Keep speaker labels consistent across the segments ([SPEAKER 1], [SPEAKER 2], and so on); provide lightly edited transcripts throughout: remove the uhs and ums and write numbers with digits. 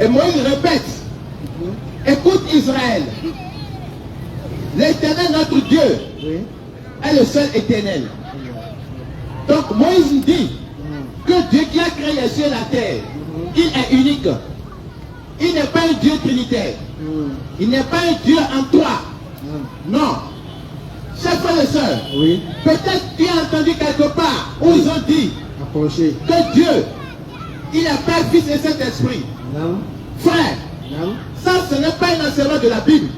[SPEAKER 1] Et Moïse répète, écoute Israël, l'Éternel notre Dieu est le seul éternel. Donc Moïse dit que Dieu qui a créé les cieux et la terre, il est unique. Il n'est pas un Dieu trinitaire. Il n'est pas un Dieu en trois. Non. Chers frères et sœurs, peut-être tu as entendu quelque part où ils ont dit que Dieu, il est Père, Fils et Saint-Esprit. Frère, ça ce n'est pas un enseignement de la Bible.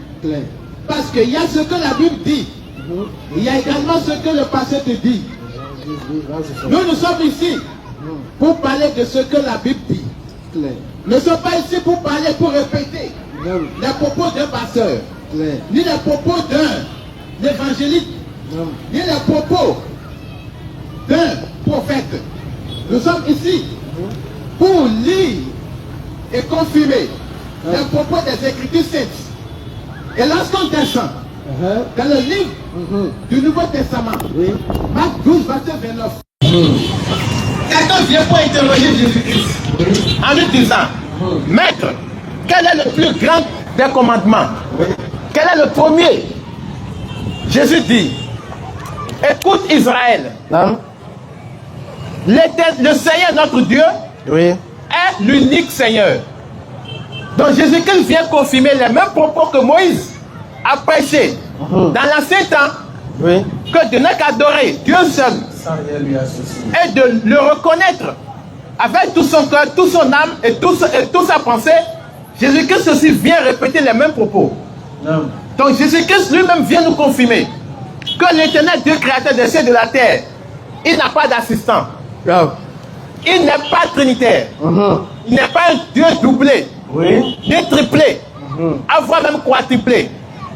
[SPEAKER 1] Parce qu'il y a ce que la Bible dit. Il y a également ce que le pasteur te dit. Nous sommes ici pour parler de ce que la Bible dit. Nous ne sommes pas ici pour parler, pour répéter les propos d'un pasteur, ni les propos d'un évangéliste, ni les propos d'un prophète. Nous sommes ici pour lire et confirmer les propos des Écritures saintes. Et lorsqu'on descend dans le livre du Nouveau Testament, Marc 12, verset 29, quelqu'un vient pour interroger Jésus-Christ en lui disant, Maître, quel est le plus grand des commandements? Quel est le premier? Jésus dit, écoute Israël, le Seigneur notre Dieu est l'unique Seigneur. Donc Jésus-Christ vient confirmer les mêmes propos que Moïse a prêché dans l'ancien temps, que de ne qu'adorer Dieu seul et de le reconnaître avec tout son cœur, toute son âme et toute sa pensée. Jésus-Christ aussi vient répéter les mêmes propos. Donc Jésus-Christ lui-même vient nous confirmer que l'Éternel Dieu créateur des cieux et de la terre, il n'a pas d'assistant. Il n'est pas trinitaire. Il n'est pas un Dieu doublé, ni triplé, voire même quadruplé.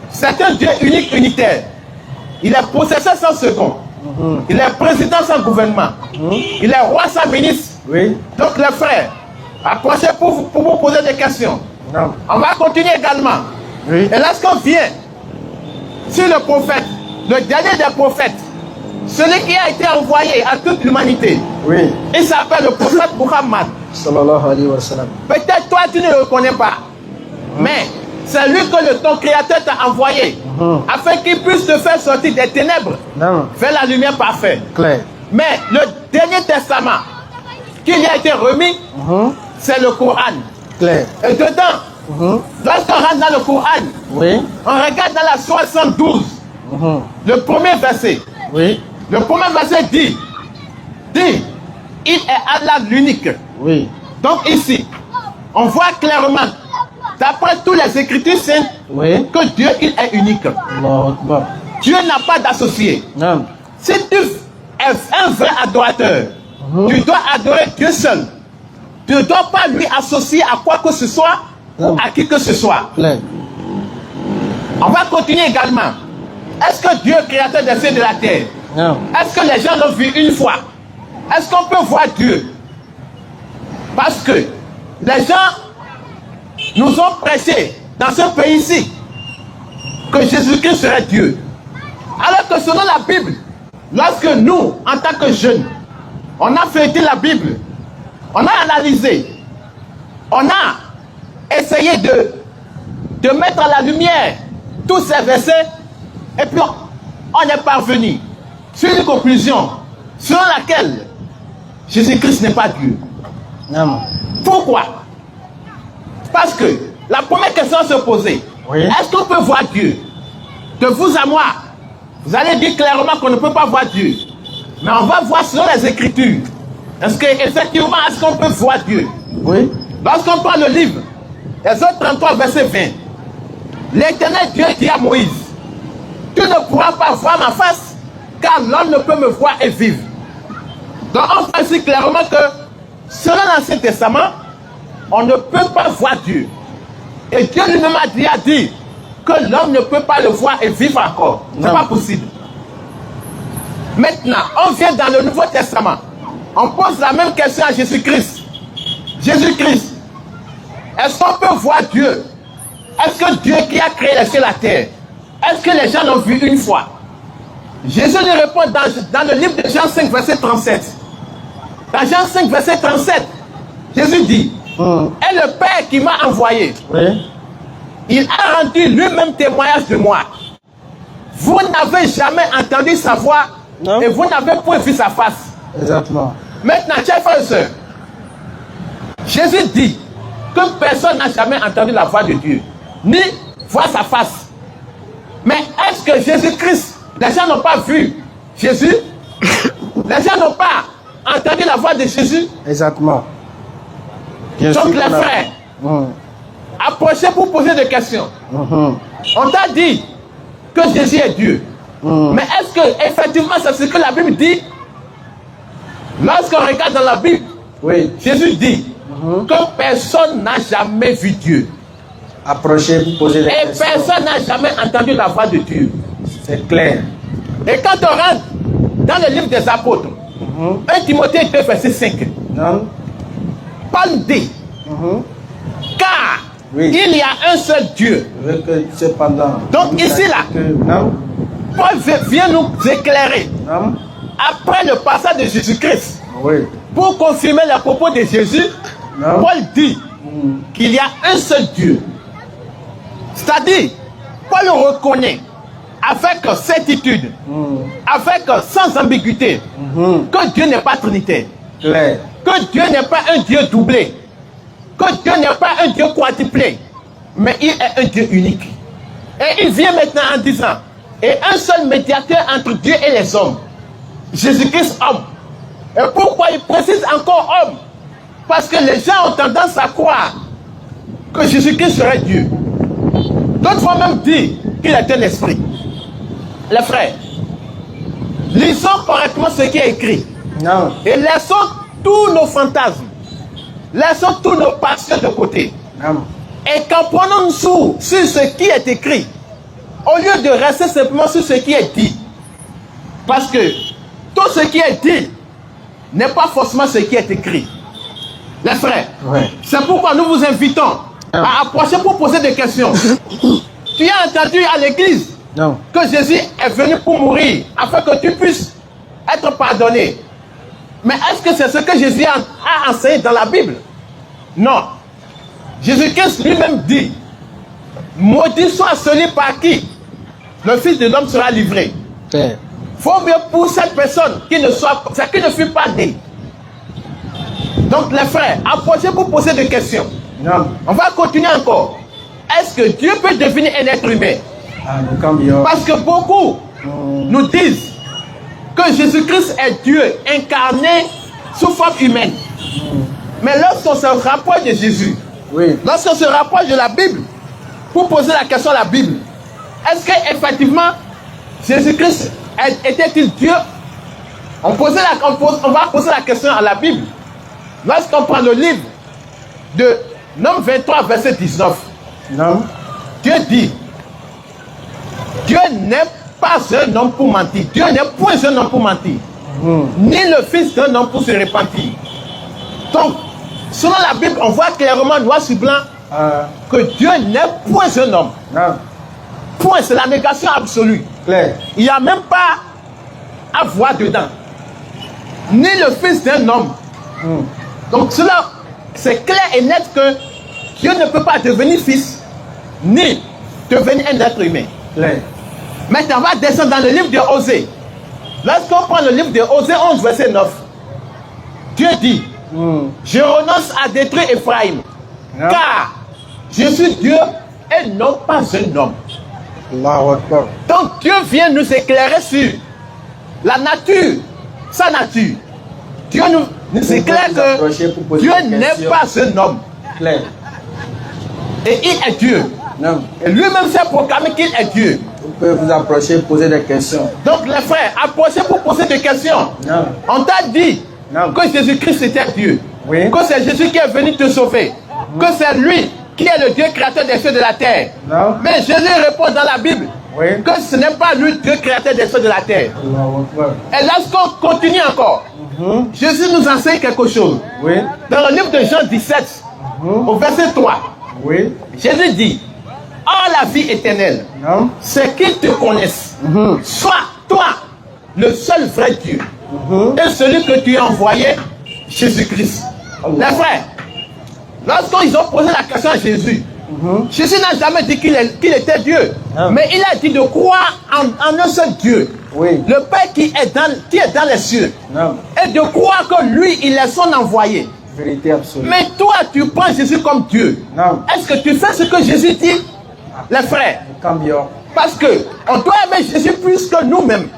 [SPEAKER 1] C'est un Dieu unique, unitaire. Il est possesseur sans second. Il est président sans gouvernement. Il est roi sans ministre. Donc les frères, approchez pour vous poser des questions. On va continuer également. Et lorsqu'on vient sur le prophète, le dernier des prophètes, celui qui a été envoyé à toute l'humanité, il s'appelle le prophète Muhammad. Peut-être toi tu ne le connais pas, mais c'est lui que ton créateur t'a envoyé afin qu'il puisse te faire sortir des ténèbres vers la lumière parfaite. Mais le dernier testament qui lui a été remis, c'est le Coran. Et dedans, lorsqu'on rentre dans le Coran, on regarde dans la 72, le premier verset. Le premier verset dit, il est Allah l'unique. Donc ici, on voit clairement, d'après toutes les Écritures saintes, que Dieu il est unique. Dieu n'a pas d'associé. Si tu es un vrai adorateur, tu dois adorer Dieu seul. Tu ne dois pas lui associer à quoi que ce soit ou à qui que ce soit. On va continuer également. Est-ce que Dieu est créateur des cieux et de la terre? Est-ce que les gens l'ont vu une fois? Est-ce qu'on peut voir Dieu? Parce que les gens nous ont prêché dans ce pays-ci que Jésus-Christ serait Dieu. Alors que selon la Bible, lorsque nous, en tant que jeunes, on a feuilleté la Bible, on a analysé, on a essayé de mettre à la lumière tous ces versets, et puis on est parvenu sur une conclusion selon laquelle Jésus-Christ n'est pas Dieu. Pourquoi? Parce que la première question à se poser, est-ce qu'on peut voir Dieu? De vous à moi, vous allez dire clairement qu'on ne peut pas voir Dieu. Mais on va voir selon les Écritures. Est-ce qu'effectivement, est-ce qu'on peut voir Dieu? Lorsqu'on prend le livre, Exode 33, verset 20, l'Éternel Dieu dit à Moïse, tu ne pourras pas voir ma face, car l'homme ne peut me voir et vivre. Donc on voit ici clairement que, selon l'Ancien Testament, on ne peut pas voir Dieu. Et Dieu lui-même a dit que l'homme ne peut pas le voir et vivre encore. Ce n'est pas possible. Maintenant, on vient dans le Nouveau Testament. On pose la même question à Jésus-Christ. Jésus-Christ, est-ce qu'on peut voir Dieu? Est-ce que Dieu qui a créé les cieux et la terre, est-ce que les gens l'ont vu une fois? Jésus lui répond dans le livre de Jean 5, verset 37. Dans Jean 5, verset 37, Jésus dit, et le Père qui m'a envoyé.
[SPEAKER 2] Oui.
[SPEAKER 1] Il a rendu lui-même témoignage de moi. Vous n'avez jamais entendu sa voix
[SPEAKER 2] Non.
[SPEAKER 1] et vous n'avez point vu sa face.
[SPEAKER 2] Exactement.
[SPEAKER 1] Maintenant, chers frères et sœurs, Jésus dit que personne n'a jamais entendu la voix de Dieu, ni voir sa face. Mais est-ce que Jésus-Christ, les gens n'ont pas vu Jésus? Les gens n'ont pas entendu la voix de Jésus?
[SPEAKER 2] Exactement. Bien
[SPEAKER 1] Donc
[SPEAKER 2] sûr
[SPEAKER 1] les
[SPEAKER 2] qu'on a-
[SPEAKER 1] frères, approchez pour poser des questions. On t'a dit que Jésus est Dieu. Mais est-ce que effectivement c'est ce que la Bible dit? Lorsqu'on regarde dans la Bible,
[SPEAKER 2] Oui.
[SPEAKER 1] Jésus dit que personne n'a jamais vu Dieu.
[SPEAKER 2] Approchez pour poser des
[SPEAKER 1] Et
[SPEAKER 2] questions.
[SPEAKER 1] personne n'a jamais entendu la voix de Dieu.
[SPEAKER 2] C'est clair.
[SPEAKER 1] Et quand on rentre dans le livre des apôtres, 1 Timothée 2, verset 5,
[SPEAKER 2] Non.
[SPEAKER 1] Paul dit, car
[SPEAKER 2] Oui.
[SPEAKER 1] il y a un seul Dieu.
[SPEAKER 2] Je veux que cependant.
[SPEAKER 1] Donc,
[SPEAKER 2] vous
[SPEAKER 1] ici, là.
[SPEAKER 2] sachiez que- Non.
[SPEAKER 1] Paul vient nous éclairer
[SPEAKER 2] Non.
[SPEAKER 1] après le passage de Jésus-Christ.
[SPEAKER 2] Oui.
[SPEAKER 1] Pour confirmer les propos de Jésus,
[SPEAKER 2] Non.
[SPEAKER 1] Paul dit qu'il y a un seul Dieu. C'est-à-dire, Paul reconnaît avec certitude, avec sans ambiguïté, que Dieu n'est pas trinitaire,
[SPEAKER 2] Clair.
[SPEAKER 1] que Dieu n'est pas un Dieu doublé, que Dieu n'est pas un Dieu quadruplé, mais il est un Dieu unique. Et il vient maintenant en disant, et un seul médiateur entre Dieu et les hommes, Jésus-Christ homme. Et pourquoi il précise encore homme? Parce que les gens ont tendance à croire que Jésus-Christ serait Dieu. D'autres vont même dire qu'il est un esprit. Les frères, lisons correctement ce qui est écrit.
[SPEAKER 2] Non.
[SPEAKER 1] Et laissons tous nos fantasmes, laissons tous nos passions de côté.
[SPEAKER 2] Non.
[SPEAKER 1] Et comprenons-nous sur ce qui est écrit, au lieu de rester simplement sur ce qui est dit. Parce que tout ce qui est dit n'est pas forcément ce qui est écrit. Les frères,
[SPEAKER 2] Ouais.
[SPEAKER 1] c'est pourquoi nous vous invitons à approcher pour poser des questions. Tu as entendu à l'église
[SPEAKER 2] Non.
[SPEAKER 1] que Jésus est venu pour mourir afin que tu puisses être pardonné. Mais est-ce que c'est ce que Jésus a enseigné dans la Bible? Non. Jésus-Christ lui-même dit, maudit soit celui par qui le Fils de l'homme sera livré.
[SPEAKER 2] Clair.
[SPEAKER 1] Faut mieux pour cette personne qui ne fut pas née. Donc les frères, approchez pour poser des questions.
[SPEAKER 2] Non.
[SPEAKER 1] On va continuer encore. Est-ce que Dieu peut devenir un être humain?
[SPEAKER 2] Ah, le camion.
[SPEAKER 1] Parce que beaucoup nous disent que Jésus-Christ est Dieu incarné sous forme humaine. Mais lorsqu'on se rapproche de Jésus,
[SPEAKER 2] Oui.
[SPEAKER 1] lorsqu'on se rapproche de la Bible, pour poser la question à la Bible, est-ce qu'effectivement Jésus-Christ était-il Dieu? On va poser la question à la Bible. Lorsqu'on prend le livre de Nombre 23, verset 19,
[SPEAKER 2] Non.
[SPEAKER 1] Dieu dit, Dieu n'est pas un homme pour mentir. Dieu n'est point un homme pour mentir. Ni le fils d'un homme pour se repentir. Donc, selon la Bible, on voit clairement, noir sur blanc, que Dieu n'est point un homme.
[SPEAKER 2] Non.
[SPEAKER 1] Point, c'est la négation absolue.
[SPEAKER 2] Clair.
[SPEAKER 1] Il n'y a même pas à voir dedans. Ni le fils d'un homme. Donc cela, c'est clair et net que Dieu ne peut pas devenir fils, ni devenir un être humain.
[SPEAKER 2] Clair.
[SPEAKER 1] Maintenant, on va descendre dans le livre de Osée. Lorsqu'on prend le livre de Osée 11, verset 9, Dieu dit, je renonce à détruire Ephraïm,
[SPEAKER 2] Non.
[SPEAKER 1] car je suis Dieu et non pas un homme.
[SPEAKER 2] Allahu Akbar.
[SPEAKER 1] Donc Dieu vient nous éclairer sur la nature, sa nature. Dieu nous éclaire que Dieu n'est pas un homme.
[SPEAKER 2] Clair.
[SPEAKER 1] Et il est Dieu.
[SPEAKER 2] Non.
[SPEAKER 1] Et lui-même s'est proclamé qu'il est Dieu.
[SPEAKER 2] Vous pouvez vous approcher, poser des questions.
[SPEAKER 1] Donc les frères, approchez pour poser des questions.
[SPEAKER 2] Non.
[SPEAKER 1] On t'a dit
[SPEAKER 2] Non.
[SPEAKER 1] que Jésus-Christ était Dieu.
[SPEAKER 2] Oui.
[SPEAKER 1] Que c'est Jésus qui est venu te sauver. Que c'est lui qui est le Dieu créateur des cieux et de la terre.
[SPEAKER 2] Non.
[SPEAKER 1] Mais Jésus répond dans la Bible
[SPEAKER 2] Oui.
[SPEAKER 1] que ce n'est pas lui Dieu créateur des cieux et de la terre.
[SPEAKER 2] Allahu Akbar.
[SPEAKER 1] Et lorsqu'on continue encore, Jésus nous enseigne quelque chose.
[SPEAKER 2] Oui.
[SPEAKER 1] Dans le livre de Jean 17, au verset 3,
[SPEAKER 2] Oui.
[SPEAKER 1] Jésus dit, oh la vie éternelle,
[SPEAKER 2] Non.
[SPEAKER 1] c'est qu'ils te connaissent. Sois toi le seul vrai Dieu. Et celui que tu as envoyé, Jésus-Christ. Les frères, Lorsqu'ils ont posé la question à Jésus, Jésus n'a jamais dit qu'il était Dieu. Mais il a dit de croire en un seul Dieu.
[SPEAKER 2] Oui.
[SPEAKER 1] Le Père qui est dans les cieux. Et de croire que lui, il est son envoyé.
[SPEAKER 2] Vérité absolue.
[SPEAKER 1] Mais toi, tu prends Jésus comme Dieu. Est-ce que tu fais ce que Jésus dit, les frères? Parce que on doit aimer Jésus plus que nous-mêmes.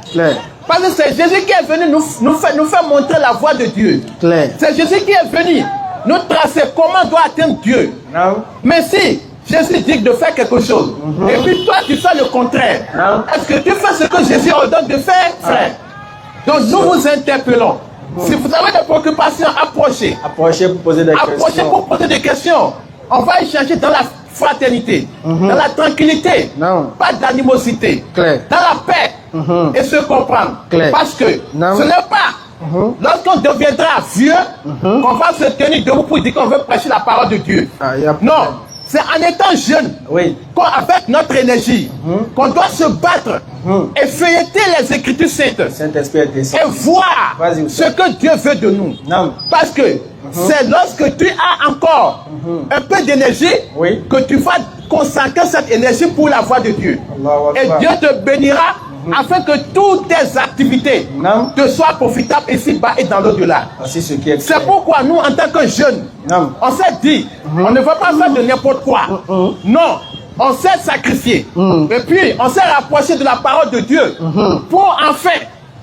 [SPEAKER 1] Parce que c'est Jésus qui est venu nous faire montrer la voie de Dieu. C'est Jésus qui est venu nous tracer comment on doit atteindre Dieu. Mais si Jésus dit de faire quelque chose, et puis toi tu fais le contraire, est-ce que tu fais ce que Jésus ordonne de faire, frère? Donc nous vous interpellons. Si vous avez des préoccupations, approchez.
[SPEAKER 2] Approchez pour poser des questions.
[SPEAKER 1] Approchez pour poser des questions. On va échanger dans la fraternité, dans la tranquillité, pas d'animosité, dans la paix et se comprendre. Parce que ce n'est pas lorsqu'on deviendra vieux qu'on va se tenir debout pour dire qu'on veut prêcher la parole de Dieu. Non, c'est en étant jeune, avec notre énergie, qu'on doit se battre et feuilleter les Écritures saintes et voir ce que Dieu veut de nous. Parce que c'est lorsque tu as encore un peu d'énergie que tu vas consacrer cette énergie pour la voie de Dieu. Et Dieu te bénira afin que toutes tes activités te soient profitables ici-bas et dans l'au-delà. C'est pourquoi nous, en tant que jeunes, on s'est dit, on ne va pas faire de n'importe quoi. Non, on s'est sacrifié. Et puis, on s'est rapproché de la parole de Dieu pour enfin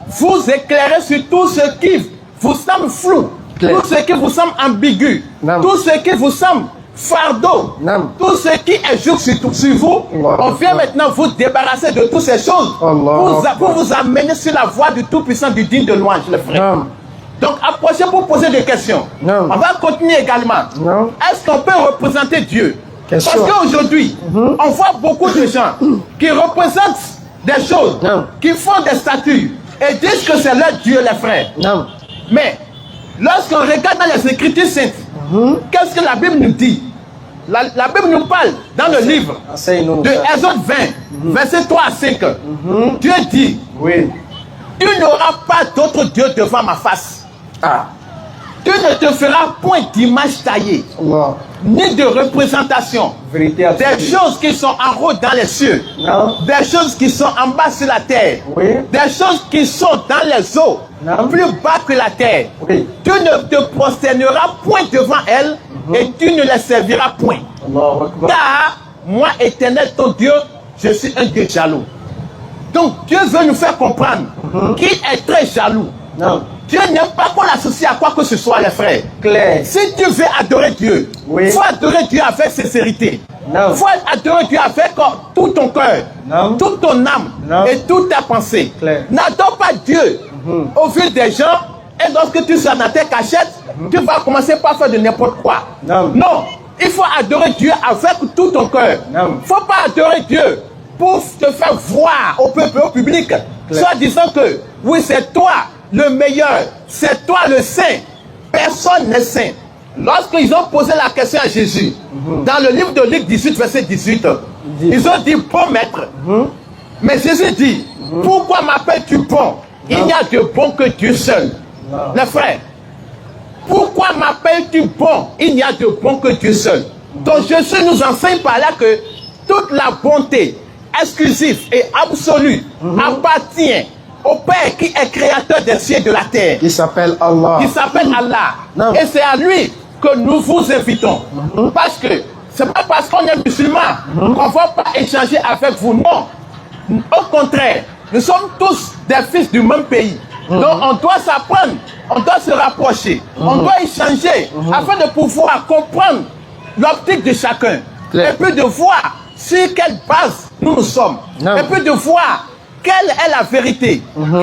[SPEAKER 1] vous éclairer sur tout ce qui vous semble flou, tout ce qui vous semble ambigu, tout ce qui vous semble fardeau, tout ce qui est joug sur vous. On vient maintenant vous débarrasser de toutes ces choses pour vous amener sur la voie du Tout-Puissant, du digne de louange, les frères. Donc approchez pour poser des questions. On va continuer également. Est-ce qu'on peut représenter Dieu? Parce qu'aujourd'hui, on voit beaucoup de gens qui représentent des choses, qui font des statues et disent que c'est leur Dieu, les frères. Mais lorsqu'on regarde dans les Écritures saintes, qu'est-ce que la Bible nous dit? La Bible nous parle dans le livre de Exode 20, verset 3 à 5. Dieu dit, tu n'auras pas d'autre Dieu devant ma face. Tu ne te feras point d'image taillée, ni de représentation des choses qui sont en haut dans les cieux, des choses qui sont en bas sur la terre, des choses qui sont dans les eaux, plus bas que la terre. Tu ne te prosterneras point devant elles et tu ne les serviras point. Car moi, Éternel, ton Dieu, je suis un Dieu jaloux. Donc Dieu veut nous faire comprendre qu'il est très jaloux. Dieu n'aime pas qu'on l'associe à quoi que ce soit, les frères. Si tu veux adorer Dieu, il faut adorer Dieu avec sincérité. Il faut adorer Dieu avec tout ton cœur, toute ton âme et toute ta pensée. N'adore pas Dieu au vu des gens et lorsque tu seras dans tes cachettes, tu vas commencer par faire de n'importe quoi. Non, il faut adorer Dieu avec tout ton cœur. Il ne faut pas adorer Dieu pour te faire voir au peuple, au public, soit disant que oui, c'est toi le meilleur, c'est toi le saint. Personne n'est saint. Lorsqu'ils ont posé la question à Jésus, dans le livre de Luc 18, verset 18, ils ont dit, bon maître. Mais Jésus dit, pourquoi m'appelles-tu bon? Il n'y a de bon que Dieu seul. Les frères, pourquoi m'appelles-tu bon? Il n'y a de bon que Dieu seul. Donc Jésus nous enseigne par là que toute la bonté exclusive et absolue appartient au Père qui est créateur des cieux et de la terre.
[SPEAKER 2] Il s'appelle Allah.
[SPEAKER 1] Il s'appelle Allah. Et c'est à lui que nous vous invitons. Parce que c'est pas parce qu'on est musulman qu'on ne va pas échanger avec vous. Non. Au contraire, nous sommes tous des fils du même pays. Donc on doit s'apprendre, on doit se rapprocher, on doit échanger afin de pouvoir comprendre l'optique de chacun. Et puis de voir sur quelle base nous sommes. Et puis de voir quelle est la vérité.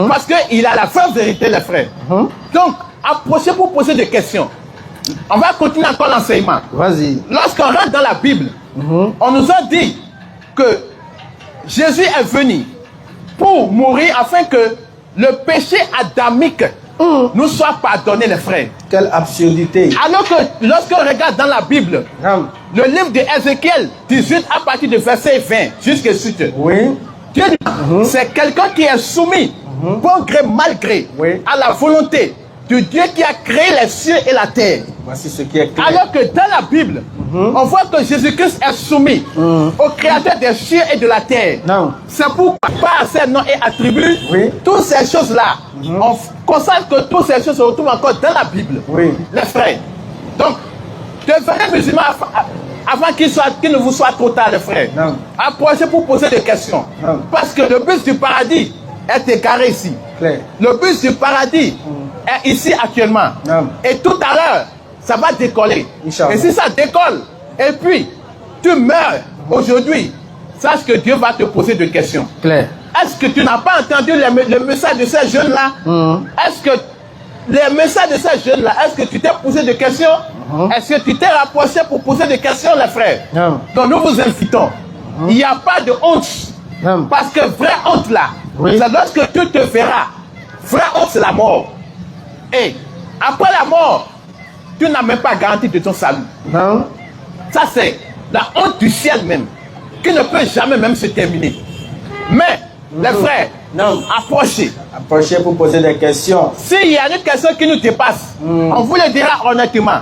[SPEAKER 1] Parce qu'il a la vraie vérité, les frères. Donc, approchez pour poser des questions. On va continuer encore l'enseignement.
[SPEAKER 2] Vas-y.
[SPEAKER 1] Lorsqu'on rentre dans la Bible, on nous a dit que Jésus est venu pour mourir afin que le péché adamique nous soit pardonné, les frères.
[SPEAKER 2] Quelle absurdité.
[SPEAKER 1] Alors que lorsqu'on regarde dans la Bible, le livre d'Ézéchiel 18 à partir de verset 20 jusqu'à suite. Dieu, c'est quelqu'un qui est soumis, bon gré, mal gré, à la volonté de Dieu qui a créé les cieux et la terre.
[SPEAKER 2] Voici ce qui est clair.
[SPEAKER 1] Alors que dans la Bible, on voit que Jésus-Christ est soumis au Créateur des cieux et de la terre.
[SPEAKER 2] Non.
[SPEAKER 1] C'est pourquoi, par ses noms et attributs,
[SPEAKER 2] Oui.
[SPEAKER 1] toutes ces choses-là, on constate que toutes ces choses se retrouvent encore dans la Bible.
[SPEAKER 2] Oui.
[SPEAKER 1] Les frères. Donc, devenez musulmans avant qu'il ne vous soit trop tard, les frères.
[SPEAKER 2] Non.
[SPEAKER 1] Approchez pour poser des questions.
[SPEAKER 2] Non.
[SPEAKER 1] Parce que le bus du paradis est égaré ici.
[SPEAKER 2] Clair.
[SPEAKER 1] Le bus du paradis est ici actuellement.
[SPEAKER 2] Non.
[SPEAKER 1] Et tout à l'heure, ça va décoller.
[SPEAKER 2] Inch'Allah.
[SPEAKER 1] Et si ça décolle, et puis tu meurs aujourd'hui, sache que Dieu va te poser des questions.
[SPEAKER 2] Clair.
[SPEAKER 1] Est-ce que tu n'as pas entendu le message de ces jeunes-là? Est-ce que les messages de ces jeunes-là, est-ce que tu t'es posé des questions? Est-ce que tu t'es rapproché pour poser des questions, les frères?
[SPEAKER 2] Non.
[SPEAKER 1] Donc nous vous invitons. Il n'y a pas de honte.
[SPEAKER 2] Non.
[SPEAKER 1] Parce que vraie honte là,
[SPEAKER 2] Oui.
[SPEAKER 1] c'est lorsque tu te feras. Vraie honte, c'est la mort. Et après la mort, tu n'as même pas garanti de ton salut.
[SPEAKER 2] Non.
[SPEAKER 1] Ça, c'est la honte du ciel même, qui ne peut jamais même se terminer. Mais, les frères,
[SPEAKER 2] Non.
[SPEAKER 1] approchez.
[SPEAKER 2] Approchez pour poser des questions.
[SPEAKER 1] S'il y a une question qui nous dépasse, on vous le dira honnêtement.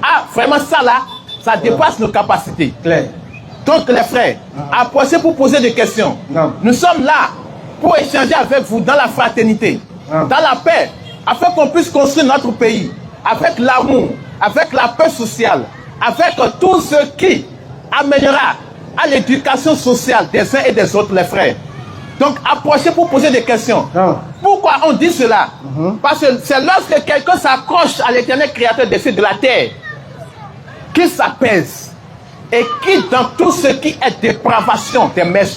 [SPEAKER 1] Ah, vraiment, ça là, ça dépasse nos capacités.
[SPEAKER 2] Clair.
[SPEAKER 1] Donc, les frères, approchez pour poser des questions.
[SPEAKER 2] Non.
[SPEAKER 1] Nous sommes là pour échanger avec vous dans la fraternité,
[SPEAKER 2] Non.
[SPEAKER 1] dans la paix, afin qu'on puisse construire notre pays avec l'amour, avec la paix sociale, avec tout ce qui amènera à l'éducation sociale des uns et des autres, les frères. Donc, approchez pour poser des questions.
[SPEAKER 2] Non.
[SPEAKER 1] Pourquoi on dit cela? Parce que c'est lorsque quelqu'un s'accroche à l'éternel créateur des cieux et de la terre, qu'il s'apaise, et qui dans tout ce qui est dépravation des mèches,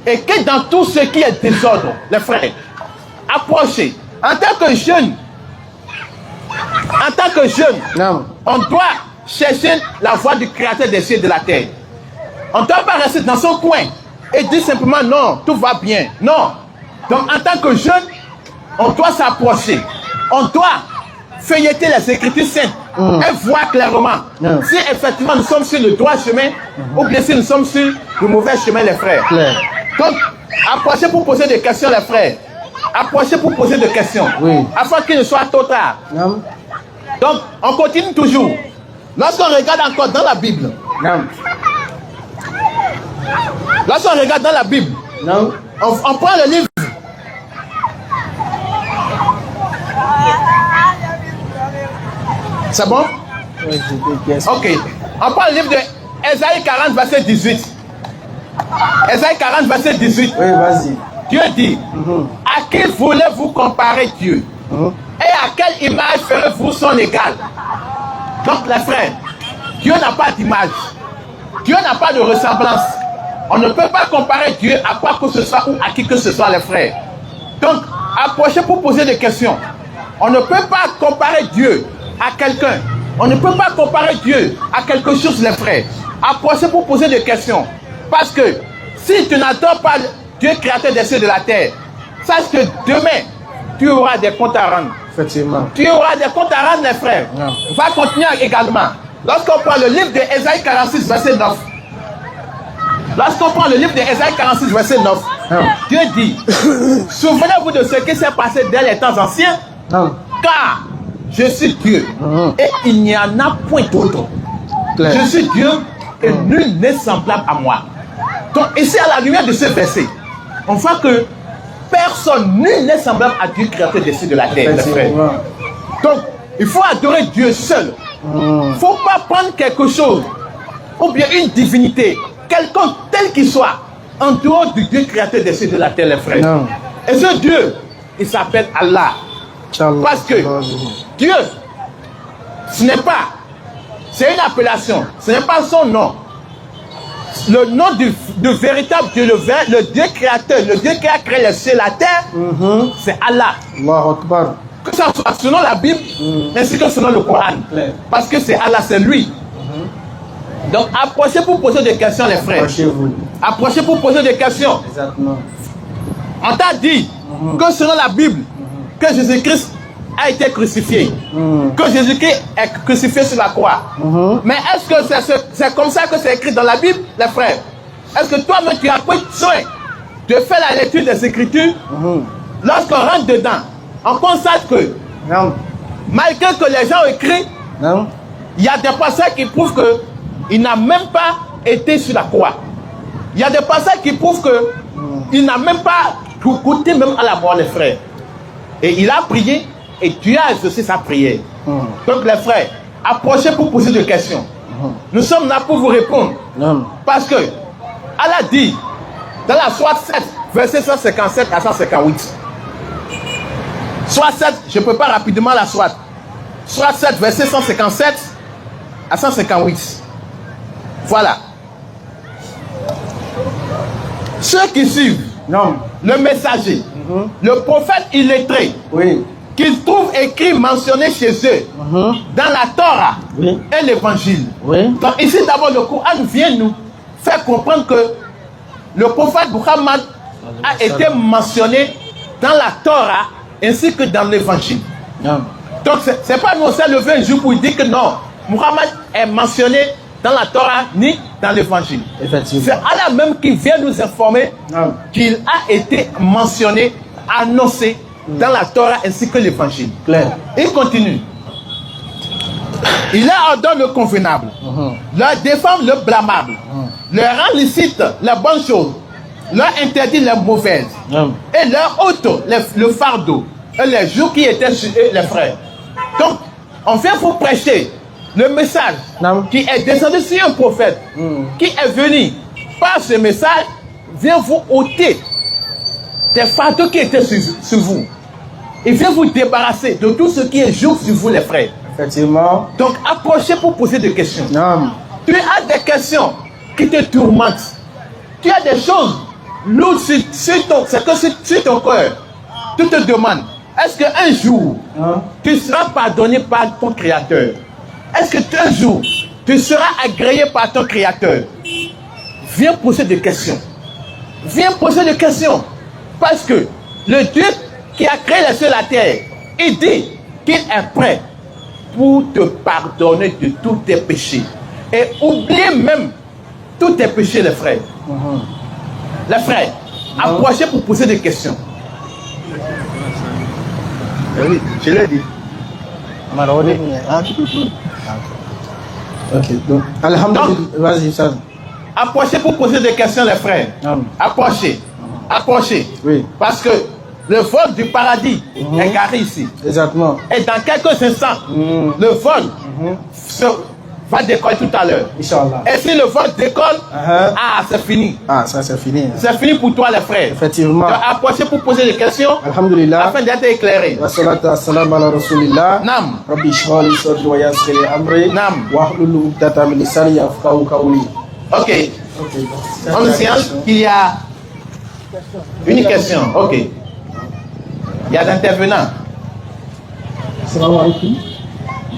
[SPEAKER 1] et qui dans tout ce qui est désordre, les frères, approchez. En tant que jeune,
[SPEAKER 2] Non.
[SPEAKER 1] on doit chercher la voie du créateur des cieux et de la terre. On ne doit pas rester dans son coin et dire simplement non, tout va bien. Non. Donc en tant que jeune, on doit s'approcher. On doit feuilleter les Écritures saintes et voir clairement si effectivement nous sommes sur le droit chemin ou bien si nous sommes sur le mauvais chemin, les frères.
[SPEAKER 2] Clair.
[SPEAKER 1] Donc, approchez pour poser des questions, les frères. Approchez pour poser des questions.
[SPEAKER 2] Oui.
[SPEAKER 1] Afin qu'il ne soit trop tard.
[SPEAKER 2] Non.
[SPEAKER 1] Donc, on continue toujours. Lorsqu'on regarde encore dans la Bible,
[SPEAKER 2] Non.
[SPEAKER 1] lorsqu'on regarde dans la Bible,
[SPEAKER 2] Non.
[SPEAKER 1] on prend le livre. C'est bon?
[SPEAKER 2] Oui, j'ai des questions.
[SPEAKER 1] Ok. On prend le livre de Ésaïe 40, verset 18. Ésaïe 40, verset 18.
[SPEAKER 2] Oui, vas-y.
[SPEAKER 1] Dieu dit, à qui voulez-vous comparer Dieu? Et à quelle image ferez-vous son égal? Donc les frères, Dieu n'a pas d'image. Dieu n'a pas de ressemblance. On ne peut pas comparer Dieu à quoi que ce soit ou à qui que ce soit, les frères. Donc, approchez pour poser des questions. On ne peut pas comparer Dieu à quelqu'un. On ne peut pas comparer Dieu à quelque chose, les frères. Approchez pour poser des questions. Parce que si tu n'attends pas Dieu créateur des cieux et de la terre, sache que demain, tu auras des comptes à rendre.
[SPEAKER 2] Effectivement.
[SPEAKER 1] Tu auras des comptes à rendre, les frères.
[SPEAKER 2] Non.
[SPEAKER 1] Va continuer également. Lorsqu'on prend le livre de Ésaïe 46, verset 9. Lorsqu'on prend le livre de Ésaïe 46, verset 9,
[SPEAKER 2] Non.
[SPEAKER 1] Dieu dit, souvenez-vous de ce qui s'est passé dès les temps anciens,
[SPEAKER 2] Non.
[SPEAKER 1] car je suis Dieu et il n'y en a point d'autre.
[SPEAKER 2] Clair.
[SPEAKER 1] Je suis Dieu et nul n'est semblable à moi. Donc ici, à la lumière de ce verset, on voit que personne, nul n'est semblable à Dieu créateur des cieux et de la terre, les frères.
[SPEAKER 2] Effectivement.
[SPEAKER 1] Donc, il faut adorer Dieu seul. Il ne faut pas prendre quelque chose, ou bien une divinité, quelqu'un tel qu'il soit, en dehors du Dieu créateur des cieux et de la terre, les frères.
[SPEAKER 2] Non.
[SPEAKER 1] Et ce Dieu, il s'appelle Allah.
[SPEAKER 2] Inch'Allah.
[SPEAKER 1] Parce que Dieu, ce n'est pas, c'est une appellation, ce n'est pas son nom. Le nom du véritable Dieu, le Dieu créateur, le Dieu qui a créé les cieux et la terre, c'est Allah.
[SPEAKER 2] Allahu Akbar.
[SPEAKER 1] Que ça soit selon la Bible, ainsi que selon le Coran.
[SPEAKER 2] Clair.
[SPEAKER 1] Parce que c'est Allah, c'est lui. Donc approchez pour poser des questions, les frères.
[SPEAKER 2] Approchez-vous.
[SPEAKER 1] Approchez pour poser des questions.
[SPEAKER 2] Exactement.
[SPEAKER 1] On t'a dit que selon la Bible, que Jésus-Christ a été crucifié. Que Jésus-Christ est crucifié sur la croix. Mais est-ce que c'est comme ça que c'est écrit dans la Bible, les frères? Est-ce que toi-même tu as pris soin de faire la lecture des Écritures? Lorsqu'on rentre dedans, on constate que
[SPEAKER 2] Non.
[SPEAKER 1] malgré que les gens ont écrit,
[SPEAKER 2] Non.
[SPEAKER 1] Il y a des passages qui prouvent qu'il n'a même pas été sur la croix. Il y a des passages qui prouvent qu'il n'a même pas goûté même à la mort, les frères. Et il a prié et Dieu a exaucé sa prière. Donc les frères, approchez pour poser des questions. Nous sommes là pour vous répondre. Parce que Allah dit dans la Sourate 7, verset 157 à 158. Sourate 7, je prépare rapidement la Sourate. Sourate 7, verset 157 à 158. Voilà. Ceux qui suivent le messager, le prophète illettré, qu'ils trouvent écrit, mentionné chez eux, dans la Torah et l'évangile. Donc ici d'abord le Coran vient nous faire comprendre que le prophète Muhammad a été mentionné dans la Torah ainsi que dans l'évangile. Donc c'est pas nous on s'est levé un jour pour dire que non, Muhammad est mentionné dans la Torah ni dans l'évangile. C'est Allah même qui vient nous informer qu'il a été mentionné, annoncé dans la Torah ainsi que l'évangile. Il continue. Il leur ordonne le convenable, leur défend le blâmable, leur rend licite les bonnes choses, leur interdit les mauvaises, et leur ôte le fardeau et les jours qui étaient sur eux, les frères. Donc, on vient vous prêcher le message qui est descendu sur un prophète, qui est venu par ce message, vient vous ôter des fardeaux qui étaient sur vous. Il vient vous débarrasser de tout ce qui est jour sur vous, les frères.
[SPEAKER 2] Effectivement.
[SPEAKER 1] Donc, approchez pour poser des questions. Tu as des questions qui te tourmentent. Tu as des choses lourdes sur ton cœur. Tu te demandes, est-ce qu'un jour, tu seras pardonné par ton Créateur? Est-ce que un jour, tu seras agréé par ton Créateur? Viens poser des questions. Viens poser des questions. Parce que le Dieu qui a créé les cieux et la terre, il dit qu'il est prêt pour te pardonner de tous tes péchés. Et oublie même tous tes péchés, les frères. Les frères, approchez pour poser des questions. Oui, je l'ai dit.
[SPEAKER 2] Ok, donc, alhamdulillah, vas-y, ça.
[SPEAKER 1] Approchez pour poser des questions, les frères. Approchez. Approchez.
[SPEAKER 2] Oui.
[SPEAKER 1] Parce que le vol du paradis est garé ici.
[SPEAKER 2] Exactement.
[SPEAKER 1] Et dans quelques instants, le vol va décoller tout à l'heure.
[SPEAKER 2] Inch'Allah.
[SPEAKER 1] Et si le vol décolle, c'est fini.
[SPEAKER 2] Ça c'est fini.
[SPEAKER 1] C'est fini pour toi, les frères.
[SPEAKER 2] Effectivement.
[SPEAKER 1] Donc, approchez pour poser des questions.
[SPEAKER 2] Alhamdulillah.
[SPEAKER 1] Afin d'être éclairé.
[SPEAKER 2] Wa salatu wassalamu ala rasulillah.
[SPEAKER 1] Nam.
[SPEAKER 2] Rabbi shrah li sadri wa yassir li amri.
[SPEAKER 1] Nam.
[SPEAKER 2] Wahlul 'uqdatam min lisani yafqahu qawli.
[SPEAKER 1] Ok. On nous signale qu'il y a une question. Ok. Il y a d'intervenants.
[SPEAKER 2] Assalamu alaikum.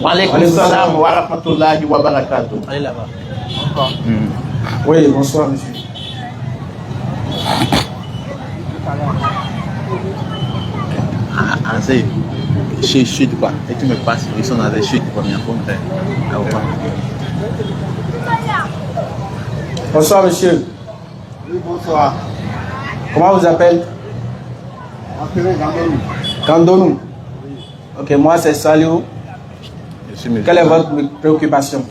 [SPEAKER 1] Wa alaykum salam wa rahmatullahi wa barakatuh.
[SPEAKER 2] Allez là-bas. Oui, bonsoir monsieur.
[SPEAKER 3] C'est je chute quoi. Et tu me passes, ils sont dans des chutes première fois.
[SPEAKER 2] Bonsoir monsieur.
[SPEAKER 4] Oui, bonsoir.
[SPEAKER 2] Comment vous appelez? Gandonou. Ok, moi c'est Saliou. Quelle est votre préoccupation?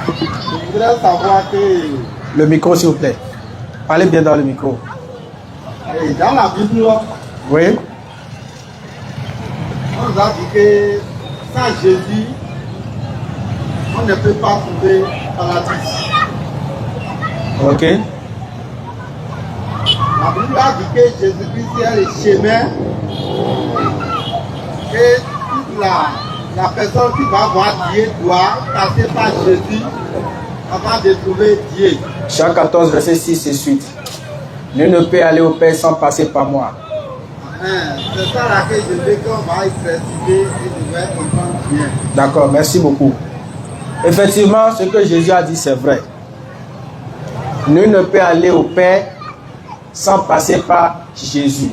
[SPEAKER 4] Je voudrais savoir que
[SPEAKER 2] Le micro s'il vous plaît. Parlez bien dans le micro.
[SPEAKER 4] dans la Bible,
[SPEAKER 2] Oui.
[SPEAKER 4] on nous a dit que sans Jésus, on ne peut pas trouver paradis.
[SPEAKER 2] Ok.
[SPEAKER 4] La Bible a dit que Jésus-Christ est le chemin et toute la personne qui va voir Dieu doit passer par Jésus avant de trouver Dieu.
[SPEAKER 2] Jean 14, verset 6 et suite. Nul ne peut aller au Père sans passer par moi.
[SPEAKER 4] C'est ça là que je veux qu'on va y préciser et je vais comprendre bien.
[SPEAKER 2] D'accord, merci beaucoup. Effectivement, ce que Jésus a dit, c'est vrai. Nul ne peut aller au Père sans passer par Jésus.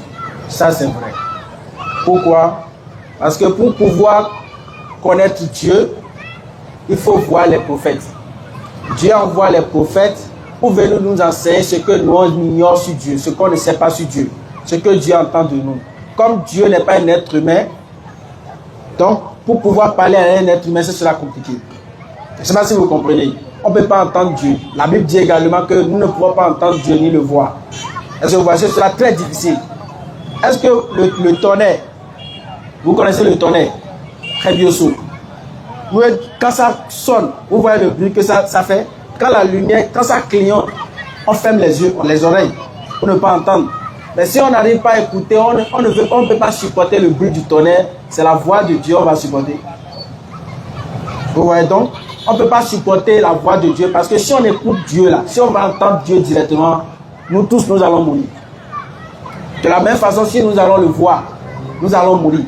[SPEAKER 2] Ça, c'est vrai. Pourquoi? Parce que pour pouvoir connaître Dieu, il faut voir les prophètes. Dieu envoie les prophètes pour venir nous enseigner ce que nous on ignore sur Dieu, ce qu'on ne sait pas sur Dieu, ce que Dieu entend de nous. Comme Dieu n'est pas un être humain, donc pour pouvoir parler à un être humain, ce sera compliqué. Je ne sais pas si vous comprenez. On ne peut pas entendre Dieu. La Bible dit également que nous ne pouvons pas entendre Dieu ni le voir. Est-ce que vous voyez, ce sera très difficile. Est-ce que le tonnerre, vous connaissez le tonnerre? Très bien sûr. Quand ça sonne, vous voyez le bruit que ça fait. Quand la lumière, quand ça clignote, on ferme les yeux, les oreilles pour ne pas entendre. Mais si on n'arrive pas à écouter, on ne peut pas supporter le bruit du tonnerre. C'est la voix de Dieu, on va supporter. Vous voyez donc, on ne peut pas supporter la voix de Dieu parce que si on écoute Dieu là, si on va entendre Dieu directement, nous tous nous allons mourir. De la même façon, si nous allons le voir, nous allons mourir.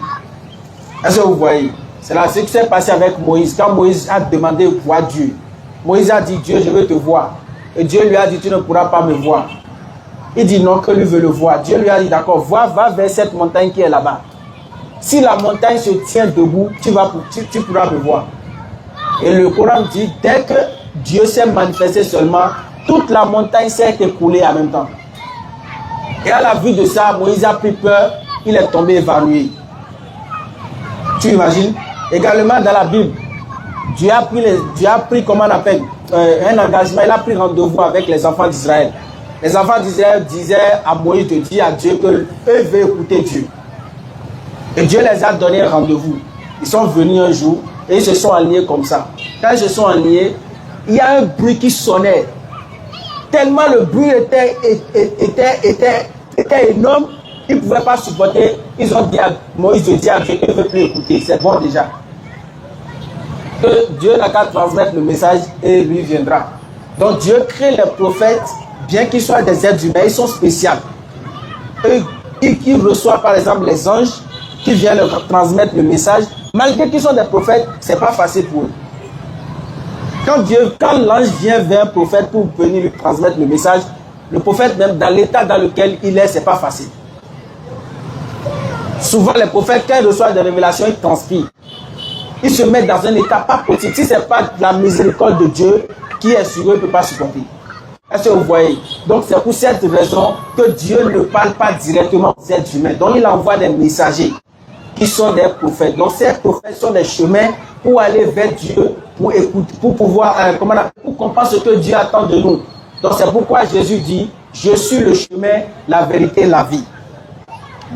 [SPEAKER 2] Est-ce que vous voyez? C'est là ce qui s'est passé avec Moïse. Quand Moïse a demandé de voir Dieu, Moïse a dit, Dieu, je veux te voir. Et Dieu lui a dit, tu ne pourras pas me voir. Il dit non, que lui veut le voir. Dieu lui a dit, d'accord, va vers cette montagne qui est là-bas. Si la montagne se tient debout, tu pourras me voir. Et le Coran dit, dès que Dieu s'est manifesté seulement, toute la montagne s'est écoulée en même temps. Et à la vue de ça, Moïse a pris peur, il est tombé évanoui. Tu imagines? Également dans la Bible, Dieu a pris comment on appelle, un engagement, il a pris rendez-vous avec les enfants d'Israël. Les enfants d'Israël disaient à Moïs de dire à Dieu qu'eux veulent écouter Dieu. Et Dieu les a donné un rendez-vous. Ils sont venus un jour et ils se sont alignés comme ça. Quand ils se sont alignés, il y a un bruit qui sonnait. Tellement le bruit était énorme, ils ne pouvaient pas supporter. Ils ont dit à Moïs de dire à Dieu qu'il ne veut plus écouter. C'est bon déjà. Que Dieu n'a qu'à transmettre le message et lui viendra. Donc Dieu crée les prophètes, bien qu'ils soient des êtres humains, ils sont spéciaux. Eux, ils reçoivent par exemple les anges qui viennent leur transmettre le message. Malgré qu'ils sont des prophètes, ce n'est pas facile pour eux. Quand l'ange vient vers un prophète pour venir lui transmettre le message, le prophète, même dans l'état dans lequel il est, ce n'est pas facile. Souvent, les prophètes, quand ils reçoivent des révélations, ils transpirent. Ils se mettent dans un état pas possible. Si ce n'est pas la miséricorde de Dieu qui est sur eux, ils ne peuvent pas supporter. Est-ce que vous voyez? Donc, c'est pour cette raison que Dieu ne parle pas directement aux êtres humains. Donc, il envoie des messagers qui sont des prophètes. Donc, ces prophètes sont des chemins pour aller vers Dieu, pour écouter, pour pouvoir, pour comprendre ce que Dieu attend de nous. Donc, c'est pourquoi Jésus dit, je suis le chemin, la vérité, la vie.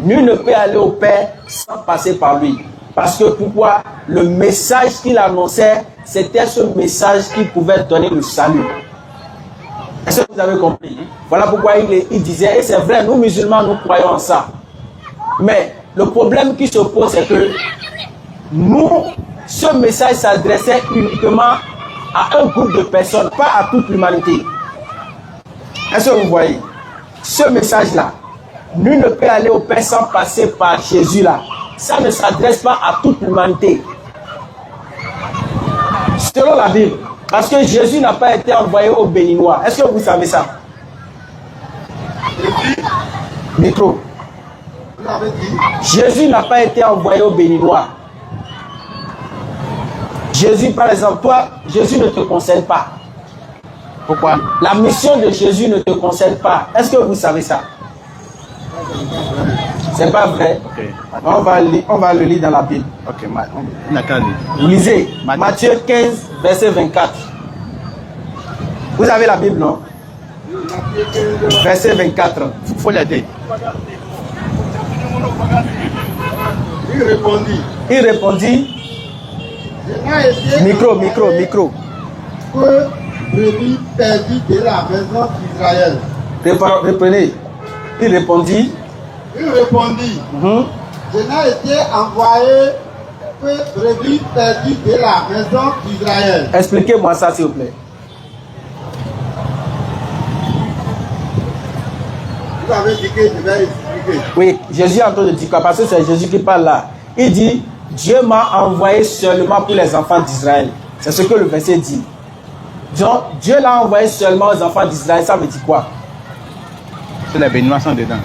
[SPEAKER 2] Nul ne peut aller au Père sans passer par lui. Parce que pourquoi? Le message qu'il annonçait, c'était ce message qui pouvait donner le salut. Est-ce que vous avez compris? Voilà pourquoi il disait, et c'est vrai, nous musulmans, nous croyons en ça. Mais le problème qui se pose, c'est que nous, ce message s'adressait uniquement à un groupe de personnes, pas à toute l'humanité. Est-ce que vous voyez? Ce message-là, nul ne peut aller au Père sans passer par Jésus-là. Ça ne s'adresse pas à toute l'humanité. Selon la Bible. Parce que Jésus n'a pas été envoyé aux Béninois. Est-ce que vous savez ça? Micro. Jésus n'a pas été envoyé aux Béninois. Jésus, par exemple, toi, Jésus ne te concerne pas.
[SPEAKER 3] Pourquoi?
[SPEAKER 2] La mission de Jésus ne te concerne pas. Est-ce que vous savez ça? C'est pas vrai.
[SPEAKER 3] Okay.
[SPEAKER 2] On va le lire dans la Bible.
[SPEAKER 3] Ok, on a qu'à lire.
[SPEAKER 2] Lisez Matthieu 15, verset 24. Vous avez la Bible, non? Verset 24.
[SPEAKER 3] Il faut l'aider.
[SPEAKER 4] Il répondit.
[SPEAKER 2] Micro.
[SPEAKER 4] Que brebis perdu de la maison d'Israël.
[SPEAKER 2] Reprenez. Il répondit.
[SPEAKER 4] Je n'ai été envoyé que brebis perdu de la maison d'Israël.
[SPEAKER 2] Expliquez-moi ça, s'il vous plaît.
[SPEAKER 4] Vous avez dit que je vais expliquer.
[SPEAKER 2] Oui, Jésus est en train de dire quoi? Parce que c'est Jésus qui parle là. Il dit, Dieu m'a envoyé seulement pour les enfants d'Israël. C'est ce que le verset dit. Donc, Dieu l'a envoyé seulement aux enfants d'Israël. Ça veut dire quoi?
[SPEAKER 3] Que les Béninois sont dedans.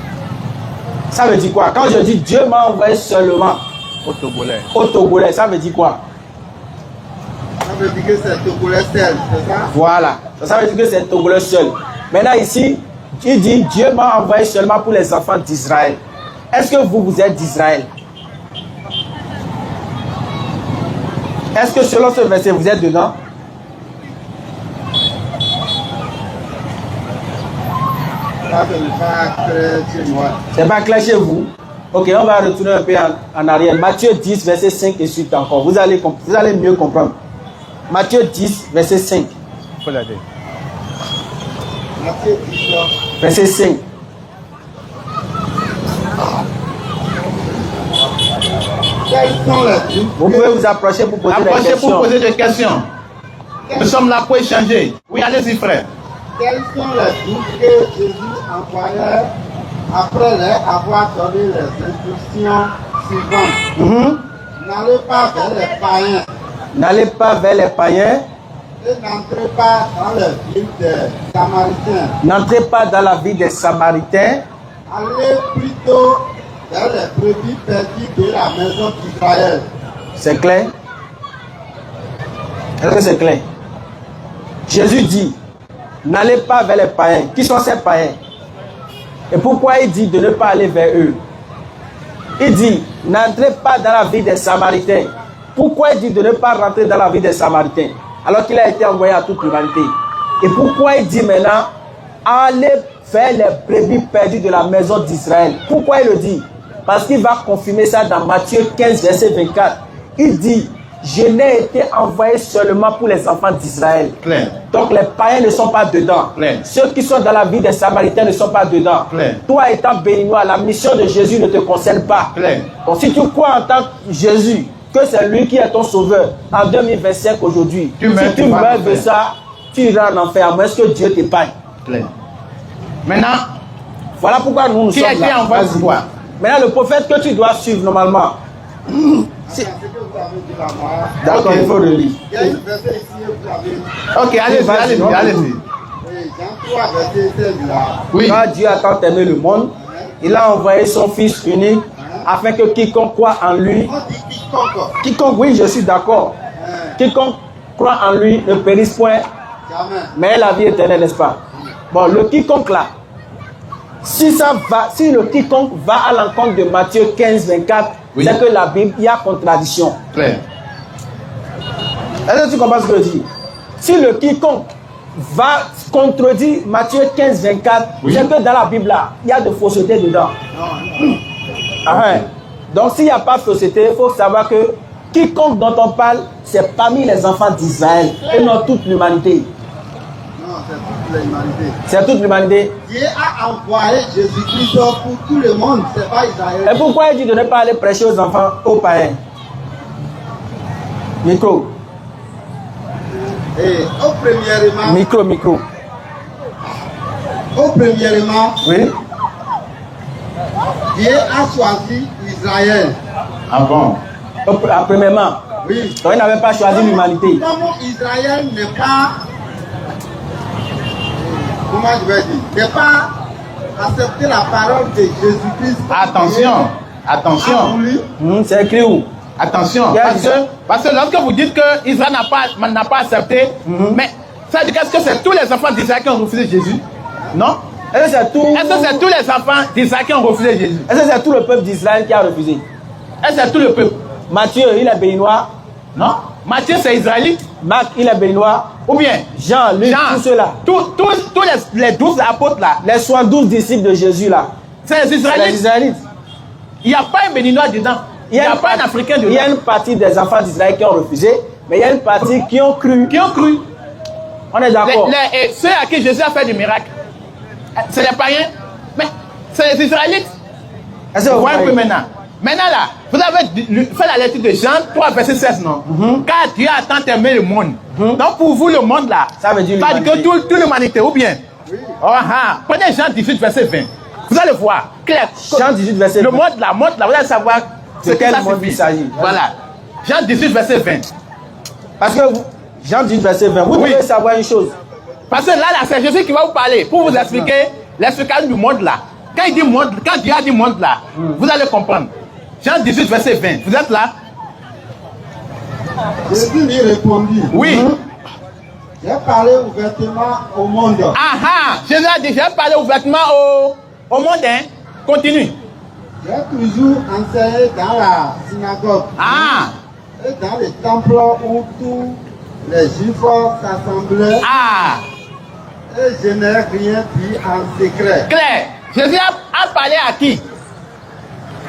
[SPEAKER 2] Ça veut dire quoi? Quand je dis Dieu m'a envoyé seulement
[SPEAKER 3] Au Togolais.
[SPEAKER 2] au Togolais, ça veut dire quoi?
[SPEAKER 4] Ça veut dire que c'est Togolais seul, c'est ça?
[SPEAKER 2] Voilà. Ça veut dire que c'est Togolais seul. Maintenant ici, il dit Dieu m'a envoyé seulement pour les enfants d'Israël. Est-ce que vous êtes d'Israël? Est-ce que selon ce verset, vous êtes dedans?
[SPEAKER 4] Ça, ce n'est pas très chez moi.
[SPEAKER 2] C'est pas clair chez vous? Ok, on va retourner un peu en arrière. Matthieu 10, verset 5 et suite encore. Vous allez mieux comprendre. Matthieu 10, verset 5.
[SPEAKER 1] Faut la dire.
[SPEAKER 4] Matthieu 10,
[SPEAKER 2] Verset 5.
[SPEAKER 4] quels sont les dons
[SPEAKER 2] Vous pouvez vous approcher pour poser des
[SPEAKER 1] Approchez
[SPEAKER 2] questions.
[SPEAKER 1] pour poser des questions. Nous sommes là pour échanger. Oui, allez-y, frère.
[SPEAKER 4] Quels sont les dons que Jésus envoyait après leur avoir donné les instructions suivantes? N'allez pas vers les païens
[SPEAKER 2] N'allez pas vers les païens.
[SPEAKER 4] et n'entrez pas dans les villes des Samaritains.
[SPEAKER 2] N'entrez pas dans la vie des Samaritains.
[SPEAKER 4] Allez plutôt vers les brebis perdues de la maison d'Israël.
[SPEAKER 2] C'est clair? Est-ce que c'est clair? Jésus dit, n'allez pas vers les païens. Qui sont ces païens? Et pourquoi il dit de ne pas aller vers eux? Il dit, n'entrez pas dans la vie des Samaritains. Pourquoi il dit de ne pas rentrer dans la vie des Samaritains? Alors qu'il a été envoyé à toute l'humanité. Et pourquoi il dit maintenant, allez vers les brebis perdues de la maison d'Israël? Pourquoi il le dit? Parce qu'il va confirmer ça dans Matthieu 15, verset 24. Il dit, je n'ai été envoyé seulement pour les enfants d'Israël.
[SPEAKER 1] Clair.
[SPEAKER 2] Donc les païens ne sont pas dedans.
[SPEAKER 1] Clair.
[SPEAKER 2] Ceux qui sont dans la vie des Samaritains ne sont pas dedans.
[SPEAKER 1] Clair.
[SPEAKER 2] Toi étant béninois, la mission de Jésus ne te concerne pas.
[SPEAKER 1] Clair.
[SPEAKER 2] Donc si tu crois en tant que Jésus, que c'est lui qui est ton sauveur, en 2025 aujourd'hui,
[SPEAKER 1] Tu meurs,
[SPEAKER 2] si tu
[SPEAKER 1] tu vas
[SPEAKER 2] meurs
[SPEAKER 1] en
[SPEAKER 2] de
[SPEAKER 1] enfer.
[SPEAKER 2] ça, tu iras en enfer, à moins que Dieu t'épargne.
[SPEAKER 1] Clair. Maintenant,
[SPEAKER 2] Voilà pourquoi nous
[SPEAKER 1] qui a
[SPEAKER 2] sommes
[SPEAKER 1] été
[SPEAKER 2] là.
[SPEAKER 1] envoyé
[SPEAKER 2] Vas-y.
[SPEAKER 1] pour toi?
[SPEAKER 2] Maintenant, le prophète que tu dois suivre normalement.
[SPEAKER 4] C'est ce que vous avez dit là-bas.
[SPEAKER 2] D'accord,
[SPEAKER 1] Ok.
[SPEAKER 2] il faut relire.
[SPEAKER 4] Il y a une verset ici, vous avez.
[SPEAKER 1] Ok, allez-y,
[SPEAKER 2] Vas-y,
[SPEAKER 1] allez-y,
[SPEAKER 2] vas-y.
[SPEAKER 1] allez-y.
[SPEAKER 4] Oui, Jean 3, verset 16 là.
[SPEAKER 1] Oui.
[SPEAKER 2] Quand Dieu a tant aimé le monde, il a envoyé son Fils unique afin que quiconque croit en lui,
[SPEAKER 4] On dit quiconque.
[SPEAKER 2] quiconque, oui, je suis d'accord, quiconque croit en lui ne périsse point,
[SPEAKER 4] Jamais.
[SPEAKER 2] mais la vie éternelle, n'est-ce pas? Bon, le quiconque là, si le quiconque va à l'encontre de Matthieu 15, 24,
[SPEAKER 1] Oui.
[SPEAKER 2] c'est que la Bible, il y a contradiction.
[SPEAKER 1] Clair.
[SPEAKER 2] Est-ce que tu comprends ce que je dis? Si le quiconque va contredire Matthieu 15, 24,
[SPEAKER 1] Oui.
[SPEAKER 2] c'est que dans la Bible là, il y a de fausseté dedans. Ah ouais. Donc s'il n'y a pas de fausseté, il faut savoir que quiconque dont on parle, c'est parmi les enfants d'Israël et non toute l'humanité.
[SPEAKER 4] Non, c'est toute l'humanité.
[SPEAKER 2] C'est toute l'humanité.
[SPEAKER 4] Dieu a envoyé Jésus-Christ pour tout le monde, c'est pas
[SPEAKER 2] Et
[SPEAKER 4] Israël.
[SPEAKER 2] pourquoi il dit de ne pas aller prêcher aux enfants, aux païens? Micro,
[SPEAKER 4] Et
[SPEAKER 2] micro.
[SPEAKER 4] premièrement,
[SPEAKER 2] Oui.
[SPEAKER 4] Dieu a choisi Israël.
[SPEAKER 1] Ah bon?
[SPEAKER 2] Premièrement,
[SPEAKER 4] Oui.
[SPEAKER 2] donc il n'avait pas choisi l'humanité.
[SPEAKER 4] Comme Israël n'est pas, comment je vais dire, n'est pas accepté la parole de Jésus-Christ.
[SPEAKER 1] Attention,
[SPEAKER 4] A
[SPEAKER 1] attention,
[SPEAKER 4] voulu,
[SPEAKER 2] C'est écrit où?
[SPEAKER 1] attention.
[SPEAKER 2] Il y a
[SPEAKER 1] Parce que lorsque vous dites que Israël n'a pas accepté, mais ça veut dire qu'est-ce que c'est tous les enfants d'Israël qui ont refusé Jésus? Non?
[SPEAKER 2] Est-ce que c'est tout?
[SPEAKER 1] Est-ce que c'est tous les enfants d'Israël qui ont refusé Jésus?
[SPEAKER 2] Est-ce que c'est tout le peuple d'Israël qui a refusé?
[SPEAKER 1] Est-ce que c'est tout le peuple?
[SPEAKER 2] Matthieu, il est béninois.
[SPEAKER 1] Non? Matthieu, c'est israélite.
[SPEAKER 2] Marc, il est béninois.
[SPEAKER 1] Ou bien
[SPEAKER 2] Jean, Luc,
[SPEAKER 1] Jean,
[SPEAKER 2] tous ceux-là.
[SPEAKER 1] tous les 12 apôtres là,
[SPEAKER 2] Les 72 disciples de Jésus là.
[SPEAKER 1] c'est les
[SPEAKER 2] C'est les
[SPEAKER 1] israélites.
[SPEAKER 2] Israélites.
[SPEAKER 1] Il n'y a pas un béninois dedans. Il n'y a pas un africain
[SPEAKER 2] Il y a
[SPEAKER 1] dedans.
[SPEAKER 2] une partie des enfants d'Israël qui ont refusé, mais il y a une partie qui ont cru.
[SPEAKER 1] Qui ont cru.
[SPEAKER 2] On est d'accord.
[SPEAKER 1] Et ceux à qui Jésus a fait des miracles, c'est les païens. Mais c'est les israélites.
[SPEAKER 2] Est-ce que
[SPEAKER 1] Vous
[SPEAKER 2] vous
[SPEAKER 1] voyez un peu
[SPEAKER 2] voyez?
[SPEAKER 1] maintenant. Maintenant là, vous avez fait la lecture de Jean 3, verset 16, non? Car Dieu a tant aimé le monde. Donc pour vous, le monde là,
[SPEAKER 2] Ça veut dire
[SPEAKER 1] que
[SPEAKER 2] l'humanité.
[SPEAKER 1] toute l'humanité, ou bien? Oh, ah. Prenez Jean 18, verset 20. Vous allez voir, clair.
[SPEAKER 2] Jean 18, verset
[SPEAKER 1] Le
[SPEAKER 2] 20.
[SPEAKER 1] monde là, vous allez savoir
[SPEAKER 2] De
[SPEAKER 1] ce que
[SPEAKER 2] quel
[SPEAKER 1] ça
[SPEAKER 2] monde
[SPEAKER 1] signifie.
[SPEAKER 2] il s'agit.
[SPEAKER 1] Voilà. Jean 18, verset 20.
[SPEAKER 2] Parce que Jean 18, verset 20, vous
[SPEAKER 1] Oui.
[SPEAKER 2] devez savoir une chose.
[SPEAKER 1] Parce que là, c'est Jésus qui va vous parler pour vous expliquer l'explication du monde là. Quand il dit monde, quand Dieu a dit monde là, vous allez comprendre. Jean 18, verset 20. Vous êtes là?
[SPEAKER 4] Jésus lui répondit,
[SPEAKER 1] Oui.
[SPEAKER 4] j'ai parlé ouvertement au monde.
[SPEAKER 1] Ah ah! Jésus a dit, j'ai parlé ouvertement au monde, hein? Continue.
[SPEAKER 4] J'ai toujours enseigné dans la synagogue.
[SPEAKER 1] Ah!
[SPEAKER 4] Et dans les temples où tous les Juifs s'assemblaient,
[SPEAKER 1] Ah,
[SPEAKER 4] et je n'ai rien dit en secret.
[SPEAKER 1] clair. Jésus a parlé à qui?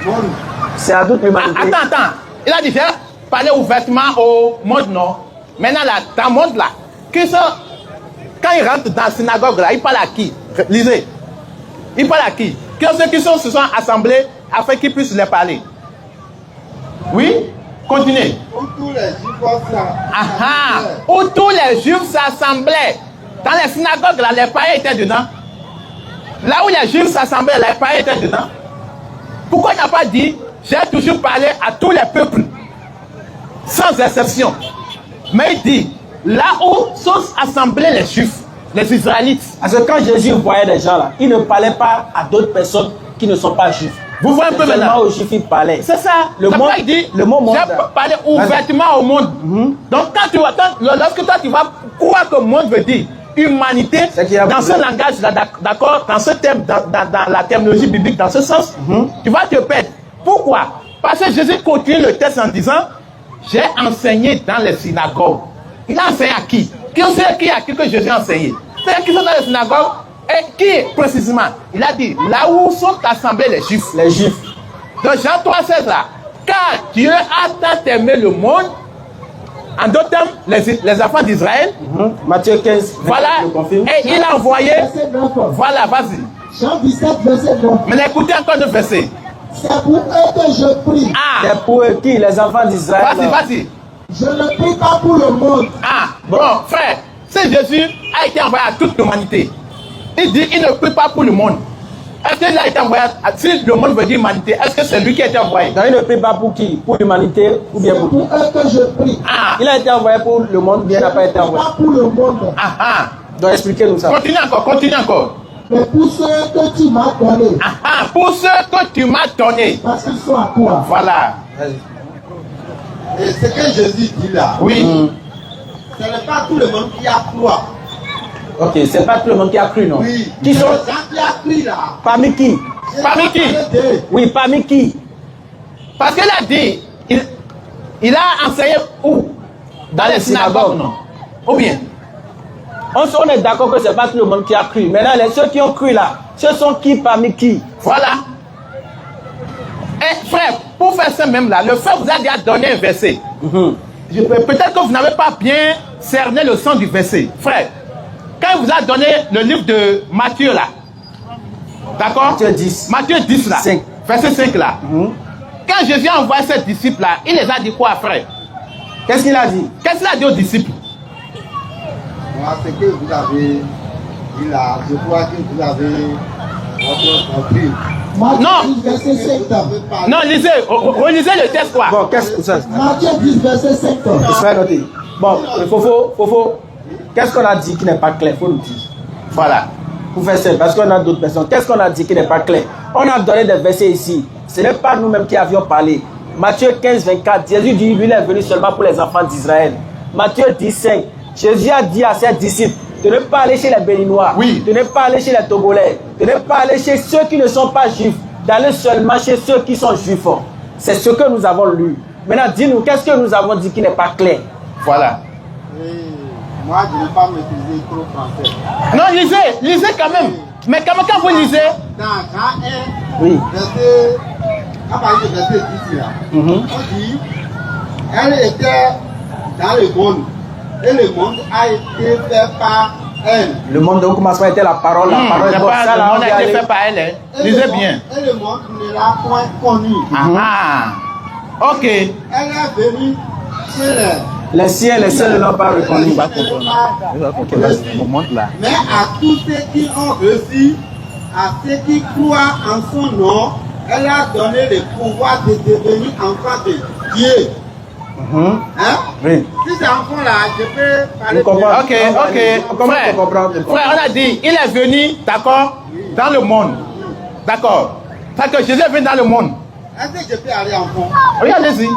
[SPEAKER 4] Monde.
[SPEAKER 2] C'est à toute l'humanité.
[SPEAKER 1] Attends. Il a dit, j'ai parlé ouvertement au monde, non? Maintenant, là, dans le monde, là, quand il rentre dans la synagogue, là, il parle à qui? Lisez. Il parle à qui? Que ceux qui se sont assemblés afin qu'ils puissent les parler. Oui? Continuez.
[SPEAKER 4] Où tous les Juifs s'assemblaient.
[SPEAKER 1] Où tous les Juifs s'assemblaient. Dans les synagogues, là, les païens étaient dedans. Là où les Juifs s'assemblaient, les païens étaient dedans. Pourquoi il n'a pas dit, j'ai toujours parlé à tous les peuples, sans exception. Mais il dit, là où sont assemblés les Juifs, les Israélites.
[SPEAKER 2] Parce que quand Jésus voyait des gens là, il ne parlait pas à d'autres personnes qui ne sont pas juifs.
[SPEAKER 1] Vous voyez un peu
[SPEAKER 2] Seulement
[SPEAKER 1] maintenant.
[SPEAKER 2] aux juifs il parlait.
[SPEAKER 1] C'est ça.
[SPEAKER 2] Le monde,
[SPEAKER 1] il dit,
[SPEAKER 2] le mot monde.
[SPEAKER 1] j'ai parlé ouvertement au monde. Donc lorsque toi tu vas croire que le monde veut dire humanité, dans ce langage là, d'accord, dans ce thème, dans la terminologie biblique, dans ce sens, tu vas te perdre. Pourquoi? Parce que Jésus continue le texte en disant, j'ai enseigné dans les synagogues. Il a enseigné à qui? Qui sait à qui que Jésus a enseigné? C'est qui sont dans les synagogues? Et qui précisément? Il a dit, là où sont assemblés les Juifs.
[SPEAKER 2] Les juifs.
[SPEAKER 1] Dans Jean 3,16 là, car Dieu a tant aimé le monde, en d'autres termes, les enfants d'Israël.
[SPEAKER 2] Matthieu 15.
[SPEAKER 1] Voilà.
[SPEAKER 2] Le confirme.
[SPEAKER 1] Et il a envoyé.
[SPEAKER 4] Verset 9.
[SPEAKER 1] Voilà, vas-y.
[SPEAKER 4] Jean 17, verset 9.
[SPEAKER 1] Mais écoutez encore le verset.
[SPEAKER 4] C'est pour eux que je prie.
[SPEAKER 1] Ah,
[SPEAKER 2] C'est pour eux qui? Les enfants d'Israël.
[SPEAKER 1] vas-y.
[SPEAKER 4] Je ne prie pas pour le monde.
[SPEAKER 1] Ah, bon, frère, c'est Jésus a été envoyé à toute l'humanité. Il dit, il ne prie pas pour le monde. Est-ce qu'il a été envoyé si le monde veut dire humanité, est-ce que c'est lui qui a été envoyé?
[SPEAKER 2] Donc il ne prie pas pour qui? Pour l'humanité ou bien
[SPEAKER 4] C'est
[SPEAKER 2] pour
[SPEAKER 4] pour
[SPEAKER 2] qui?
[SPEAKER 4] eux que je prie.
[SPEAKER 1] Ah,
[SPEAKER 2] Il a été envoyé pour le monde, bien il n'a pas été envoyé.
[SPEAKER 4] Pas pour le monde,
[SPEAKER 2] Donc expliquez-nous ça.
[SPEAKER 1] continue encore.
[SPEAKER 4] mais pour ceux que tu m'as donné.
[SPEAKER 1] Pour ceux que tu m'as donné.
[SPEAKER 4] Parce qu'ils sont à toi.
[SPEAKER 1] Voilà.
[SPEAKER 4] Et ce que Jésus dit là,
[SPEAKER 1] Oui.
[SPEAKER 4] ce n'est pas tout le monde qui a croit.
[SPEAKER 2] Ok, c'est pas tout le monde qui a cru, non?
[SPEAKER 4] Oui.
[SPEAKER 2] Qui sont?
[SPEAKER 4] Les gens qui a cru là.
[SPEAKER 2] Parmi qui?
[SPEAKER 1] Parmi qui?
[SPEAKER 2] Oui, parmi qui?
[SPEAKER 1] Parce qu'il a dit, il a enseigné où? Dans les synagogues, non? Ou bien?
[SPEAKER 2] On est d'accord que c'est pas tout le monde qui a cru. Maintenant, ceux qui ont cru là, ce sont qui parmi qui?
[SPEAKER 1] Voilà. Et frère, pour faire ça même là, le frère vous a déjà donné un verset. Peut-être que vous n'avez pas bien cerné le sens du verset. Frère, quand il vous a donné le livre de Matthieu là, d'accord?
[SPEAKER 2] Matthieu 10.
[SPEAKER 1] Matthieu 10 là,
[SPEAKER 2] 5.
[SPEAKER 1] verset 5 là. Quand Jésus a envoyé ses disciples là, il les a dit quoi, frère?
[SPEAKER 2] Qu'est-ce qu'il a dit?
[SPEAKER 1] Qu'est-ce qu'il a dit aux disciples?
[SPEAKER 4] Moi, ce que vous avez dit là, je crois que vous avez compris.
[SPEAKER 1] Non.
[SPEAKER 4] Verset 5.
[SPEAKER 1] Non, lisez, relisez le texte quoi.
[SPEAKER 2] Bon, qu'est-ce que ça?
[SPEAKER 4] Matthieu 10, verset 5.
[SPEAKER 2] Il sera noté. Bon, Fofo, qu'est-ce qu'on a dit qui n'est pas clair? Faut nous dire.
[SPEAKER 1] Voilà.
[SPEAKER 2] Pour faire ça, parce qu'on a d'autres personnes. Qu'est-ce qu'on a dit qui n'est pas clair? On a donné des versets ici. Ce n'est pas nous-mêmes qui avions parlé. Matthieu 15, 24, Jésus dit, lui, il est venu seulement pour les enfants d'Israël. Matthieu 10, 5, Jésus a dit à ses disciples de ne pas aller chez les Béninois,
[SPEAKER 1] Oui.
[SPEAKER 2] de ne pas aller chez les Togolais, de ne pas aller chez ceux qui ne sont pas juifs, d'aller seulement chez ceux qui sont juifs. C'est ce que nous avons lu. Maintenant, dis-nous, qu'est-ce que nous avons dit qui n'est pas clair?
[SPEAKER 1] Voilà.
[SPEAKER 4] Moi, je n'ai pas maîtrisé trop français.
[SPEAKER 1] Non, lisez quand même. Mais quand vous lisez,
[SPEAKER 4] Dans Jean 1,
[SPEAKER 2] Oui.
[SPEAKER 4] verset, à partir du verset 10 là, on dit, elle était dans le monde, et le monde a été fait par elle.
[SPEAKER 2] Le monde au commencement était la parole est bonne. Ça, là,
[SPEAKER 1] le
[SPEAKER 2] on
[SPEAKER 1] monde
[SPEAKER 2] va
[SPEAKER 1] a été
[SPEAKER 2] aller.
[SPEAKER 1] fait par elle. Hein.
[SPEAKER 4] Et
[SPEAKER 1] Lisez
[SPEAKER 4] le monde-
[SPEAKER 1] bien.
[SPEAKER 4] Et le monde ne l'a point connue.
[SPEAKER 1] Ok.
[SPEAKER 4] Elle est venue chez
[SPEAKER 2] Les siens ne l'ont pas reconnu.
[SPEAKER 3] Il va comprendre. Vas-y, on monte là.
[SPEAKER 4] mais à tous ceux qui ont reçu, à ceux qui croient en son nom, elle a donné le pouvoir de devenir enfant de Dieu. Hein?
[SPEAKER 2] Oui.
[SPEAKER 4] Si c'est enfant là, je peux parler
[SPEAKER 2] Nous comprenons.
[SPEAKER 1] Ok.
[SPEAKER 2] Comment
[SPEAKER 1] Frère,
[SPEAKER 2] tu comprends?
[SPEAKER 1] frère, on a dit, il est venu, d'accord, dans le monde. D'accord. C'est que Jésus est venu dans le monde.
[SPEAKER 4] Est-ce que je peux aller en fond?
[SPEAKER 1] Regardez-y.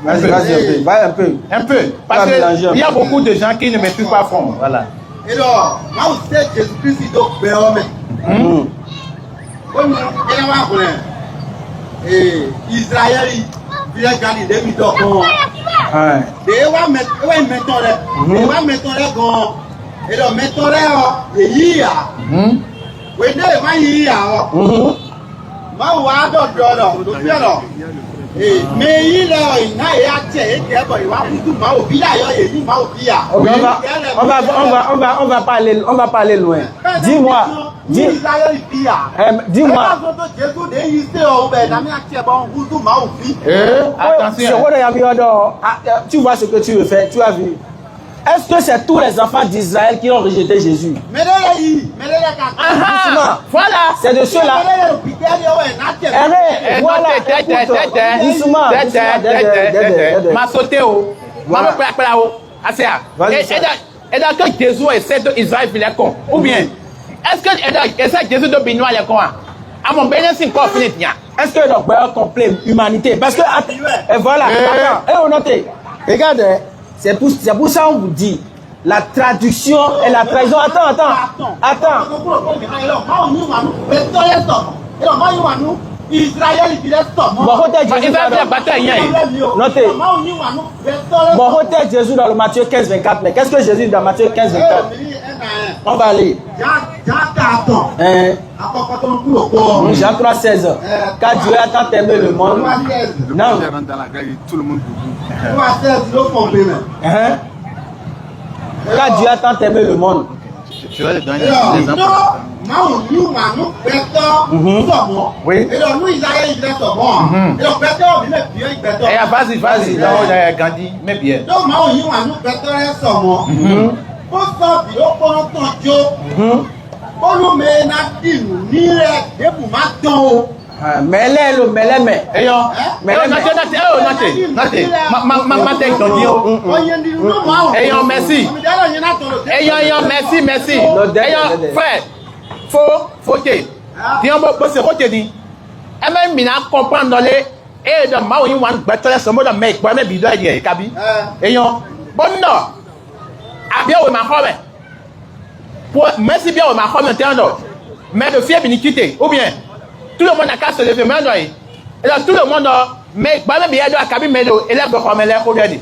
[SPEAKER 2] Vas-y, un peu.
[SPEAKER 1] Un peu. Parce
[SPEAKER 2] Tu vas mélanger un
[SPEAKER 1] qu'il y a
[SPEAKER 2] peu.
[SPEAKER 1] beaucoup de gens qui ne maîtrisent pas fond. Voilà.
[SPEAKER 4] Et alors, là où c'est Jésus-Christ, il doit faire Comme il y a et Israël, Il a gagné des millions.
[SPEAKER 2] Ouais.
[SPEAKER 4] Et wa mettons les. Et wa mettons les gants. Et le mettons les. Et y a. Oui, ne ma y a. Ma wa do alors. Mais il a une aïe et bon, il va tout ma oubli là, il ma oubli là.
[SPEAKER 2] On va pas aller loin. Dis-moi. Dis-moi. Tu vois ce que tu veux faire, tu as vu. Est-ce que c'est tous les enfants d'Israël qui ont rejeté Jésus?
[SPEAKER 1] Voilà.
[SPEAKER 2] C'est de ceux-là. Voilà. Doucement.
[SPEAKER 1] Ma sauté au. Ma pela au. Et dans que Jésus essaie d'Israël filer con. Ou bien, est-ce que essaie Jésus de Benoît les con? À mon bénéfice, quoi, finit.
[SPEAKER 2] Est-ce que donc on complet humanité? Parce que et voilà. Et on note. Regarde. C'est pour ça qu'on vous dit la traduction et la trahison. Attends.
[SPEAKER 4] Israël il est
[SPEAKER 2] notez. Bon, Jésus dans le Matthieu 15-24. Mais qu'est-ce que Jésus dit dans Matthieu 15-24? On va aller. Jean 3,16. Car Dieu a tant aimé le monde. Non.
[SPEAKER 3] Tout le monde.
[SPEAKER 2] Car Dieu a tant aimé le monde.
[SPEAKER 3] Tu vas le donner des exemples.
[SPEAKER 1] Oui. Vas-y. Là, Gandhi, mais bien.
[SPEAKER 2] Mais
[SPEAKER 1] merci. Frère, faut que c'est quoi tu dis? Et même bien comprendre les et de Mao Yin Wan battre ce mot de mec pour même bidon et Kabi. Ayons bon non. A bien au Mahome. Pour merci bien au Mahome interne. Mais de fier iniquité ou bien tout le monde a qu'à se lever maintenant. Et là tout le monde mais pas même bien de Kabi mais élève de Khomele Kodadi.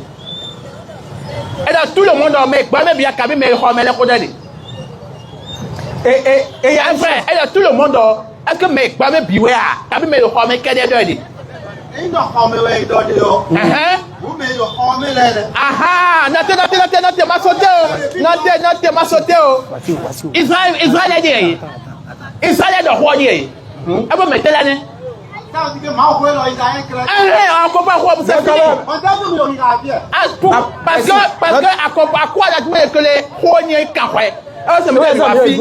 [SPEAKER 1] Et là tout le monde mais pas même bien Kabi mais Khomele Kodadi. Et un frère, et là tout le monde est-ce que mais pas même biwa Kabi mais Khomele Kodadi. Notez ma sauté. Israël est dit. Israël est de roi dit. Et vous mettez l'année. Parce que à quoi la que les rogniers café. Ça me dit ma fille.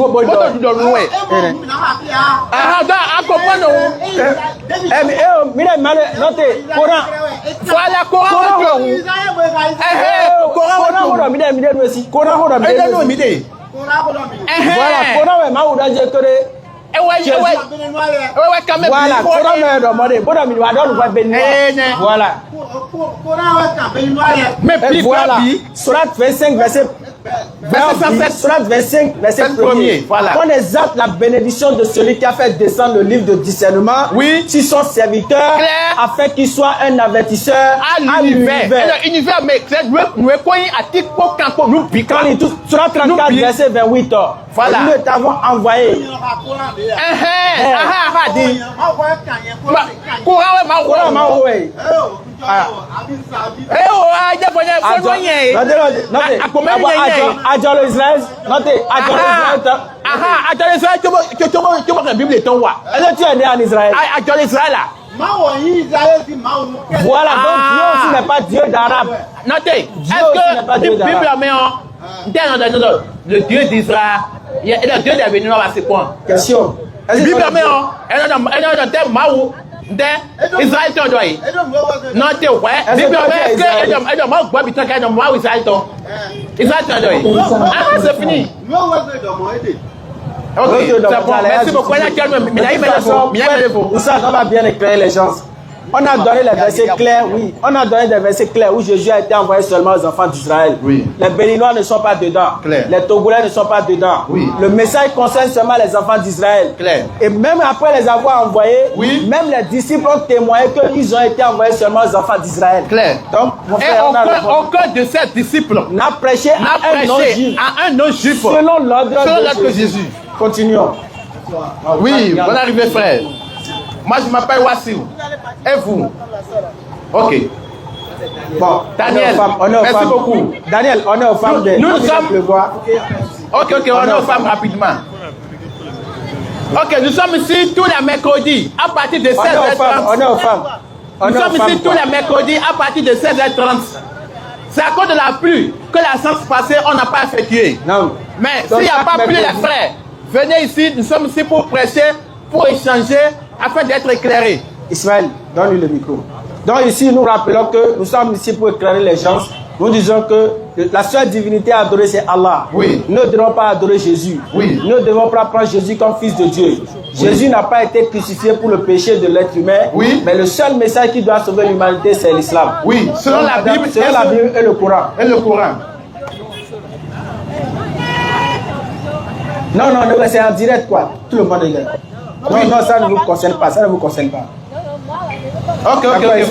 [SPEAKER 2] Surat 25 verset 1er.
[SPEAKER 1] Voilà.
[SPEAKER 2] On exalte la bénédiction de celui qui a fait descendre le livre de discernement sur son serviteur afin qu'il soit un avertisseur à l'univers.
[SPEAKER 1] L'univers, mais nous recueillons à titre pour quand nous piquons.
[SPEAKER 2] Surat 34 verset 28.
[SPEAKER 1] Voilà.
[SPEAKER 2] Nous t'avons envoyé. Est-ce que tu es né en Israël? Voilà, donc Dieu aussi n'est pas Dieu d'arabe.
[SPEAKER 1] Notez, est-ce que Bible le Dieu d'Israël, le Dieu des béninois à ce point?
[SPEAKER 2] Question.
[SPEAKER 1] Bible Israël t'en doit. Non, t'es ouais. Bible est-ce que moi bois bitan qu'elle moi Israël t'en. Israël t'en doit. Ah, c'est fini. Ok, c'est bon. Merci beaucoup. Ça va bien éclairer les gens.
[SPEAKER 2] On a donné les versets clairs, oui. On a donné des versets clairs où Jésus a été envoyé seulement aux enfants d'Israël.
[SPEAKER 1] Oui.
[SPEAKER 2] Les Béninois ne sont pas dedans.
[SPEAKER 1] Clair.
[SPEAKER 2] Les Togolais ne sont pas dedans.
[SPEAKER 1] Oui.
[SPEAKER 2] Le message concerne seulement les enfants d'Israël.
[SPEAKER 1] Clair.
[SPEAKER 2] Et même après les avoir envoyés,
[SPEAKER 1] Oui.
[SPEAKER 2] même les disciples ont témoigné qu'ils ont été envoyés seulement aux enfants d'Israël.
[SPEAKER 1] Clair.
[SPEAKER 2] Donc, mon
[SPEAKER 1] Et
[SPEAKER 2] frère, on a
[SPEAKER 1] aucun de ces disciples
[SPEAKER 2] n'a prêché
[SPEAKER 1] n'a
[SPEAKER 2] à un non-juif.
[SPEAKER 1] à un non-juif
[SPEAKER 2] Selon l'ordre
[SPEAKER 1] de
[SPEAKER 2] de
[SPEAKER 1] Jésus.
[SPEAKER 2] Continuons.
[SPEAKER 1] Oui, bonne arrivée, frère. Moi, je m'appelle Wassiou. Et vous? Ok.
[SPEAKER 2] Bon,
[SPEAKER 1] Daniel,
[SPEAKER 2] on est aux
[SPEAKER 1] merci
[SPEAKER 2] femmes.
[SPEAKER 1] beaucoup.
[SPEAKER 2] Daniel, on est aux femmes de.
[SPEAKER 1] Nous
[SPEAKER 2] on vient
[SPEAKER 1] sommes-
[SPEAKER 2] de le voir.
[SPEAKER 1] Ok, on est aux femmes rapidement. Ok, nous sommes ici tous les mercredis à partir de 16h30.
[SPEAKER 2] On est aux femmes. On
[SPEAKER 1] Nous
[SPEAKER 2] est aux
[SPEAKER 1] sommes
[SPEAKER 2] femmes,
[SPEAKER 1] ici tous
[SPEAKER 2] quoi.
[SPEAKER 1] les mercredis à partir de 16h30. C'est à cause de la pluie que la séance passée, on n'a pas effectué.
[SPEAKER 2] Non.
[SPEAKER 1] Mais
[SPEAKER 2] Donc,
[SPEAKER 1] s'il n'y a
[SPEAKER 2] chaque
[SPEAKER 1] pas plu, les
[SPEAKER 2] mercredi-
[SPEAKER 1] frères, venez ici, nous sommes ici pour prêcher, pour échanger, afin d'être éclairés.
[SPEAKER 2] Ismaël, donne-lui le micro. Donc ici, nous rappelons que nous sommes ici pour éclairer les gens. Nous disons que la seule divinité à adorer, c'est Allah.
[SPEAKER 1] Oui.
[SPEAKER 2] Nous ne devons pas adorer Jésus.
[SPEAKER 1] Oui.
[SPEAKER 2] Nous ne devons pas prendre Jésus comme fils de Dieu. Jésus n'a pas été crucifié pour le péché de l'être humain.
[SPEAKER 1] Oui.
[SPEAKER 2] Mais le seul message qui doit sauver l'humanité, c'est l'islam.
[SPEAKER 1] Oui, selon la Bible,
[SPEAKER 2] Selon la Bible et le Coran.
[SPEAKER 1] et le Coran.
[SPEAKER 2] Non, c'est en direct quoi. Tout le monde regarde. Non,
[SPEAKER 1] Oui.
[SPEAKER 2] non, ça ne vous concerne pas. Ça ne vous concerne pas.
[SPEAKER 1] Ok,
[SPEAKER 2] D'accord, il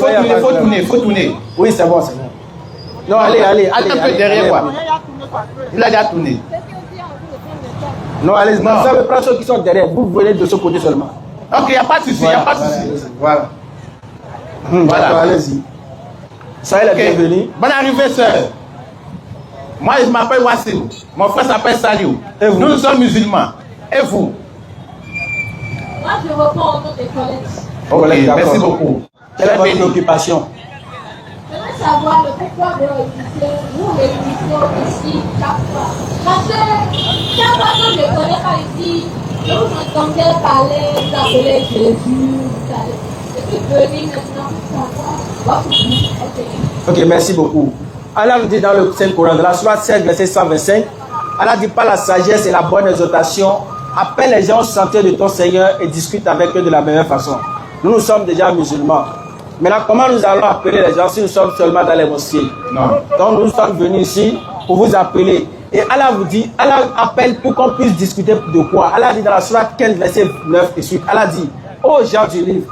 [SPEAKER 1] faut tourner.
[SPEAKER 2] Oui, c'est bon, c'est bon. Non, allez.
[SPEAKER 1] Attends un peu derrière moi. Il a déjà tourné.
[SPEAKER 2] Non, allez,
[SPEAKER 1] Non.
[SPEAKER 2] vous savez prendre ceux qui sont derrière. Vous venez de ce côté seulement.
[SPEAKER 1] Ok, il n'y a pas de souci, il n'y a pas de souci.
[SPEAKER 2] Voilà.
[SPEAKER 1] Voilà.
[SPEAKER 2] D'accord, allez-y. Soyez les
[SPEAKER 1] Ok.
[SPEAKER 2] bienvenus.
[SPEAKER 1] Bonne arrivée, sœur. Moi, je m'appelle Wassiou. Mon frère s'appelle Saliou.
[SPEAKER 2] Et vous?
[SPEAKER 1] Nous sommes musulmans. Et vous?
[SPEAKER 5] Moi, je reprends au nom des collègues.
[SPEAKER 1] Ok,
[SPEAKER 2] Collègue, d'accord.
[SPEAKER 1] merci beaucoup.
[SPEAKER 2] Quelle est votre
[SPEAKER 1] Béni.
[SPEAKER 2] préoccupation?
[SPEAKER 5] Je voudrais savoir le pourquoi de réunissez, vous réunissez ici chaque fois. Parce que chaque fois que je connais pas ici, je vous entendais parler, vous appelez Jésus, vous allez. Je suis venu maintenant pour savoir votre vie. Ok.
[SPEAKER 2] Ok, merci beaucoup. Allah nous dit dans le Saint-Coran, dans la sourate 16, verset 125, Allah dit par la sagesse et la bonne exhortation, appelle les gens au sentier de ton Seigneur et discute avec eux de la meilleure façon. Nous sommes déjà musulmans. Maintenant, comment nous allons appeler les gens si nous sommes seulement dans les mosquées?
[SPEAKER 1] Non.
[SPEAKER 2] Donc nous sommes venus ici pour vous appeler. Et Allah vous dit, Allah appelle pour qu'on puisse discuter de quoi? Allah dit dans la sourate 15, verset 9 et suite, Allah dit, ô gens du livre,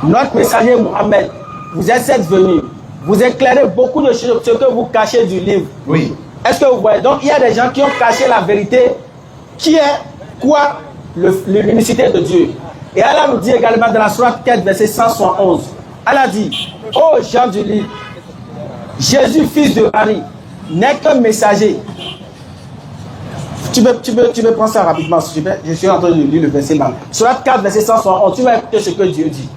[SPEAKER 2] notre messager Mohammed, vous êtes venus, vous éclairez beaucoup de choses, ce que vous cachez du livre.
[SPEAKER 1] Oui.
[SPEAKER 2] Est-ce que vous voyez? Donc il y a des gens qui ont caché la vérité, qui est quoi? L'unicité de Dieu. Et Allah nous dit également dans la sourate 4, verset 171, Allah dit, ô gens du livre, Jésus, fils de Marie, n'est qu'un messager. Tu peux prendre ça rapidement, s'il te plaît. Je suis en train de lire le verset là. Sourate 4, verset 171, tu vas écouter ce que Dieu dit.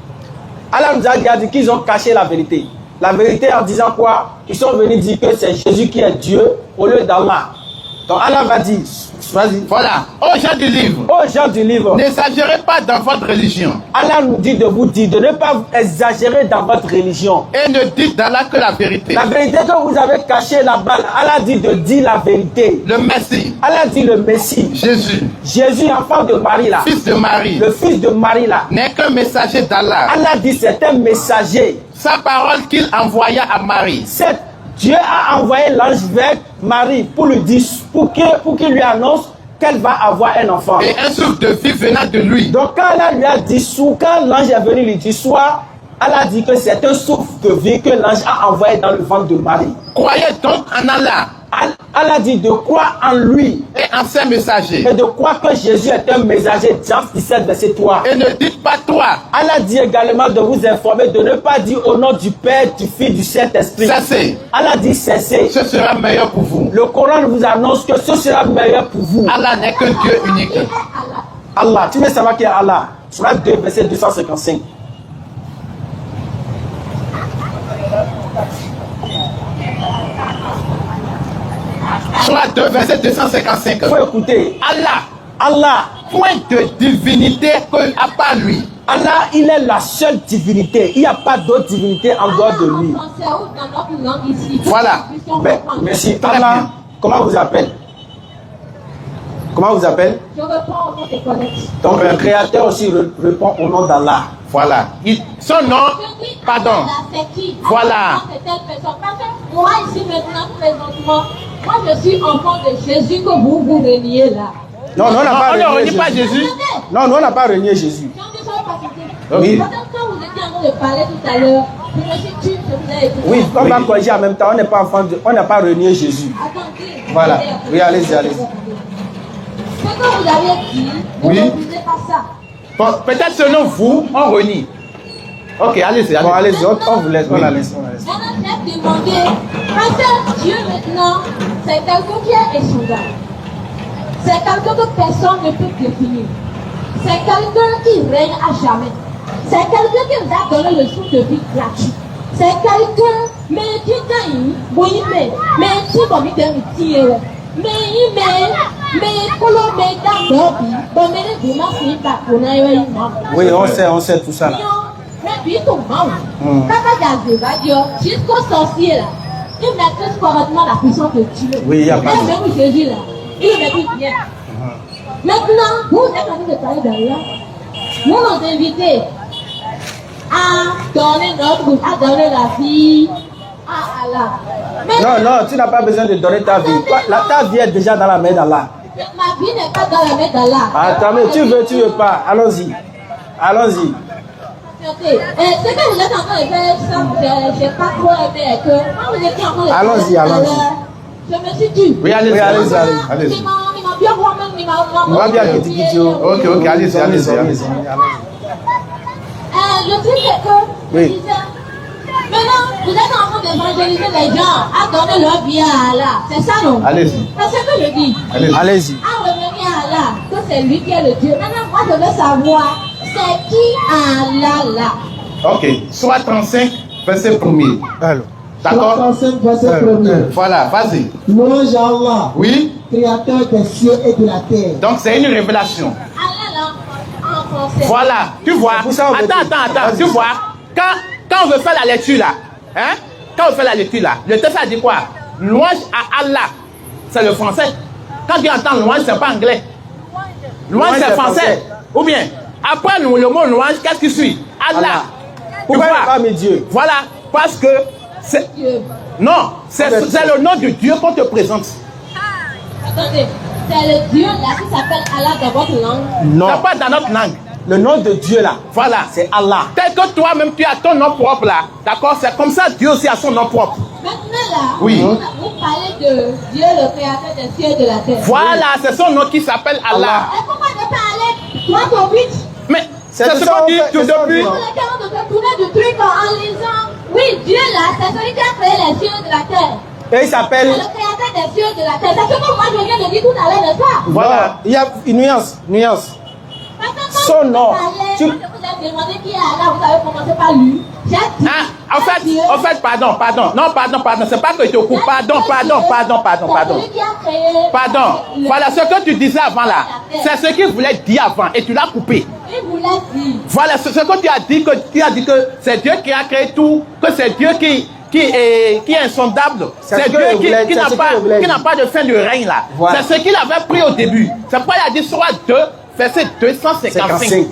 [SPEAKER 2] Allah nous a dit qu'ils ont caché la vérité. La vérité en disant quoi? Ils sont venus dire que c'est Jésus qui est Dieu au lieu d'Allah. Donc Allah va dire, vas-y.
[SPEAKER 1] Voilà. Aux gens du livre,
[SPEAKER 2] Aux gens du livre,
[SPEAKER 1] n'exagérez pas dans votre religion.
[SPEAKER 2] Allah nous dit de vous dire de ne pas exagérer dans votre religion.
[SPEAKER 1] Et ne dites d'Allah que la vérité.
[SPEAKER 2] La vérité que vous avez cachée là-bas, Allah dit de dire la vérité.
[SPEAKER 1] Le Messie,
[SPEAKER 2] Allah dit le Messie.
[SPEAKER 1] Jésus,
[SPEAKER 2] Jésus, enfant de Marie là.
[SPEAKER 1] fils de Marie,
[SPEAKER 2] Le fils de Marie là.
[SPEAKER 1] n'est qu'un messager d'Allah.
[SPEAKER 2] Allah dit c'est un messager.
[SPEAKER 1] Sa parole qu'il envoya à Marie.
[SPEAKER 2] Dieu a envoyé l'ange vers Marie pour lui dire, pour qu'il lui annonce qu'elle va avoir un enfant.
[SPEAKER 1] Et un souffle de vie venant de lui.
[SPEAKER 2] Donc quand Allah lui a dit, quand l'ange est venu lui dire, soit, Allah dit que c'est un souffle de vie que l'ange a envoyé dans le ventre de Marie.
[SPEAKER 1] Croyez donc en Allah
[SPEAKER 2] Allah dit de croire en lui
[SPEAKER 1] et en ses messagers.
[SPEAKER 2] et de croire que Jésus est un messager. Jean 17, verset 3.
[SPEAKER 1] Et ne dites pas toi.
[SPEAKER 2] Allah dit également de vous informer de ne pas dire au nom du Père, du Fils, du Saint-Esprit.
[SPEAKER 1] Cessez.
[SPEAKER 2] Allah dit cessez.
[SPEAKER 1] Ce sera meilleur pour vous.
[SPEAKER 2] Le Coran vous annonce que ce sera meilleur pour vous.
[SPEAKER 1] Allah n'est que Dieu unique.
[SPEAKER 2] Allah, tu veux savoir qui est Allah? Sourate 2, verset 255.
[SPEAKER 1] Sourate 2, verset 255.
[SPEAKER 2] Il faut écouter. Allah,
[SPEAKER 1] Point de divinité à part lui.
[SPEAKER 2] Allah, il est la seule divinité. Il n'y a pas d'autre divinité en dehors de lui.
[SPEAKER 5] En français ou dans notre langue ici.
[SPEAKER 1] Voilà.
[SPEAKER 2] Merci.
[SPEAKER 1] Très
[SPEAKER 2] Allah,
[SPEAKER 1] bien.
[SPEAKER 2] comment vous appelle? Comment vous appelle?
[SPEAKER 5] Je reprends au nom des collègues.
[SPEAKER 2] Donc le Créateur aussi répond au nom d'Allah.
[SPEAKER 1] Voilà. Son nom, pardon.
[SPEAKER 5] C'est qui?
[SPEAKER 1] Voilà.
[SPEAKER 5] C'est telle personne. Parce que moi, ici, maintenant, présentement, moi, je suis enfant de Jésus que vous reniez là.
[SPEAKER 2] Non, nous, on n'a pas
[SPEAKER 1] On ne
[SPEAKER 2] renié
[SPEAKER 1] renie pas Jésus.
[SPEAKER 2] Non, nous, on n'a pas renié Jésus.
[SPEAKER 1] Oui.
[SPEAKER 5] Peut-être quand vous étiez en train de parler tout à l'heure, je me suis dit, je vous ai écouté.
[SPEAKER 2] Oui, on va corriger en même temps. On n'est pas enfant on n'a pas renié Jésus.
[SPEAKER 5] Attendez.
[SPEAKER 2] Voilà. Oui, allez-y, allez-y.
[SPEAKER 5] Ce que vous avez dit, ne
[SPEAKER 1] Oui.
[SPEAKER 5] refusez pas ça.
[SPEAKER 1] Bon, peut-être selon vous, on renie. Ok, allez-y.
[SPEAKER 2] Bon,
[SPEAKER 1] Allez.
[SPEAKER 2] allez-y, on vous laisse. On la laisse.
[SPEAKER 5] Maintenant, j'ai demandé, parce que Dieu maintenant, c'est quelqu'un qui est échangeable. C'est quelqu'un que personne ne peut définir. C'est quelqu'un qui règne à jamais. C'est quelqu'un qui nous a donné le souffle de vie gratuit. C'est quelqu'un, mais qui gagne, oui, mais qui va me dire, mais
[SPEAKER 2] Oui, on sait tout ça là.
[SPEAKER 5] Jusqu'au sorcier là, il maîtrise correctement la puissance de Dieu.
[SPEAKER 2] Oui, il y a pas de-
[SPEAKER 5] Même Jésus là, il le maîtrise bien. Maintenant, vous êtes en train de parler d'Allah. Vous nous invitez à donner la vie à Allah. Mais
[SPEAKER 2] Non, non, tu n'as pas besoin de donner ta vie. Ta vie est déjà dans la main d'Allah.
[SPEAKER 5] ma vie n'est pas dans la main d'Allah.
[SPEAKER 2] Attends, mais tu veux pas. Allons-y. Allons-y.
[SPEAKER 5] Ce que vous êtes en train de faire, ça, je n'ai pas trop aimé. Que quand vous étiez en train de faire,
[SPEAKER 2] Allons-y, allons-y.
[SPEAKER 5] je me suis dit.
[SPEAKER 1] Oui, allez-y.
[SPEAKER 2] Oui, allez-y, allez-y.
[SPEAKER 1] Allez-y.
[SPEAKER 5] Il m'a bien moi-même, il m'a.
[SPEAKER 2] On va bien quitter vidéo.
[SPEAKER 1] Ok, allez-y.
[SPEAKER 2] Allez-y.
[SPEAKER 5] Le truc c'est que.
[SPEAKER 2] Oui.
[SPEAKER 5] je disais, maintenant, vous êtes en train d'évangéliser les gens à donner leur vie à Allah. C'est ça, non?
[SPEAKER 1] Allez-y.
[SPEAKER 5] C'est ce que je dis.
[SPEAKER 1] Allez-y.
[SPEAKER 2] Allez-y.
[SPEAKER 5] À revenir à Allah, que c'est lui qui est le Dieu. Maintenant, moi, je veux savoir, c'est qui Allah là?
[SPEAKER 1] Ok. Soit 35, verset 1er.
[SPEAKER 2] Alors.
[SPEAKER 1] D'accord?
[SPEAKER 6] 35 verset 1er.
[SPEAKER 1] Voilà, vas-y.
[SPEAKER 6] Louange à Allah,
[SPEAKER 1] Oui.
[SPEAKER 6] créateur des cieux et de la terre.
[SPEAKER 1] Donc c'est une révélation.
[SPEAKER 5] Allah là, en français.
[SPEAKER 1] Voilà, tu vois.
[SPEAKER 2] Pour ça, on veut
[SPEAKER 1] Attends, tu vois. Quand on veut faire la lecture là, hein? Quand on fait la lecture là, le texte a dit quoi? Louange à Allah. C'est le français. Quand tu entends louange, c'est pas anglais. Louange, c'est français. Ou bien, après le mot louange, qu'est-ce qui suit? Allah.
[SPEAKER 2] Pourquoi
[SPEAKER 1] Tu
[SPEAKER 2] il n'a
[SPEAKER 1] vois?
[SPEAKER 2] pas mis Dieu?
[SPEAKER 1] Voilà, parce que c'est.
[SPEAKER 5] Dieu.
[SPEAKER 1] Non, c'est le nom de Dieu qu'on te présente.
[SPEAKER 5] Attendez, c'est le Dieu là qui s'appelle Allah dans votre langue.
[SPEAKER 2] Non.
[SPEAKER 1] C'est pas dans notre langue.
[SPEAKER 2] Le nom de Dieu là,
[SPEAKER 1] Voilà.
[SPEAKER 2] c'est Allah.
[SPEAKER 1] Tel que toi-même tu as ton nom propre là. D'accord? C'est comme ça Dieu aussi a son nom propre.
[SPEAKER 5] Maintenant là,
[SPEAKER 1] Oui.
[SPEAKER 5] vous parlez de Dieu le créateur des cieux et de la terre.
[SPEAKER 1] Voilà, c'est son nom qui s'appelle Allah.
[SPEAKER 5] Et pourquoi ne pas aller droit au but?
[SPEAKER 1] Mais c'est
[SPEAKER 2] C'est
[SPEAKER 1] ce
[SPEAKER 2] ça,
[SPEAKER 1] qu'on
[SPEAKER 2] on
[SPEAKER 1] dit
[SPEAKER 2] fait-
[SPEAKER 1] tout
[SPEAKER 2] c'est ça, on
[SPEAKER 1] depuis.
[SPEAKER 2] dit,
[SPEAKER 5] Pour lequel on devait tourner du truc en lisant. Oui, Dieu là, c'est celui qui a créé les cieux et de la terre.
[SPEAKER 2] Et il
[SPEAKER 5] C'est
[SPEAKER 2] s'appelle.
[SPEAKER 5] le créateur des cieux et de la terre. C'est ce que moi je viens de dire tout à l'heure, n'est-ce pas?
[SPEAKER 1] Voilà.
[SPEAKER 2] Il y a une nuance.
[SPEAKER 5] Parce que
[SPEAKER 2] Son
[SPEAKER 5] quand vous
[SPEAKER 2] nom.
[SPEAKER 5] parlez,
[SPEAKER 2] Tu-
[SPEAKER 5] quand je vous ai demandé qui est Allah, vous avez commencé par lui. J'ai dit.
[SPEAKER 1] Ah, en fait, pardon. Non, pardon. C'est pas que je te coupe. Pardon.
[SPEAKER 5] C'est celui qui a créé.
[SPEAKER 1] Pardon. Voilà, ce que tu disais avant là, c'est ce qu'il voulait dire avant et tu l'as coupé.
[SPEAKER 5] Il voulait dire.
[SPEAKER 1] Voilà, ce que tu as dit, que c'est Dieu qui a créé tout, que c'est Dieu qui est insondable.
[SPEAKER 2] C'est
[SPEAKER 1] C'est
[SPEAKER 2] ce que
[SPEAKER 1] Dieu
[SPEAKER 2] je voulais-
[SPEAKER 1] qui
[SPEAKER 2] c'est
[SPEAKER 1] n'a
[SPEAKER 2] ce que je voulais
[SPEAKER 1] pas, qui
[SPEAKER 2] dire.
[SPEAKER 1] n'a pas de fin de règne là.
[SPEAKER 2] Voilà.
[SPEAKER 1] C'est ce qu'il avait pris au début. C'est pourquoi il a dit soit 2, verset 255.
[SPEAKER 2] 55.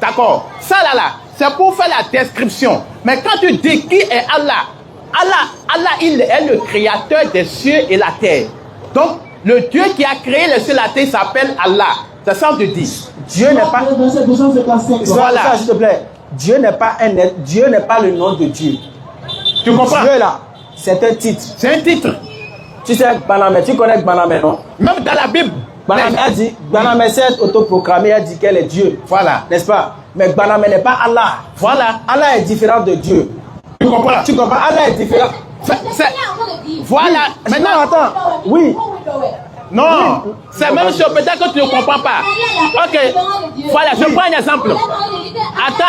[SPEAKER 1] D'accord. Ça là, c'est pour faire la description. Mais quand tu dis qui est Allah, Allah, il est le créateur des cieux et la terre. Donc, le Dieu qui a créé les cieux et la terre s'appelle Allah. C'est ça que tu dis.
[SPEAKER 2] Dieu n'est pas.
[SPEAKER 6] Verset 255.
[SPEAKER 1] Voilà.
[SPEAKER 2] Ça, s'il te plaît. Dieu n'est pas un être. Dieu n'est pas le nom de Dieu.
[SPEAKER 1] Tu comprends?
[SPEAKER 2] Dieu là, c'est un titre.
[SPEAKER 1] C'est un titre.
[SPEAKER 2] Tu sais, Banamé, tu connais Banamé, non?
[SPEAKER 1] Même dans la Bible.
[SPEAKER 2] Banamé a dit, Banamé s'est autoproclamé, a dit qu'elle est Dieu.
[SPEAKER 1] Voilà.
[SPEAKER 2] N'est-ce pas? Mais Banamé n'est pas Allah.
[SPEAKER 1] Voilà.
[SPEAKER 2] Allah est différent de Dieu.
[SPEAKER 1] Tu comprends?
[SPEAKER 2] Tu comprends? Allah est différent.
[SPEAKER 1] C'est- Voilà. Maintenant,
[SPEAKER 2] Non, attends. Oui.
[SPEAKER 1] non. C'est même chose. Peut-être que tu ne comprends pas. Ok. Voilà, je prends un exemple. Attends.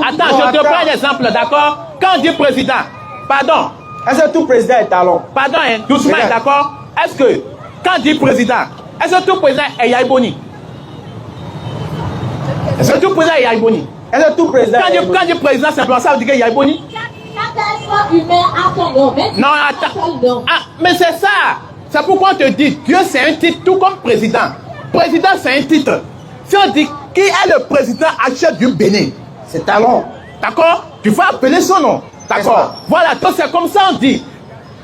[SPEAKER 1] Attends, je te prends un exemple, d'accord? Quand on dit président, pardon,
[SPEAKER 2] Est-ce que tout président est talon?
[SPEAKER 1] pardon, hein, doucement,
[SPEAKER 2] Regarde.
[SPEAKER 1] d'accord? Est-ce que, quand on dit président, est-ce que tout président est Yaïboni? Est-ce que tout président est Yaïboni?
[SPEAKER 2] Est-ce que tout président
[SPEAKER 1] Quand
[SPEAKER 2] est
[SPEAKER 1] on dit président, simplement, ça veut dire que Yaïboni?
[SPEAKER 5] Chaque être humain a son nom. Même
[SPEAKER 1] Non,
[SPEAKER 5] a
[SPEAKER 1] attends.
[SPEAKER 5] son nom.
[SPEAKER 1] Ah, mais c'est ça. C'est pourquoi on te dit, Dieu c'est un titre, tout comme président. Président c'est un titre. Si on dit qui est le président actuel du Bénin?
[SPEAKER 2] C'est Talon.
[SPEAKER 1] D'accord? Tu vas appeler son nom. D'accord? Voilà, donc c'est comme ça on dit.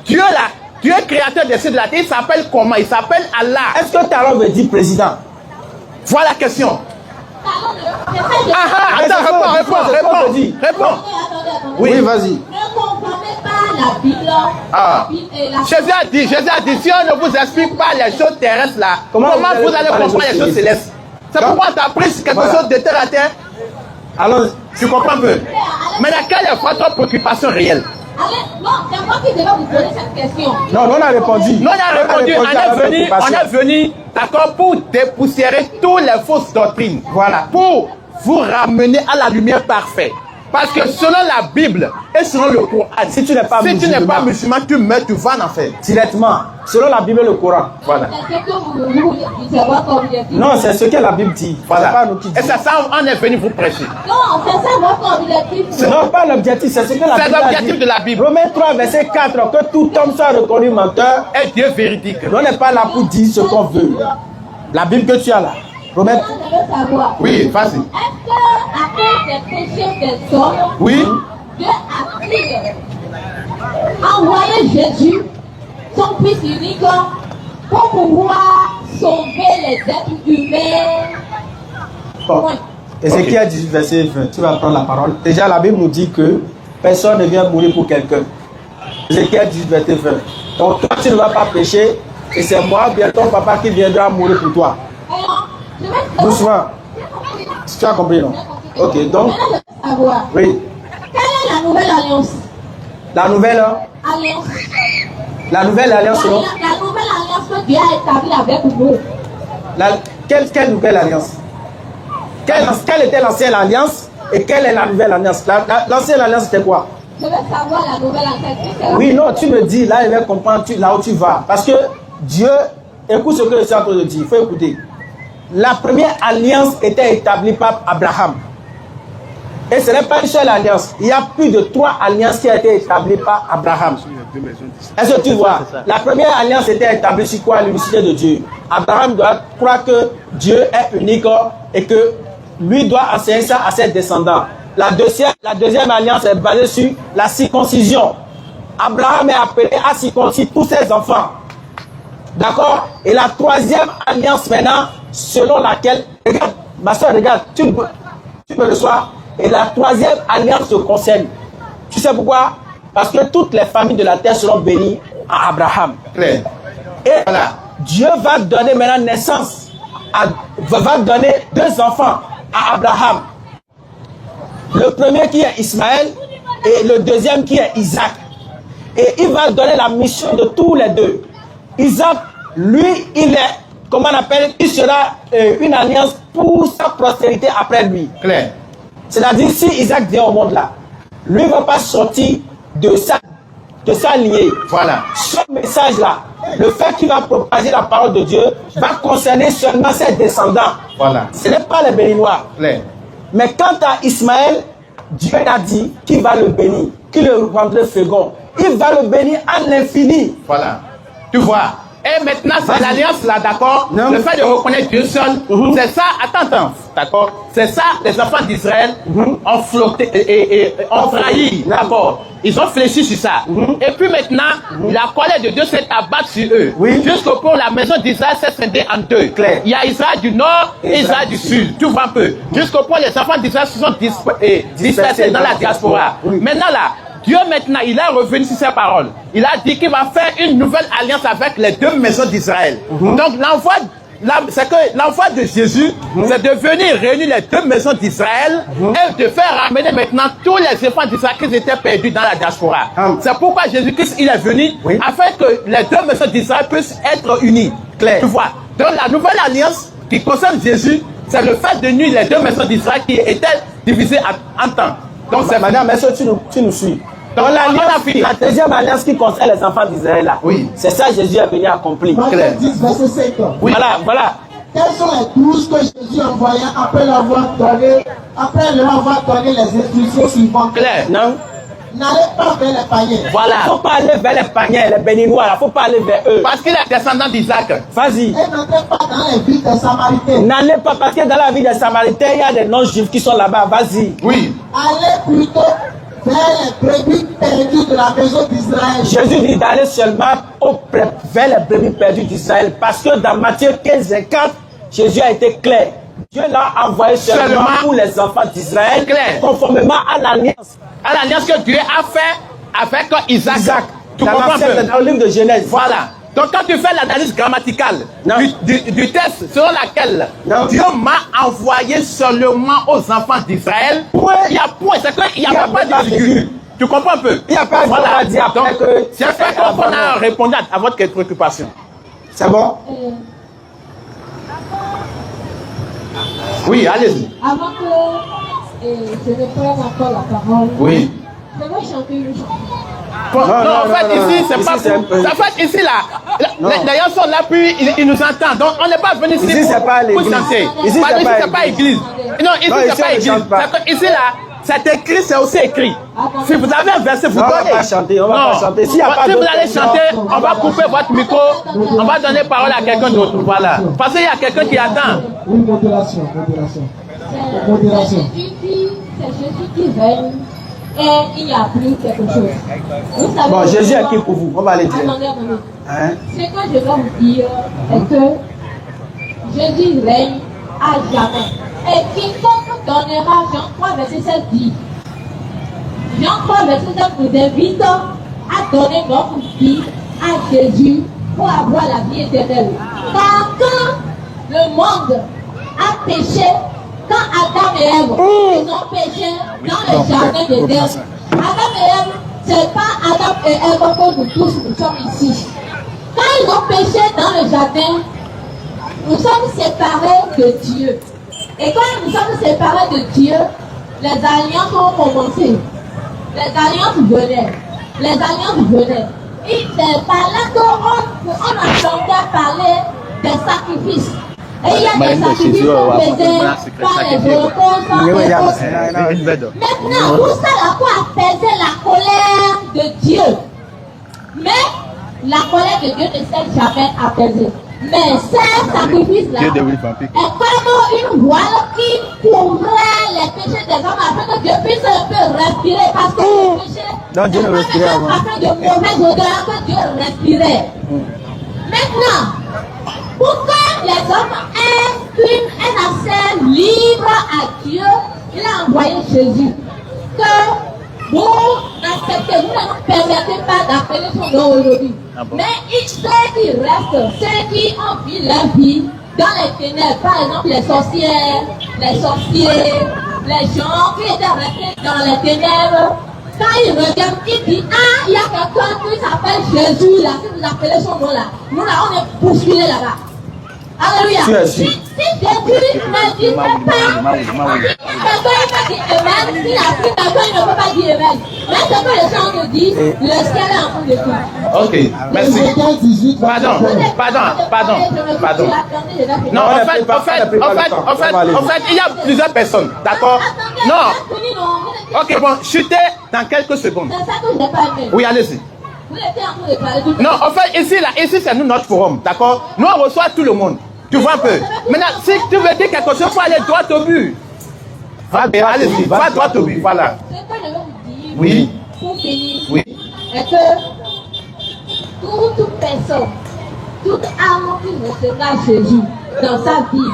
[SPEAKER 1] Dieu là, Dieu est créateur des cieux de la terre, il s'appelle comment? Il s'appelle Allah.
[SPEAKER 2] Est-ce que Talon veut dire président?
[SPEAKER 1] Voilà la question.
[SPEAKER 5] Attends,
[SPEAKER 1] Réponds.
[SPEAKER 2] Oui, vas-y.
[SPEAKER 5] Ne comprenez pas la Bible.
[SPEAKER 1] Ah. Jésus a dit, si on ne vous explique pas les choses terrestres là, comment vous allez comprendre les choses célestes? C'est pourquoi tu as pris quelque chose de terre à terre.
[SPEAKER 2] Alors,
[SPEAKER 1] Tu comprends un peu? Maintenant, quelle est votre préoccupation réelle?
[SPEAKER 5] Non, c'est moi qui devais vous poser cette question.
[SPEAKER 2] non, on a répondu.
[SPEAKER 1] Nous, on a répondu, on est venu, d'accord, pour dépoussiérer toutes les fausses doctrines.
[SPEAKER 2] Voilà.
[SPEAKER 1] Pour vous ramener à la lumière parfaite. Parce que selon la Bible et selon le Coran,
[SPEAKER 2] Si tu n'es pas
[SPEAKER 1] musulman, tu meurs, tu vas en enfer.
[SPEAKER 2] directement, selon la Bible et le Coran.
[SPEAKER 1] Voilà.
[SPEAKER 5] C'est ce que vous voulez savoir comme il est dit.
[SPEAKER 2] Non, c'est ce que la Bible dit. C'est pas nous qui
[SPEAKER 1] Et
[SPEAKER 2] dit.
[SPEAKER 1] c'est ça, on est venu vous prêcher.
[SPEAKER 5] Non, c'est ça votre objectif.
[SPEAKER 2] Non, pas l'objectif, c'est ce que la
[SPEAKER 1] C'est
[SPEAKER 2] Bible a
[SPEAKER 1] l'objectif
[SPEAKER 2] dit.
[SPEAKER 1] de la Bible.
[SPEAKER 2] Romains 3, verset 4, que tout homme soit reconnu menteur.
[SPEAKER 1] Et Dieu véridique.
[SPEAKER 2] On n'est pas là pour dire ce qu'on veut. La Bible que tu as là. Romains.
[SPEAKER 5] Je veux savoir.
[SPEAKER 1] Oui, vas-y.
[SPEAKER 5] Est-ce que à cause des péchés des hommes,
[SPEAKER 1] Oui.
[SPEAKER 5] Dieu a envoyé Jésus, son fils unique, pour pouvoir sauver les êtres humains?
[SPEAKER 2] Bon. Ézéchiel 18, verset 20. Tu vas prendre la parole. Déjà, la Bible nous dit que personne ne vient mourir pour quelqu'un. Ézéchiel 18, verset 20. Donc, toi, tu ne vas pas pécher. Et c'est moi, bien ton papa, qui viendra mourir pour toi.
[SPEAKER 5] Alors, je vais
[SPEAKER 2] Doucement. Tu as compris, non? Ok, donc,
[SPEAKER 5] Maintenant, je veux savoir,
[SPEAKER 2] oui.
[SPEAKER 5] quelle est la nouvelle alliance?
[SPEAKER 2] La nouvelle
[SPEAKER 5] Alliance.
[SPEAKER 2] alliance, selon.
[SPEAKER 5] La nouvelle alliance que Dieu a établie avec nous.
[SPEAKER 2] Quelle nouvelle alliance? Quelle était l'ancienne alliance et quelle est la nouvelle alliance? L'ancienne alliance, c'était quoi?
[SPEAKER 5] Je veux savoir la nouvelle alliance.
[SPEAKER 2] Oui, non, tu me dis, là, il va comprendre là où tu vas. Parce que Dieu, écoute ce que je suis en train de dire, il faut écouter. La première alliance était établie par Abraham. Et ce n'est pas une seule alliance. Il y a plus de 3 alliances qui ont été établies par Abraham. Est-ce que tu vois? La première alliance était établie sur quoi? L'unicité de Dieu. Abraham doit croire que Dieu est unique et que lui doit enseigner ça à ses descendants. La deuxième alliance est basée sur la circoncision. Abraham est appelé à circoncire tous ses enfants. D'accord? Et la troisième alliance maintenant, selon laquelle, regarde, ma soeur, regarde, tu me reçois. Et la troisième alliance te concerne. Tu sais pourquoi? Parce que toutes les familles de la terre seront bénies à Abraham.
[SPEAKER 1] Claire.
[SPEAKER 2] Et
[SPEAKER 1] Voilà.
[SPEAKER 2] Dieu va donner maintenant naissance, va donner 2 enfants à Abraham. Le premier qui est Ismaël et le deuxième qui est Isaac. Et il va donner la mission de tous les deux. Isaac, lui, il est, comment on appelle, il sera une alliance pour sa postérité après lui.
[SPEAKER 1] Claire.
[SPEAKER 2] C'est-à-dire, si Isaac vient au monde là, lui ne va pas sortir de sa lignée.
[SPEAKER 1] Voilà.
[SPEAKER 2] Ce message-là, le fait qu'il va propager la parole de Dieu, va concerner seulement ses descendants.
[SPEAKER 1] Voilà.
[SPEAKER 2] Ce n'est pas les Béninois.
[SPEAKER 1] Claire.
[SPEAKER 2] Mais quant à Ismaël, Dieu a dit qu'il va le bénir, qu'il le rendrait fécond. Il va le bénir à l'infini.
[SPEAKER 1] Voilà. Tu vois. Et maintenant, c'est l'alliance là, d'accord?
[SPEAKER 2] Non.
[SPEAKER 1] Le fait de reconnaître Dieu seul, c'est ça, attends, d'accord? C'est ça, les enfants d'Israël ont flotté et ont trahi, d'accord? Ils ont fléchi sur ça. Et puis maintenant, la colère de Dieu s'est abattue sur eux.
[SPEAKER 2] Oui.
[SPEAKER 1] Jusqu'au point où la maison d'Israël s'est scindée en 2.
[SPEAKER 2] Clair.
[SPEAKER 1] Il y a Israël du nord et Israël du sud. Tu vois un peu? Jusqu'au point où les enfants d'Israël se sont dispersés dans la diaspora.
[SPEAKER 2] Oui.
[SPEAKER 1] Maintenant là, Dieu maintenant, il est revenu sur ses paroles. Il a dit qu'il va faire une nouvelle alliance avec les 2 maisons d'Israël. Donc c'est que l'envoi de Jésus, c'est de venir réunir les 2 maisons d'Israël et de faire ramener maintenant tous les enfants d'Israël qui étaient perdus dans la diaspora. C'est pourquoi Jésus-Christ il est venu afin que les 2 maisons d'Israël puissent être unies.
[SPEAKER 2] Clair.
[SPEAKER 1] Tu vois. Donc la nouvelle alliance qui concerne Jésus, c'est le fait de unir les 2 maisons d'Israël qui étaient divisées en temps. Donc c'est
[SPEAKER 2] Madame, est-ce que tu nous suis?
[SPEAKER 1] Donc
[SPEAKER 2] La deuxième alliance qui concerne les enfants d'Israël là.
[SPEAKER 1] Oui.
[SPEAKER 2] C'est ça Jésus est venu accomplir.
[SPEAKER 6] Matthieu 10, verset 5.
[SPEAKER 1] Oui.
[SPEAKER 2] Voilà.
[SPEAKER 6] Quels sont les 12 que Jésus envoya après leur avoir donné les instructions suivantes?
[SPEAKER 1] clair.
[SPEAKER 2] Non?
[SPEAKER 6] n'allez pas vers les païens.
[SPEAKER 2] Il ne
[SPEAKER 1] Voilà.
[SPEAKER 2] faut pas aller vers les païens, les béninois. Il ne faut pas aller vers eux.
[SPEAKER 1] Parce qu'il est descendant d'Isaac.
[SPEAKER 2] Vas-y.
[SPEAKER 6] Et n'entrez pas dans les villes des Samaritains.
[SPEAKER 2] N'allez pas parce que dans la ville des Samaritains, il y a des non-juifs qui sont là-bas. Vas-y.
[SPEAKER 1] Oui.
[SPEAKER 6] Allez plutôt vers les brebis perdues de la maison d'Israël.
[SPEAKER 2] Jésus dit d'aller seulement vers les brebis perdues d'Israël. Parce que dans Matthieu 15 et 4, Jésus a été clair. Dieu l'a envoyé seulement pour les enfants d'Israël,
[SPEAKER 1] Clair.
[SPEAKER 2] conformément à l'alliance.
[SPEAKER 1] À l'alliance que Dieu a fait avec Isaac. Tu
[SPEAKER 2] Dans
[SPEAKER 1] comprends un peu?
[SPEAKER 2] dans le livre de Genèse.
[SPEAKER 1] Voilà. Donc quand tu fais l'analyse grammaticale
[SPEAKER 2] Non.
[SPEAKER 1] du texte selon laquelle
[SPEAKER 2] Non.
[SPEAKER 1] Dieu m'a envoyé seulement aux enfants d'Israël,
[SPEAKER 2] Ouais.
[SPEAKER 1] il y a point, c'est qu'il n'y
[SPEAKER 2] Il y
[SPEAKER 1] a
[SPEAKER 2] a
[SPEAKER 1] pas
[SPEAKER 2] pas
[SPEAKER 1] de
[SPEAKER 2] de
[SPEAKER 1] virgule.
[SPEAKER 2] virgule.
[SPEAKER 1] Tu comprends un peu?
[SPEAKER 2] Il n'y a pas de
[SPEAKER 1] Voilà.
[SPEAKER 2] à dire après
[SPEAKER 1] Donc,
[SPEAKER 2] que
[SPEAKER 1] c'est fait qu'on a répondu à votre préoccupation.
[SPEAKER 2] C'est bon?
[SPEAKER 1] Oui, allez-y.
[SPEAKER 5] Avant que je ne prenne encore la parole,
[SPEAKER 1] Oui.
[SPEAKER 5] je vais chanter une chanson.
[SPEAKER 1] Bon,
[SPEAKER 2] Non,
[SPEAKER 1] non, en
[SPEAKER 2] non,
[SPEAKER 1] fait,
[SPEAKER 2] non,
[SPEAKER 1] ici,
[SPEAKER 2] non.
[SPEAKER 1] c'est
[SPEAKER 2] Ici,
[SPEAKER 1] pas
[SPEAKER 2] c'est
[SPEAKER 1] pour.
[SPEAKER 2] un peu-
[SPEAKER 1] En fait, ici, là,
[SPEAKER 2] Non.
[SPEAKER 1] les gens sont là, puis ils nous entendent. Donc, on n'est pas venu ici
[SPEAKER 2] Ici, c'est pas
[SPEAKER 1] pour
[SPEAKER 2] l'église.
[SPEAKER 1] chanter.
[SPEAKER 2] Ici,
[SPEAKER 1] Parce que
[SPEAKER 2] c'est
[SPEAKER 1] c'est
[SPEAKER 2] pas
[SPEAKER 1] pas église. Non, ici,
[SPEAKER 2] Non,
[SPEAKER 1] c'est
[SPEAKER 2] ici,
[SPEAKER 1] pas
[SPEAKER 2] on ne
[SPEAKER 1] église.
[SPEAKER 2] chante pas.
[SPEAKER 1] C'est que ici, là, c'est écrit, c'est aussi écrit. Si vous avez un verset, vous
[SPEAKER 2] Non, on va
[SPEAKER 1] donnez.
[SPEAKER 2] pas chanter, on va
[SPEAKER 1] Non.
[SPEAKER 2] pas chanter. S'il y a pas
[SPEAKER 1] Si vous
[SPEAKER 2] d'autres
[SPEAKER 1] allez
[SPEAKER 2] personnes,
[SPEAKER 1] chanter,
[SPEAKER 6] non,
[SPEAKER 1] on va couper votre micro, on va donner parole à quelqu'un d'autre. Voilà. Parce qu'il y a quelqu'un qui attend.
[SPEAKER 6] Oui, modération, modération. Modération.
[SPEAKER 5] C'est Jésus qui règne et il n'y a plus quelque chose. Vous savez,
[SPEAKER 2] Bon, Jésus est qui pour vous? On va aller dire.
[SPEAKER 5] Attendez.
[SPEAKER 2] Hein?
[SPEAKER 5] Ce que je vais vous dire est que Jésus règne à jamais. Et quiconque donnera, Jean 3, verset 7 dit, Jean 3, verset 7 nous invite à donner notre vie à Jésus pour avoir la vie éternelle. Car quand le monde a péché, quand Adam et Ève ils ont péché dans le jardin d'Éden, Adam et Ève, c'est pas Adam et Ève que nous tous nous sommes ici. Quand ils ont péché dans le jardin, nous sommes séparés de Dieu. Et quand nous sommes séparés de Dieu, les alliances ont commencé. Les alliances venaient. Les alliances venaient. Et c'est par là qu'on entendait parler des sacrifices. Et il y a des sacrifices qu'on faisait par les holocaustes. Maintenant, tout ça là pour apaiser la colère de Dieu. Mais la colère de Dieu ne s'est jamais apaisée. Mais ces sacrifices-là est comme une voile qui couvrait les péchés des hommes afin que Dieu puisse un peu respirer. Parce que le péché,
[SPEAKER 2] Non, Dieu ne respirait avant.
[SPEAKER 5] afin de mauvaises odeurs que Dieu respirait. Maintenant, pour que les hommes aient un accès libre à Dieu, il a envoyé Jésus. Que vous n'acceptez, vous ne nous permettez pas d'appeler son nom aujourd'hui. Mais ceux qui restent, ceux qui ont vu leur vie dans les ténèbres, par exemple les sorcières, les sorciers, les gens qui étaient restés dans les ténèbres, quand ils regardent, ils disent, ah, il y a quelqu'un qui s'appelle Jésus là, si vous appelez son nom là, nous là on est poursuivis là-bas. Alléluia. Si Jésus ne dit pas, quelqu'un peut dire Amen, s'il a pris quelqu'un, il ne peut pas dire Amen. Mais ce que les gens nous disent, le ciel est en train de tout.
[SPEAKER 1] Ok, merci.
[SPEAKER 6] Ézéchiel 18,
[SPEAKER 1] Pardon. Non, en fait, il y a plusieurs personnes, d'accord? Non. Ok, bon, chutez dans quelques secondes.
[SPEAKER 5] C'est ça que je n'ai pas aimé.
[SPEAKER 1] Oui, allez-y.
[SPEAKER 5] Vous étiez en train de parler tout.
[SPEAKER 1] Non, en fait, ici c'est nous notre forum, d'accord? Nous, on reçoit tout le monde. Tu vois un peu? Maintenant, si tu veux dire quelque chose, il faut aller droit au but. Allez-y, va droit au but, voilà.
[SPEAKER 5] Ce que je vais vous dire,
[SPEAKER 1] Oui.
[SPEAKER 5] pour finir,
[SPEAKER 1] Oui.
[SPEAKER 5] est que toute personne, toute âme qui recevra Jésus dans sa vie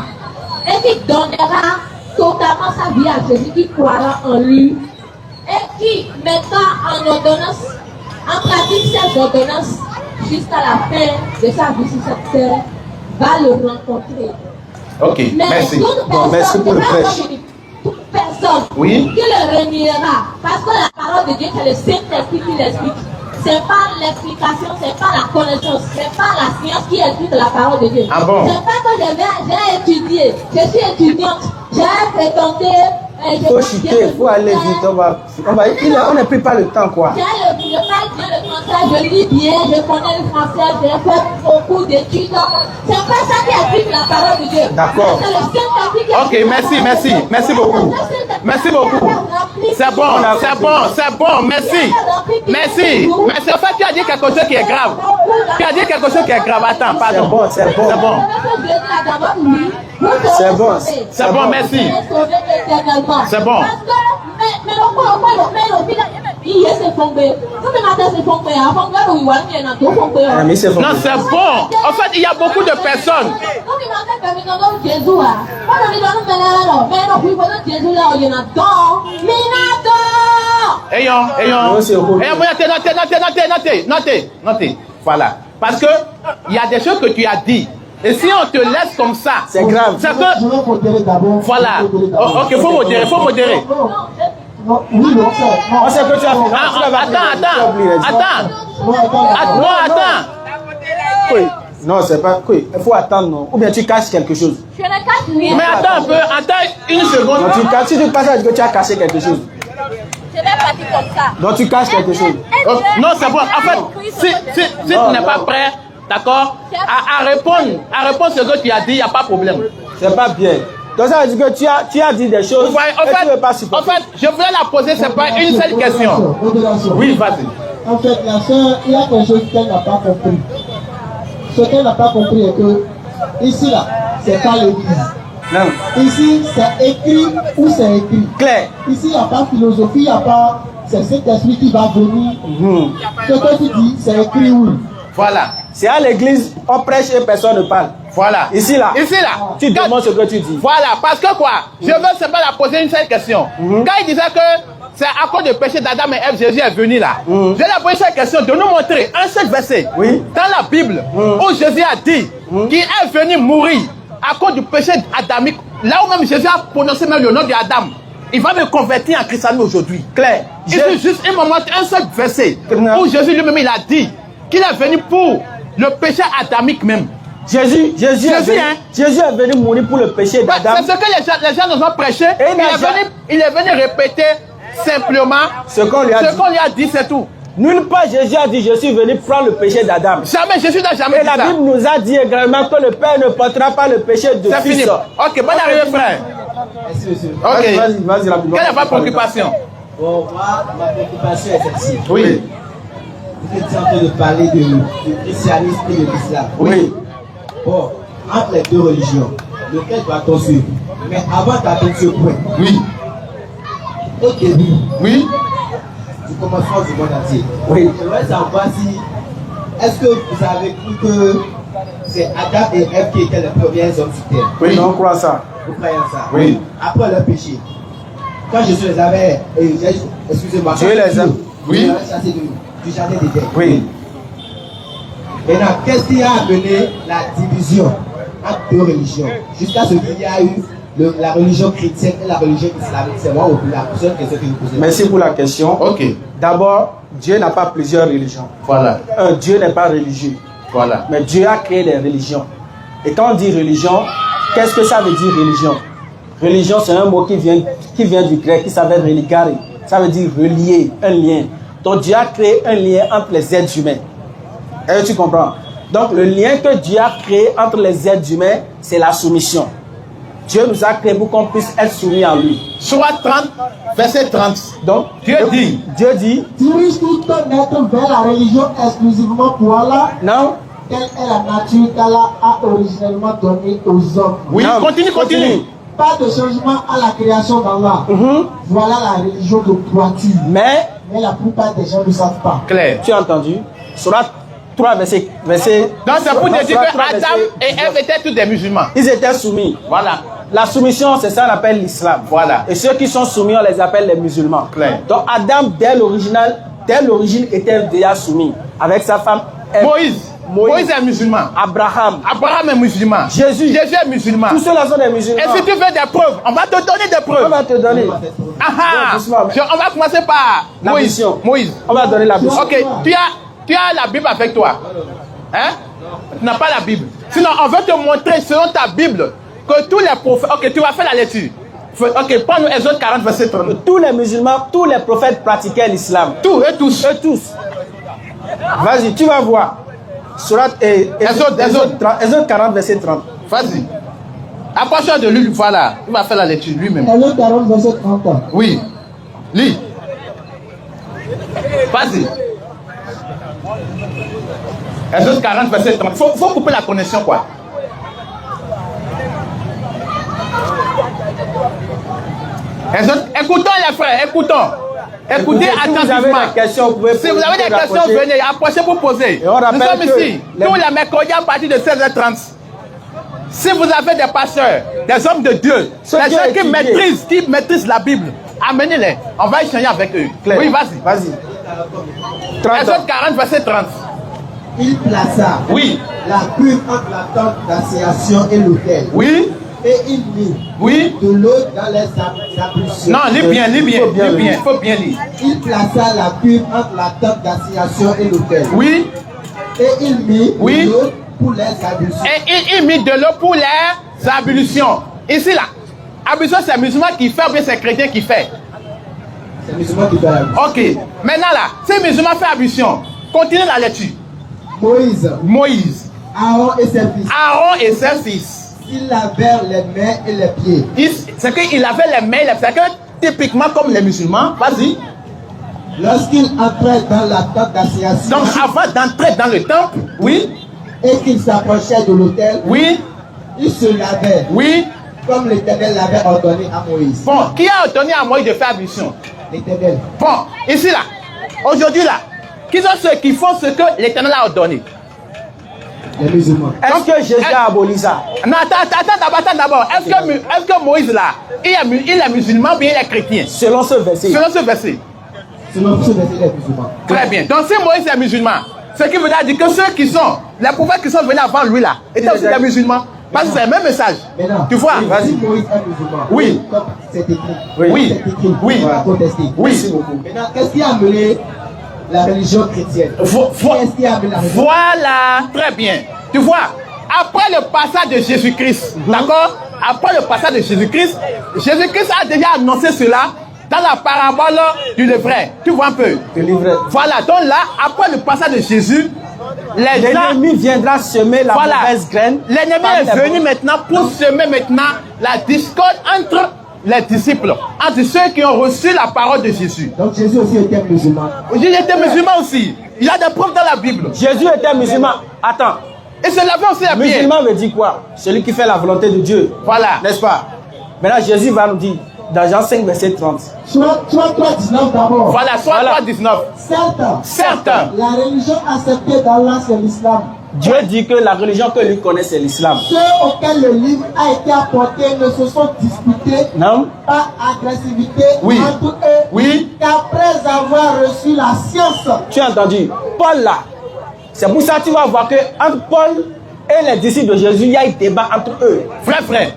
[SPEAKER 5] et qui donnera totalement sa vie à Jésus, qui croira en lui et qui mettra en ordonnance, en pratique ces ordonnances jusqu'à la fin de sa vie sur cette terre, va le rencontrer.
[SPEAKER 1] Ok,
[SPEAKER 5] Mais
[SPEAKER 1] merci.
[SPEAKER 5] toute
[SPEAKER 2] Bon, merci
[SPEAKER 5] personne,
[SPEAKER 2] pour le
[SPEAKER 5] toute
[SPEAKER 2] prêche.
[SPEAKER 5] personne
[SPEAKER 1] Oui.
[SPEAKER 5] qui le reniera, parce que la parole de Dieu, c'est le Saint-Esprit qui l'explique. C'est pas l'explication, c'est pas la connaissance, c'est pas la science qui explique la parole de Dieu.
[SPEAKER 1] Ah bon?
[SPEAKER 5] C'est pas que j'ai étudié, je suis étudiante, j'ai fréquenté.
[SPEAKER 2] Il faut chuter, il faut aller vite. On n'est plus pas le temps, quoi.
[SPEAKER 5] J'ai le conseil français, je lis bien, je connais le français, j'ai fait beaucoup d'études. C'est pas ça qui explique la parole de Dieu.
[SPEAKER 2] D'accord.
[SPEAKER 5] C'est le Saint-Esprit qui
[SPEAKER 1] Ok, merci beaucoup. Merci beaucoup. C'est bon, merci. En fait, tu as dit quelque chose qui est grave. Attends, pardon.
[SPEAKER 2] C'est bon. Merci.
[SPEAKER 1] C'est bon.
[SPEAKER 2] Mais c'est
[SPEAKER 1] Non, c'est bon. En fait, il y a beaucoup de personnes. Notez. Voilà. Parce que il y a des choses que tu as dit. Et si on te laisse comme ça,
[SPEAKER 2] c'est grave.
[SPEAKER 1] C'est
[SPEAKER 6] Je vais modérer d'abord.
[SPEAKER 1] voilà. Ok, faut modérer.
[SPEAKER 6] Non, oui, non,
[SPEAKER 2] On sait que tu as fait.
[SPEAKER 1] Attends.
[SPEAKER 2] Oui. Non, c'est pas. Oui. Il faut attendre, non. Ou bien tu caches quelque chose.
[SPEAKER 5] Je ne cache rien.
[SPEAKER 1] Mais attends une seconde.
[SPEAKER 2] Donc si tu passes, que tu as caché quelque chose.
[SPEAKER 5] Je vais partir comme ça.
[SPEAKER 2] Donc tu caches quelque chose.
[SPEAKER 1] Non, c'est bon. En fait, si tu n'es pas prêt, d'accord, à répondre ce que tu as dit, il n'y a pas de problème.
[SPEAKER 2] C'est pas bien. Donc ça veut dire que tu as dit des choses
[SPEAKER 1] En
[SPEAKER 2] tu veux pas supporter.
[SPEAKER 1] fait, je voulais la poser, c'est pas une seule question. Oui, vas-y.
[SPEAKER 6] En fait, la sœur, il y a quelque chose qu'elle n'a pas compris. Ce qu'elle n'a pas compris est que, ici, là, c'est pas l'église.
[SPEAKER 2] Non.
[SPEAKER 6] Ici, c'est écrit ou c'est écrit.
[SPEAKER 2] Claire.
[SPEAKER 6] Ici, il n'y a pas de philosophie, il n'y a pas. C'est cet esprit qui va venir. Ce que tu dis, c'est écrit oui.
[SPEAKER 1] Voilà.
[SPEAKER 2] C'est à l'église, on prêche et personne ne parle.
[SPEAKER 1] Voilà.
[SPEAKER 2] Ici là. Tu
[SPEAKER 1] Quand-
[SPEAKER 2] demandes ce que tu dis.
[SPEAKER 1] Voilà, parce que quoi? Je veux seulement la poser une seule question. Quand il disait que c'est à cause du péché d'Adam et Ève, Jésus est venu là. Je vais la poser une seule question de nous montrer un seul verset dans la Bible où Jésus a dit qu'il est venu mourir à cause du péché adamique. Là où même Jésus a prononcé même le nom d'Adam. Il va me convertir en christianisme aujourd'hui.
[SPEAKER 2] Claire.
[SPEAKER 1] C'est juste un moment, un seul verset où Jésus lui-même il a dit qu'il est venu pour le péché adamique même.
[SPEAKER 2] Jésus est venu mourir pour le péché d'Adam.
[SPEAKER 1] C'est ce que les gens nous ont prêché. Il est venu répéter simplement
[SPEAKER 2] ce qu'on lui
[SPEAKER 1] a dit, c'est tout.
[SPEAKER 2] Nulle part Jésus a dit je suis venu prendre le péché d'Adam.
[SPEAKER 1] Jamais, Jésus n'a jamais
[SPEAKER 2] Et
[SPEAKER 1] dit ça.
[SPEAKER 2] la Bible nous a dit également que le Père ne portera pas le péché de
[SPEAKER 1] C'est
[SPEAKER 2] fils.
[SPEAKER 1] fini. Ok, bonne arrivée, frère.
[SPEAKER 2] Merci, monsieur.
[SPEAKER 1] Ok.
[SPEAKER 2] Vas-y, rapidement.
[SPEAKER 1] Quelle est votre préoccupation?
[SPEAKER 7] Bon, moi, ma préoccupation est celle-ci.
[SPEAKER 1] Oui.
[SPEAKER 7] Vous étiez en train de parler du christianisme et de l'islam.
[SPEAKER 2] Oui.
[SPEAKER 7] Bon, entre les deux religions, lequel doit-on suivre? Mais avant d'atteindre ce point,
[SPEAKER 1] Oui.
[SPEAKER 7] au début,
[SPEAKER 1] Oui.
[SPEAKER 7] du commencement du monde entier,
[SPEAKER 2] Oui.
[SPEAKER 7] j'aimerais savoir si, est-ce que vous avez cru que c'est Adam et Ève qui étaient les premiers hommes sur terre?
[SPEAKER 2] Oui, on croit ça.
[SPEAKER 7] Vous croyez en ça?
[SPEAKER 1] Oui.
[SPEAKER 7] Après le péché, quand Jésus les avait, excusez-moi,
[SPEAKER 2] Dieu les a.
[SPEAKER 1] Oui.
[SPEAKER 7] il avait chassé du jardin d'Éden.
[SPEAKER 2] Oui.
[SPEAKER 7] Maintenant, qu'est-ce qui a amené la division entre deux religions jusqu'à ce qu'il y a eu la religion chrétienne et la religion islamique? C'est moi la seule question que vous posez.
[SPEAKER 2] Merci pour la question.
[SPEAKER 1] Ok.
[SPEAKER 2] D'abord, Dieu n'a pas plusieurs religions.
[SPEAKER 1] Voilà.
[SPEAKER 2] Dieu n'est pas religieux.
[SPEAKER 1] Voilà.
[SPEAKER 2] Mais Dieu a créé des religions. Et quand on dit religion, qu'est-ce que ça veut dire religion? Religion, c'est un mot qui vient du grec, qui s'appelle religare. Ça veut dire relier, un lien. Donc Dieu a créé un lien entre les êtres humains. Est-ce que tu comprends? Donc le lien que Dieu a créé entre les êtres humains, c'est la soumission. Dieu nous a créé pour qu'on puisse être soumis à lui.
[SPEAKER 1] Soit 30, verset 30.
[SPEAKER 2] Donc Dieu dit,
[SPEAKER 6] Dirige tout ton être vers la religion exclusivement pour Allah.
[SPEAKER 2] non,
[SPEAKER 6] Telle est la nature qu'Allah a originellement donnée aux hommes.
[SPEAKER 1] Oui,
[SPEAKER 2] non,
[SPEAKER 1] continue.
[SPEAKER 6] Pas de changement à la création d'Allah. Voilà la religion de droiture.
[SPEAKER 2] Mais
[SPEAKER 6] Mais la plupart des gens ne savent pas.
[SPEAKER 1] Claire.
[SPEAKER 2] tu as entendu? Surat 3 verset.
[SPEAKER 1] Donc c'est pour te dire
[SPEAKER 2] Surat
[SPEAKER 1] que
[SPEAKER 2] 3,
[SPEAKER 1] Adam
[SPEAKER 2] verset
[SPEAKER 1] et Ève étaient tous des musulmans.
[SPEAKER 2] Ils étaient soumis.
[SPEAKER 1] Voilà.
[SPEAKER 2] La soumission, c'est ça qu'on appelle l'islam.
[SPEAKER 1] Voilà.
[SPEAKER 2] Et ceux qui sont soumis, on les appelle les musulmans.
[SPEAKER 1] Clair.
[SPEAKER 2] Donc Adam, dès l'origine, était déjà soumis avec sa femme Ève.
[SPEAKER 1] Moïse est musulman.
[SPEAKER 2] Abraham,
[SPEAKER 1] Abraham est musulman.
[SPEAKER 2] Jésus.
[SPEAKER 1] Jésus est musulman.
[SPEAKER 2] Tous ceux-là sont des musulmans.
[SPEAKER 1] Et si tu veux des preuves, on va te donner des
[SPEAKER 2] On
[SPEAKER 1] preuves.
[SPEAKER 2] va te donner.
[SPEAKER 1] Ah,
[SPEAKER 2] doucement, mais-
[SPEAKER 1] on va commencer par
[SPEAKER 2] La
[SPEAKER 1] Moïse.
[SPEAKER 2] mission.
[SPEAKER 1] Moïse.
[SPEAKER 2] On va donner la mission.
[SPEAKER 1] Ok, tu as la Bible avec toi. Hein? Tu n'as pas la Bible. Sinon, on veut te montrer selon ta Bible que tous les prophètes. Ok, tu vas faire la lecture. Ok, prends-nous Exode 40, verset 30.
[SPEAKER 2] Tous les musulmans, tous les prophètes pratiquaient l'islam.
[SPEAKER 1] Tous et tous.
[SPEAKER 2] Eux tous. Vas-y, tu vas voir. Sourate Exode 40, verset 30.
[SPEAKER 1] Vas-y. Approche de lui, voilà. Il va faire la lecture lui-même.
[SPEAKER 6] Exode 40, verset 30.
[SPEAKER 1] Oui. Lis. Vas-y. Exode 40, verset 30. Faut couper la connexion, quoi. Exode, écoutons les frères, écoutons. Écoutez attentivement. Si vous avez des questions, venez, approchez pour poser. Nous sommes ici, tous les mercredis à partir de 16h30. Si vous avez des pasteurs, des hommes de Dieu, des gens qui maîtrisent la Bible, amenez-les. On va échanger avec eux.
[SPEAKER 2] Claire.
[SPEAKER 1] Oui, vas-y.
[SPEAKER 2] Vas-y.
[SPEAKER 1] Exode 40, verset 30.
[SPEAKER 7] Il plaça
[SPEAKER 1] Oui.
[SPEAKER 7] la cuve entre la tente d'assignation et l'autel.
[SPEAKER 1] Oui.
[SPEAKER 7] Et il mit
[SPEAKER 1] Oui.
[SPEAKER 7] de l'eau dans les ablutions.
[SPEAKER 1] Non, lis bien, lis bien, lis bien. Il faut bien lire.
[SPEAKER 7] Il plaça la cuve entre la tente d'assignation et l'autel.
[SPEAKER 1] Oui.
[SPEAKER 7] Et il mit
[SPEAKER 1] Oui.
[SPEAKER 7] de l'eau pour les ablutions.
[SPEAKER 1] Et il mit de l'eau pour les ablutions. Ici, là. Ablution, c'est musulman qui fait ou bien c'est chrétien qui fait?
[SPEAKER 7] C'est le musulman qui fait l'ablution.
[SPEAKER 1] Ok. Maintenant, là, si musulman fait ablution, continuez la lecture. Moïse.
[SPEAKER 7] Aaron et ses fils.
[SPEAKER 1] Aaron et ses fils.
[SPEAKER 7] Ils lavèrent les mains et les pieds.
[SPEAKER 1] C'est qu'il avait les mains, c'est que typiquement comme les musulmans, vas-y.
[SPEAKER 7] Lorsqu'ils entraient dans la tente d'assignation.
[SPEAKER 1] Donc avant d'entrer dans le temple, oui.
[SPEAKER 7] Et qu'ils s'approchaient de l'autel.
[SPEAKER 1] Oui.
[SPEAKER 7] Ils se lavaient.
[SPEAKER 1] Oui.
[SPEAKER 7] Comme l'Éternel l'avait ordonné à Moïse.
[SPEAKER 1] Bon, qui a ordonné à Moïse de faire ablution?
[SPEAKER 7] L'Éternel.
[SPEAKER 1] Bon, ici là, aujourd'hui là, qui sont ceux qui font ce que l'Éternel a ordonné?
[SPEAKER 7] Les musulmans.
[SPEAKER 2] Est-ce que Jésus a aboli ça?
[SPEAKER 1] Non, attends d'abord. Est-ce que Moïse là, il est musulman ou bien il est chrétien?
[SPEAKER 2] Selon ce verset.
[SPEAKER 1] Selon ce verset.
[SPEAKER 7] Selon ce verset, les musulmans.
[SPEAKER 1] Très bien. Donc si Moïse est musulman, ce qui veut dire que ceux qui sont, les prophètes qui sont venus avant lui là, étaient aussi des musulmans. Parce que c'est le même message.
[SPEAKER 7] Maintenant,
[SPEAKER 1] tu vois?
[SPEAKER 7] si Moïse est musulman,
[SPEAKER 1] oui.
[SPEAKER 7] Comme c'est écrit.
[SPEAKER 1] Oui.
[SPEAKER 7] C'est écrit.
[SPEAKER 1] Oui.
[SPEAKER 7] On va protester.
[SPEAKER 1] Oui.
[SPEAKER 7] Merci beaucoup. Maintenant, qu'est-ce qui a amené la religion chrétienne? Qu'est-ce qui a amené la religion?
[SPEAKER 1] Voilà, très bien. Tu vois, après le passage de Jésus-Christ, d'accord? Après le passage de Jésus-Christ, Jésus-Christ a déjà annoncé cela dans la parabole du livret. Tu vois un peu?
[SPEAKER 2] Le livret.
[SPEAKER 1] Voilà, donc là, après le passage de Jésus,
[SPEAKER 2] l'ennemi viendra semer la mauvaise graine.
[SPEAKER 1] L'ennemi est venu maintenant pour semer maintenant la discorde entre les disciples, entre ceux qui ont reçu la parole de Jésus.
[SPEAKER 7] Donc Jésus aussi était musulman.
[SPEAKER 1] Jésus était musulman aussi. Il y a des preuves dans la Bible.
[SPEAKER 2] Jésus était musulman. Attends.
[SPEAKER 1] Et se lavait aussi la pierre.
[SPEAKER 2] Musulman veut dire quoi? Celui qui fait la volonté de Dieu.
[SPEAKER 1] Voilà.
[SPEAKER 2] N'est-ce pas? Maintenant, Jésus va nous dire, dans Jean 5, verset 30.
[SPEAKER 6] Soit 3,19 d'abord.
[SPEAKER 1] Voilà, soit 3,19.
[SPEAKER 6] Certes, la religion acceptée d'Allah, c'est l'islam.
[SPEAKER 2] Dieu dit que la religion que lui connaît, c'est l'islam.
[SPEAKER 6] Ceux auxquels le livre a été apporté ne se sont disputés par agressivité entre eux qu'après avoir reçu la science.
[SPEAKER 2] Tu as entendu? Paul là. C'est pour ça que tu vas voir que entre Paul et les disciples de Jésus, il y a un débat entre eux.
[SPEAKER 1] Frère.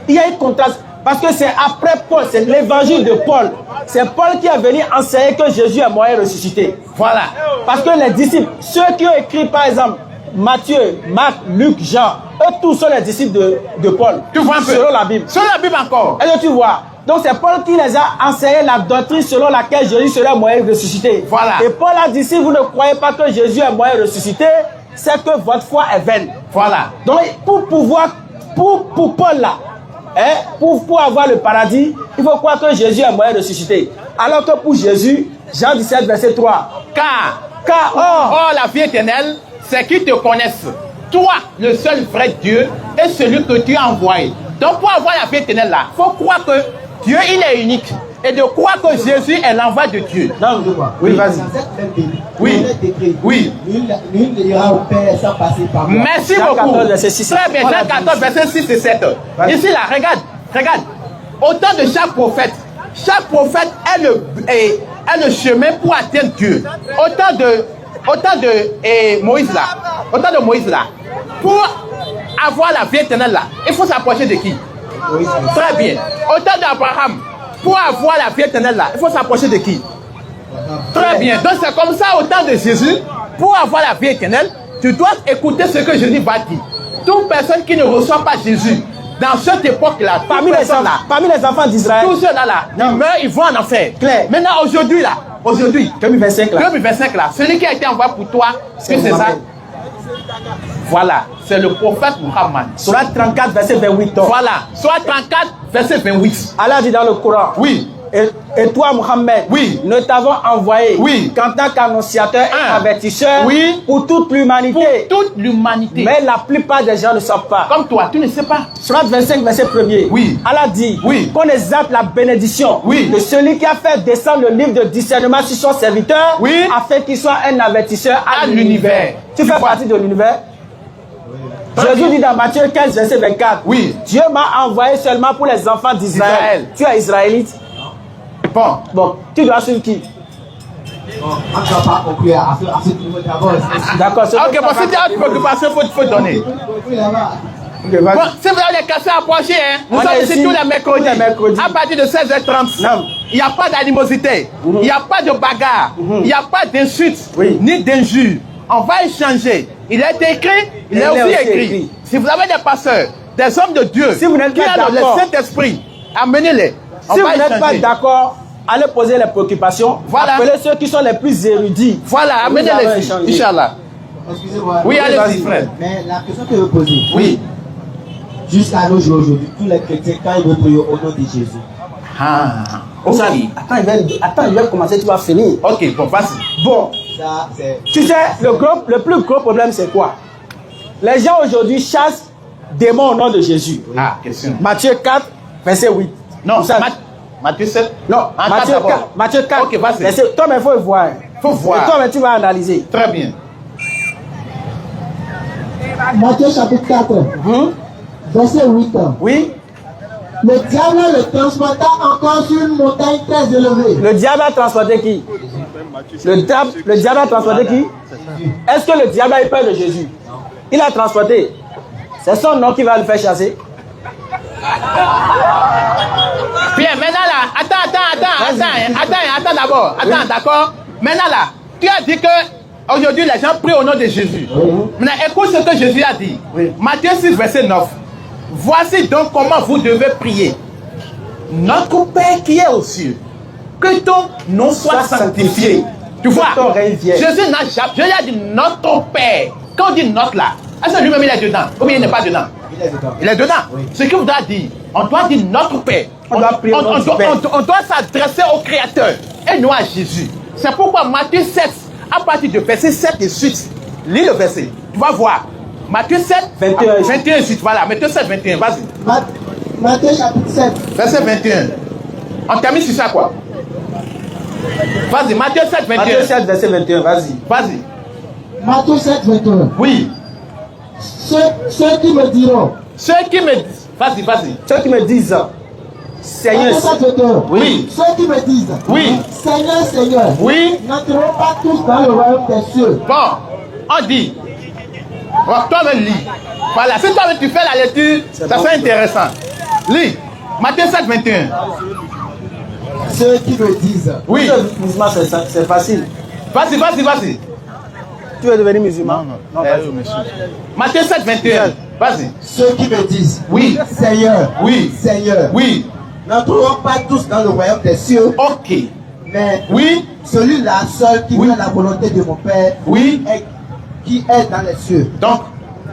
[SPEAKER 2] Il y a un contraste. Parce que c'est après Paul, c'est l'évangile de Paul. C'est Paul qui est venu enseigner que Jésus est mort et ressuscité.
[SPEAKER 1] Voilà.
[SPEAKER 2] Parce que les disciples, ceux qui ont écrit par exemple Matthieu, Marc, Luc, Jean, eux tous sont les disciples de Paul.
[SPEAKER 1] Tu vois un peu?
[SPEAKER 2] Selon la Bible.
[SPEAKER 1] Selon la Bible encore.
[SPEAKER 2] Est-ce que tu vois? Donc c'est Paul qui les a enseigné la doctrine selon laquelle Jésus serait mort et ressuscité.
[SPEAKER 1] Voilà.
[SPEAKER 2] Et Paul a dit, si vous ne croyez pas que Jésus est mort et ressuscité, c'est que votre foi est vaine.
[SPEAKER 1] Voilà.
[SPEAKER 2] Donc pour Paul là, pour avoir le paradis, il faut croire que Jésus est mort et ressuscité. Alors que pour Jésus, Jean 17, verset 3.
[SPEAKER 1] Car la vie éternelle, c'est qu'ils te connaissent. Toi, le seul vrai Dieu, et celui que tu as envoyé. Donc pour avoir la vie éternelle là, il faut croire que Dieu, il est unique. Et de croire que Jésus est l'envoi de Dieu.
[SPEAKER 2] Non,
[SPEAKER 1] oui, vas-y. Oui.
[SPEAKER 7] Nul n'ira au Père sans passer par moi.
[SPEAKER 1] Merci beaucoup. Très bien, Jean 14, verset 6 et 7. Ici là, regarde. Autant de chaque prophète est le chemin pour atteindre Dieu. Autant de Moïse là, pour avoir la vie éternelle là, il faut s'approcher de qui? Très bien. Autant d'Abraham, pour avoir la vie éternelle là, il faut s'approcher de qui? Très bien. Donc c'est comme ça au temps de Jésus, pour avoir la vie éternelle, tu dois écouter ce que Jésus va dire. Toute personne qui ne reçoit pas Jésus, dans cette époque-là,
[SPEAKER 2] parmi les enfants d'Israël,
[SPEAKER 1] tous ceux-là, ils meurent, ils vont en enfer.
[SPEAKER 2] Claire.
[SPEAKER 1] Maintenant, aujourd'hui là, aujourd'hui,
[SPEAKER 2] 2025 là.
[SPEAKER 1] 2025 là, celui qui a été envoyé pour toi, c'est ça.
[SPEAKER 2] Mohammed.
[SPEAKER 1] Voilà, c'est le prophète Muhammad.
[SPEAKER 2] Surah 34, verset 28.
[SPEAKER 1] Voilà, Surah 34, verset 28.
[SPEAKER 2] Allah dit dans le Coran.
[SPEAKER 1] Oui.
[SPEAKER 2] Et toi, Mohammed,
[SPEAKER 1] oui,
[SPEAKER 2] nous t'avons envoyé qu'en tant qu'annonciateur et avertisseur pour toute l'humanité.
[SPEAKER 1] Pour toute l'humanité.
[SPEAKER 2] Mais la plupart des gens ne savent pas.
[SPEAKER 1] Comme toi, tu ne sais pas.
[SPEAKER 2] Surah 25, verset 1er. Oui. Allah dit qu'on exalte la bénédiction de celui qui a fait descendre le livre de discernement sur son serviteur afin qu'il soit un avertisseur à l'univers. Tu fais partie de l'univers? Jésus dit dans Matthieu 15, verset 24. Dieu m'a envoyé seulement pour les enfants d'Israël. Tu es israélite? Bon, tu dois suivre qui?
[SPEAKER 7] On ne doit pas conclure à ce niveau d'abord.
[SPEAKER 1] D'accord. Ok, bon, si tu as une préoccupation, il faut donner. Bon, si vous avez des questions à approcher, nous sommes ici tous les mercredis. À partir de 16h30. Il n'y a pas d'animosité. Il n'y a pas de bagarre. Il n'y a pas d'insultes, ni d'injures. On va échanger. Il est écrit, il est aussi écrit. Si vous avez des pasteurs, des hommes de Dieu,
[SPEAKER 2] si vous n'êtes pas d'accord,
[SPEAKER 1] le Saint-Esprit, amenez-les.
[SPEAKER 2] Si vous n'êtes pas d'accord, allez poser les préoccupations. Voilà. Appelez ceux qui sont les plus érudits.
[SPEAKER 1] Voilà, amenez-les. Inch'Allah.
[SPEAKER 7] Excusez-moi.
[SPEAKER 1] Oui, allez-y, frère.
[SPEAKER 7] Mais la question que je veux poser.
[SPEAKER 1] Oui.
[SPEAKER 7] Jusqu'à nos jours aujourd'hui, tous les chrétiens, quand ils veulent prier au nom de Jésus.
[SPEAKER 1] Ok.
[SPEAKER 2] Attends, il va commencer, tu vas finir.
[SPEAKER 1] Ok, bon, vas-y.
[SPEAKER 2] Bon.
[SPEAKER 7] Ça,
[SPEAKER 2] tu sais, le plus gros problème, c'est quoi? Les gens aujourd'hui chassent démons au nom de Jésus.
[SPEAKER 1] Question.
[SPEAKER 2] Matthieu 4, verset 8.
[SPEAKER 1] Non, Matthieu 7.
[SPEAKER 2] Non, Matthieu 4.
[SPEAKER 1] Ok, vas-y.
[SPEAKER 2] Toi, mais il faut voir.
[SPEAKER 1] Faut voir.
[SPEAKER 2] Et toi, mais tu vas analyser.
[SPEAKER 1] Très bien.
[SPEAKER 6] Matthieu chapitre 4, verset 8.
[SPEAKER 2] Oui.
[SPEAKER 6] Le diable le transporta encore sur une montagne très élevée.
[SPEAKER 2] Le diable a transporté qui? Le diable a transporté qui? Est-ce que le diable a eu peur de Jésus? Il a transporté. C'est son nom qui va le faire chasser.
[SPEAKER 1] Bien, maintenant là, attends d'abord. Attends, d'accord? Maintenant là, tu as dit que aujourd'hui les gens prient au nom de Jésus. Maintenant, écoute ce que Jésus a dit. Matthieu 6, verset 9. Voici donc comment vous devez prier. Notre Père qui est aux cieux, que ton nom soit sanctifié. Tu vois, Jésus n'a jamais, Jésus a dit notre Père. Quand on dit notre là, est-ce que lui-même il est dedans? Ou bien il n'est pas dedans? Il est dedans. Ce qu'il vous doit dire, on doit dire notre Père. On doit s'adresser au Créateur et non à Jésus. C'est pourquoi Matthieu 7, à partir de verset 7 et suite, lis le verset. Tu vas voir. Matthieu 7, 21 et suite. Voilà, Matthieu 7, 21. Vas-y.
[SPEAKER 6] Matthieu chapitre 7.
[SPEAKER 1] Verset 21. On termine sur ça quoi? Vas-y, Matthieu 7, 21.
[SPEAKER 2] Matthieu 7, verset 21. Vas-y.
[SPEAKER 1] Vas-y.
[SPEAKER 6] Matthieu 7, 21.
[SPEAKER 1] Oui.
[SPEAKER 6] Ceux qui me diront.
[SPEAKER 1] Ceux qui me disent. Vas-y.
[SPEAKER 2] Ceux qui me disent. Seigneur.
[SPEAKER 6] Oui. Ceux qui me disent.
[SPEAKER 1] Oui.
[SPEAKER 6] Seigneur, Seigneur.
[SPEAKER 1] Oui.
[SPEAKER 6] N'entreront pas tous dans le royaume des cieux.
[SPEAKER 1] Bon, on dit. Bon, toi-même lis. Voilà, si toi-même tu fais la lecture, ça serait intéressant. Lis. Matthieu 7, 21.
[SPEAKER 7] Ceux qui me disent.
[SPEAKER 1] Oui.
[SPEAKER 2] Musulman, c'est facile.
[SPEAKER 1] Vas-y.
[SPEAKER 2] Tu veux devenir musulman?
[SPEAKER 1] Non, Matthieu 7, 21. Vas-y.
[SPEAKER 7] Ceux qui me disent.
[SPEAKER 1] Oui.
[SPEAKER 7] Seigneur.
[SPEAKER 1] Oui.
[SPEAKER 7] Seigneur.
[SPEAKER 1] Oui.
[SPEAKER 7] N'entreront pas tous dans le royaume des cieux.
[SPEAKER 1] Ok.
[SPEAKER 7] Mais.
[SPEAKER 1] Oui.
[SPEAKER 7] Celui-là seul qui fait la volonté de mon Père.
[SPEAKER 1] Oui.
[SPEAKER 7] Qui est dans les cieux.
[SPEAKER 1] Donc,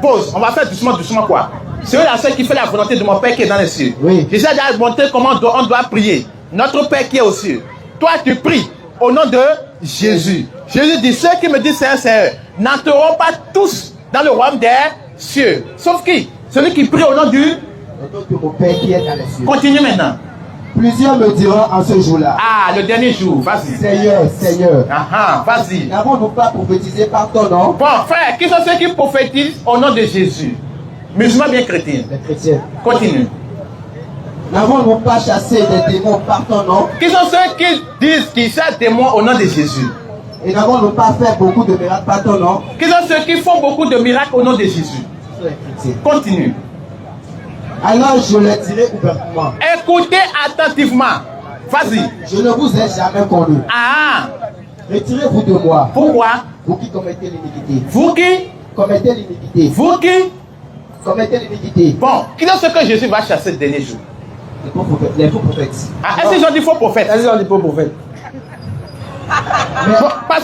[SPEAKER 1] pause. On va faire doucement quoi. Celui-là seul qui fait la volonté de mon Père qui est dans les cieux.
[SPEAKER 7] Oui.
[SPEAKER 1] J'ai déjà montré comment on doit prier. Notre Père qui est aux cieux. Toi, tu pries au nom de Jésus. Jésus dit, ceux qui me disent Seigneur, n'entreront pas tous dans le royaume des cieux. Sauf qui? Celui qui prie au nom du...
[SPEAKER 7] Au nom de mon Père qui est dans les cieux.
[SPEAKER 1] Continue maintenant.
[SPEAKER 7] Plusieurs me diront en ce jour-là.
[SPEAKER 1] Le dernier jour, vas-y.
[SPEAKER 7] Seigneur.
[SPEAKER 1] Vas-y.
[SPEAKER 7] N'avons-nous pas prophétisé par ton nom?
[SPEAKER 1] Bon, frère, qui sont ceux qui prophétisent au nom de Jésus? Musulmans bien chrétiens.
[SPEAKER 7] Les chrétiens.
[SPEAKER 1] Continue.
[SPEAKER 7] N'avons-nous pas chassé des démons par ton nom?
[SPEAKER 1] Qui sont ceux qui disent qu'ils chassent des démons au nom de Jésus?
[SPEAKER 7] Et n'avons-nous pas fait beaucoup de miracles par ton nom?
[SPEAKER 1] Qui sont ceux qui font beaucoup de miracles au nom de Jésus?
[SPEAKER 7] Les chrétiens.
[SPEAKER 1] Continue.
[SPEAKER 7] Alors je les dirai ouvertement.
[SPEAKER 1] Écoutez attentivement. Vas-y.
[SPEAKER 7] Je ne vous ai jamais connu. Retirez-vous de moi.
[SPEAKER 1] Pourquoi?
[SPEAKER 7] Vous qui commettez l'iniquité.
[SPEAKER 1] Vous qui
[SPEAKER 7] commettez l'iniquité.
[SPEAKER 1] Vous qui
[SPEAKER 7] commettez l'iniquité.
[SPEAKER 1] Bon, qui est ce que Jésus va chasser le dernier jour?
[SPEAKER 7] Les faux prophètes.
[SPEAKER 1] Est-ce qu'ils ont dit faux prophètes?
[SPEAKER 2] Est-ce qu'ils ont dit faux prophètes?
[SPEAKER 1] Parce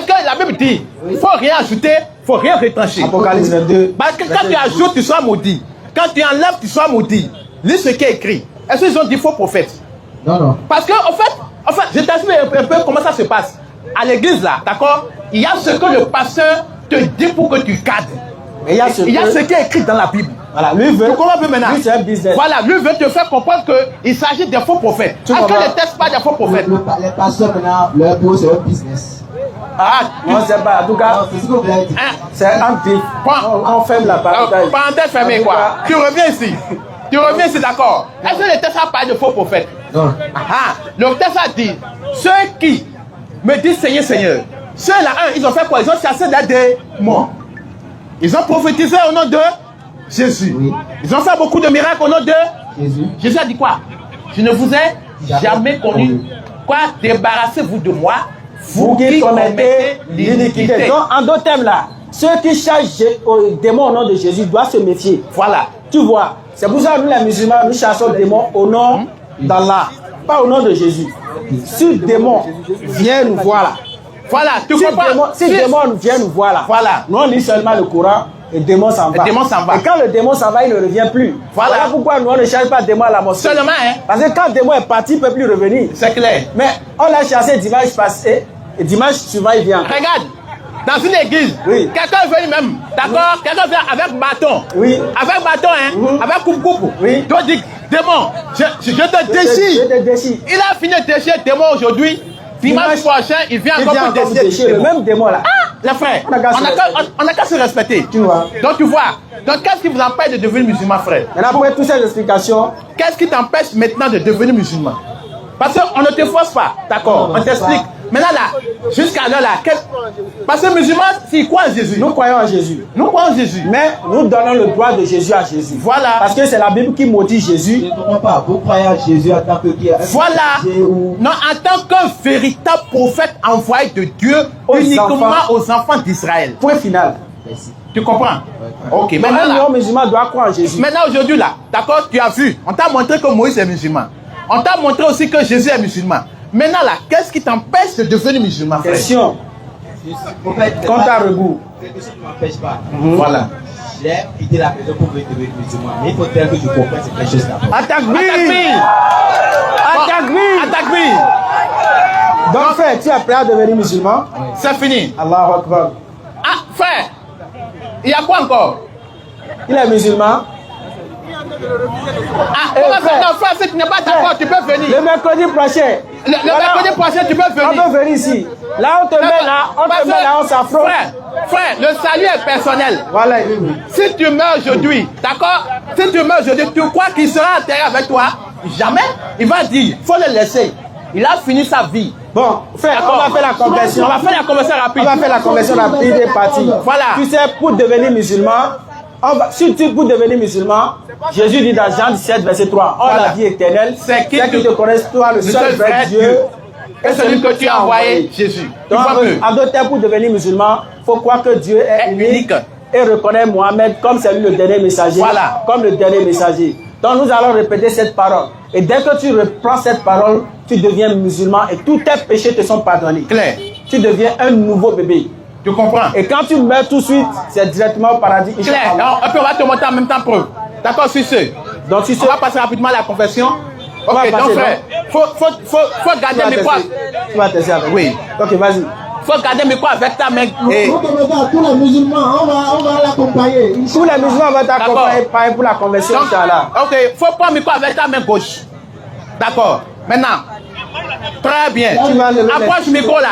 [SPEAKER 1] que la Bible dit, il ne faut rien ajouter, il ne faut rien retrancher.
[SPEAKER 2] Apocalypse 22.
[SPEAKER 1] Parce que quand tu ajoutes, tu seras maudit. Quand tu enlèves, tu seras maudit. Lis ce qui est écrit. Est-ce qu'ils ont dit faux prophète?
[SPEAKER 7] Non.
[SPEAKER 1] Parce que, en fait, je t'explique un peu comment ça se passe. À l'église, là, d'accord, il y a ce que le pasteur te dit pour que tu cadres.
[SPEAKER 2] Mais il y a ce
[SPEAKER 1] qui est écrit dans la Bible.
[SPEAKER 2] Voilà, lui veut.
[SPEAKER 1] Tu comprends un peu maintenant?
[SPEAKER 2] Lui, c'est un business.
[SPEAKER 1] Voilà, lui veut te faire comprendre qu'il s'agit des faux prophètes. Est-ce que les textes parlent des faux prophètes?
[SPEAKER 7] Les pasteurs maintenant, leur boulot c'est un business.
[SPEAKER 1] Ah,
[SPEAKER 2] Non, c'est pas. En tout cas,
[SPEAKER 7] C'est ce que vous avez dit.
[SPEAKER 2] c'est un petit. On ferme la parenthèse.
[SPEAKER 1] Parenthèse fermée, quoi. Tu reviens ici. Tu reviens ici, d'accord. Est-ce que les textes parlent de faux prophètes?
[SPEAKER 7] Non.
[SPEAKER 1] Le texte a dit, ceux qui me disent Seigneur, Seigneur, ceux-là, ils ont fait quoi? Ils ont chassé des démons. Ils ont prophétisé au nom de Jésus.
[SPEAKER 7] Oui.
[SPEAKER 1] Ils ont fait beaucoup de miracles au nom de
[SPEAKER 7] Jésus.
[SPEAKER 1] Jésus a dit quoi? Je ne vous ai jamais connu. Quoi? Débarrassez-vous de moi, vous qui commettez l'iniquité.
[SPEAKER 2] Donc, en d'autres termes là, ceux qui chassent les démons au nom de Jésus doivent se méfier.
[SPEAKER 1] Voilà.
[SPEAKER 2] Tu vois, c'est pour ça que nous les musulmans, nous chassons les démons au nom d'Allah, pas au nom de Jésus. Si le démon vient nous voir là,
[SPEAKER 1] Voilà, tu
[SPEAKER 2] si le
[SPEAKER 1] comprends?
[SPEAKER 2] démon vient nous voir là,
[SPEAKER 1] Voilà.
[SPEAKER 2] nous on lit seulement le Coran et le démon s'en va.
[SPEAKER 1] Le démon s'en va.
[SPEAKER 2] Et quand le démon s'en va, il ne revient plus.
[SPEAKER 1] Voilà.
[SPEAKER 2] Pourquoi nous on ne cherche pas le démon à la mosquée.
[SPEAKER 1] Seulement, hein?
[SPEAKER 2] Parce que quand le démon est parti, il ne peut plus revenir.
[SPEAKER 1] C'est clair.
[SPEAKER 2] Mais on l'a chassé dimanche passé et dimanche suivant il vient.
[SPEAKER 1] Regarde, dans une église,
[SPEAKER 2] Oui.
[SPEAKER 1] quelqu'un vient même, d'accord? Quelqu'un vient avec bâton.
[SPEAKER 2] Oui.
[SPEAKER 1] Avec bâton, hein? Avec coupe-coupe.
[SPEAKER 2] Oui.
[SPEAKER 1] Tu dis, démon, je te déchire.
[SPEAKER 2] Je te déchire.
[SPEAKER 1] Il a fini de déchirer le démon aujourd'hui. Dimanche prochain, il vient encore pour déchirer
[SPEAKER 2] déchirer le même démon là.
[SPEAKER 1] les frères, on n'a qu'à se respecter.
[SPEAKER 2] Tu vois.
[SPEAKER 1] Donc tu vois, donc qu'est-ce qui vous empêche de devenir musulman, frère?
[SPEAKER 2] Maintenant, après toutes ces explications,
[SPEAKER 1] Qu'est-ce qui t'empêche maintenant de devenir musulman? Parce qu'on ne te force pas, d'accord? On t'explique. Maintenant là, jusqu'à là, parce que musulman, s'il croit en Jésus,
[SPEAKER 2] nous croyons en Jésus.
[SPEAKER 1] nous croyons en Jésus.
[SPEAKER 2] Mais nous donnons le droit de Jésus à Jésus.
[SPEAKER 1] Voilà.
[SPEAKER 2] Parce que c'est la Bible qui maudit Jésus.
[SPEAKER 7] Je ne comprends pas. Vous croyez en Jésus en tant que qui?
[SPEAKER 1] Voilà. Non, en tant qu'un véritable prophète envoyé de Dieu uniquement aux enfants d'Israël.
[SPEAKER 2] Point final.
[SPEAKER 7] Merci.
[SPEAKER 1] Tu comprends? Ok,
[SPEAKER 2] Mais
[SPEAKER 1] maintenant
[SPEAKER 2] un
[SPEAKER 1] là,
[SPEAKER 2] musulman doit croire en Jésus.
[SPEAKER 1] maintenant aujourd'hui là, d'accord, tu as vu, on t'a montré que Moïse est musulman. On t'a montré aussi que Jésus est musulman. Maintenant là, qu'est-ce qui t'empêche de devenir musulman, frère?
[SPEAKER 2] Question. Compte à rebours.
[SPEAKER 7] Quelque chose ne m'empêche pas.
[SPEAKER 1] Voilà.
[SPEAKER 7] J'ai quitté la maison pour devenir musulman. Mais il faut faire que je comprenne cette quelque chose d'abord.
[SPEAKER 2] Attaque-lui. Attaque-lui.
[SPEAKER 1] Attaque-lui.
[SPEAKER 2] Donc frère, tu es prêt à devenir musulman?
[SPEAKER 1] C'est fini.
[SPEAKER 2] Allahu Akbar.
[SPEAKER 1] Ah, frère, il y a quoi encore?
[SPEAKER 2] Il est musulman.
[SPEAKER 1] Ah, on va faire, non, frère, si tu n'es pas d'accord, tu peux venir.
[SPEAKER 2] Le mercredi prochain.
[SPEAKER 1] Le mercredi prochain, tu peux
[SPEAKER 2] On
[SPEAKER 1] venir.
[SPEAKER 2] peut venir ici. Là, on te met là, on s'affronte.
[SPEAKER 1] Frère, le salut est personnel.
[SPEAKER 2] Voilà.
[SPEAKER 1] Si tu meurs aujourd'hui, d'accord? Si tu meurs aujourd'hui, tu crois qu'il sera enterré avec toi? Jamais. Il va dire, faut le laisser. Il a fini sa vie.
[SPEAKER 2] Bon, frère, on va faire la conversion.
[SPEAKER 1] On va faire la conversion rapide.
[SPEAKER 2] On va faire la conversion rapide et partie.
[SPEAKER 1] Voilà.
[SPEAKER 2] Tu sais, pour devenir musulman, pour devenir musulman, Jésus dit dans Jean 17, verset 3,
[SPEAKER 1] Voilà.
[SPEAKER 2] la vie éternelle,
[SPEAKER 1] C'est qui
[SPEAKER 2] te connaissent toi, le seul vrai Dieu,
[SPEAKER 1] et celui que tu as envoyé, Jésus. Tu
[SPEAKER 2] Donc,
[SPEAKER 1] vois que
[SPEAKER 2] en d'autres termes, pour devenir musulman, il faut croire que Dieu est unique et reconnaître Mohamed comme c'est lui le dernier messager.
[SPEAKER 1] Voilà.
[SPEAKER 2] Comme le dernier messager. Donc nous allons répéter cette parole. Et dès que tu reprends cette parole, tu deviens musulman et tous tes péchés te sont pardonnés.
[SPEAKER 1] clair.
[SPEAKER 2] Tu deviens un nouveau bébé.
[SPEAKER 1] Tu comprends?
[SPEAKER 2] Et quand tu meurs tout de suite, c'est directement au paradis.
[SPEAKER 1] Clair.
[SPEAKER 2] Inch'Allah.
[SPEAKER 1] Alors, et puis on va te montrer en même temps preuve. D'accord, sur ce.
[SPEAKER 2] Donc si
[SPEAKER 1] On va passer rapidement à la confession.
[SPEAKER 2] On va
[SPEAKER 1] Ok, donc
[SPEAKER 2] passer,
[SPEAKER 1] frère, faut garder mes croix.
[SPEAKER 2] Tu vas tester avec.
[SPEAKER 1] Oui.
[SPEAKER 2] Ok, vas-y.
[SPEAKER 1] Faut garder mes croix avec ta main. Et
[SPEAKER 6] Ok, regarde, tous les musulmans, on va l'accompagner.
[SPEAKER 2] Tous les musulmans vont t'accompagner pareil pour la conversion,
[SPEAKER 1] donc,
[SPEAKER 2] Inch'Allah.
[SPEAKER 1] ok, faut prendre mes croix avec ta main gauche. D'accord. Maintenant, très bien.
[SPEAKER 2] Tu vas lever les-
[SPEAKER 1] Approche le micro là.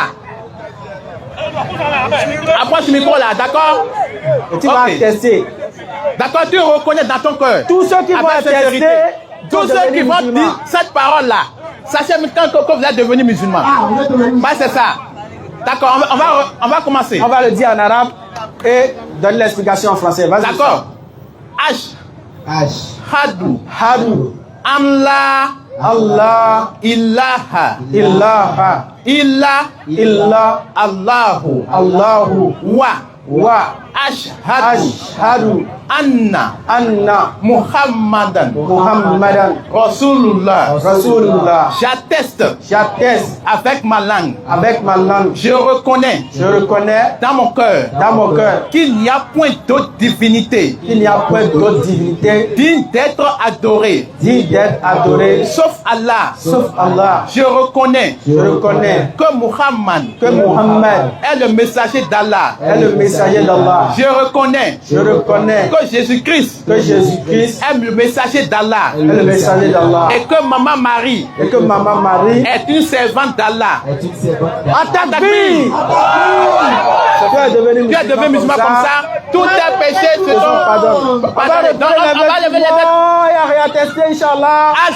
[SPEAKER 1] Approche le micro là, d'accord?
[SPEAKER 2] Et tu vas
[SPEAKER 1] Ok.
[SPEAKER 2] tester.
[SPEAKER 1] D'accord, tu reconnais dans ton cœur.
[SPEAKER 2] Tous ceux qui vont
[SPEAKER 1] Avec
[SPEAKER 2] tester,
[SPEAKER 1] sincérité. Tous
[SPEAKER 2] vont
[SPEAKER 1] ceux qui
[SPEAKER 2] devenir
[SPEAKER 1] vont
[SPEAKER 2] musulmans.
[SPEAKER 1] dire cette parole-là, sachez maintenant que vous êtes devenu musulman.
[SPEAKER 6] Ah, vous êtes devenu
[SPEAKER 1] Bah, c'est ça. D'accord, on va commencer.
[SPEAKER 2] On va le dire en arabe et donner l'explication en français. Vas-y.
[SPEAKER 1] D'accord. Ashhadu an la
[SPEAKER 2] Allah,
[SPEAKER 1] ilaha
[SPEAKER 2] ilaha,
[SPEAKER 1] illa
[SPEAKER 2] illa,
[SPEAKER 1] Allahu
[SPEAKER 2] Allahu,
[SPEAKER 1] wa
[SPEAKER 2] wa
[SPEAKER 1] Ashhadu
[SPEAKER 2] Ashhadu
[SPEAKER 1] anna
[SPEAKER 2] anna
[SPEAKER 1] Muhammadan
[SPEAKER 2] Muhammadan
[SPEAKER 1] Rasulullah.
[SPEAKER 2] Rasulullah.
[SPEAKER 1] J'atteste
[SPEAKER 2] J'atteste
[SPEAKER 1] avec ma langue.
[SPEAKER 2] avec ma langue.
[SPEAKER 1] Je reconnais
[SPEAKER 2] Je reconnais
[SPEAKER 1] dans mon cœur
[SPEAKER 2] dans mon cœur
[SPEAKER 1] qu'il n'y a point d'autre divinité
[SPEAKER 2] qu'il n'y a point d'autre divinité
[SPEAKER 1] digne d'être adorée
[SPEAKER 2] digne d'être adorée
[SPEAKER 1] sauf Allah.
[SPEAKER 2] sauf Allah.
[SPEAKER 1] Je reconnais
[SPEAKER 2] Je reconnais
[SPEAKER 1] que Muhammad
[SPEAKER 2] que Muhammad
[SPEAKER 1] est le messager d'Allah.
[SPEAKER 2] est le messager d'Allah.
[SPEAKER 1] Je reconnais
[SPEAKER 2] Je reconnais
[SPEAKER 1] que Jésus-Christ
[SPEAKER 2] que Jésus-Christ
[SPEAKER 1] est le messager d'Allah
[SPEAKER 2] est le messager d'Allah
[SPEAKER 1] et que Maman Marie
[SPEAKER 2] et que Maman Marie
[SPEAKER 1] est une servante d'Allah.
[SPEAKER 7] est une servante.
[SPEAKER 2] Atakbir. Tu es devenu
[SPEAKER 1] Tu es devenu musulman comme ça, tous tes péchés se sont
[SPEAKER 2] Pardon.
[SPEAKER 1] pardonnés. Donc, on va lever les mains.
[SPEAKER 2] Il n'y a rien testé, Inch'Allah.
[SPEAKER 1] Ah,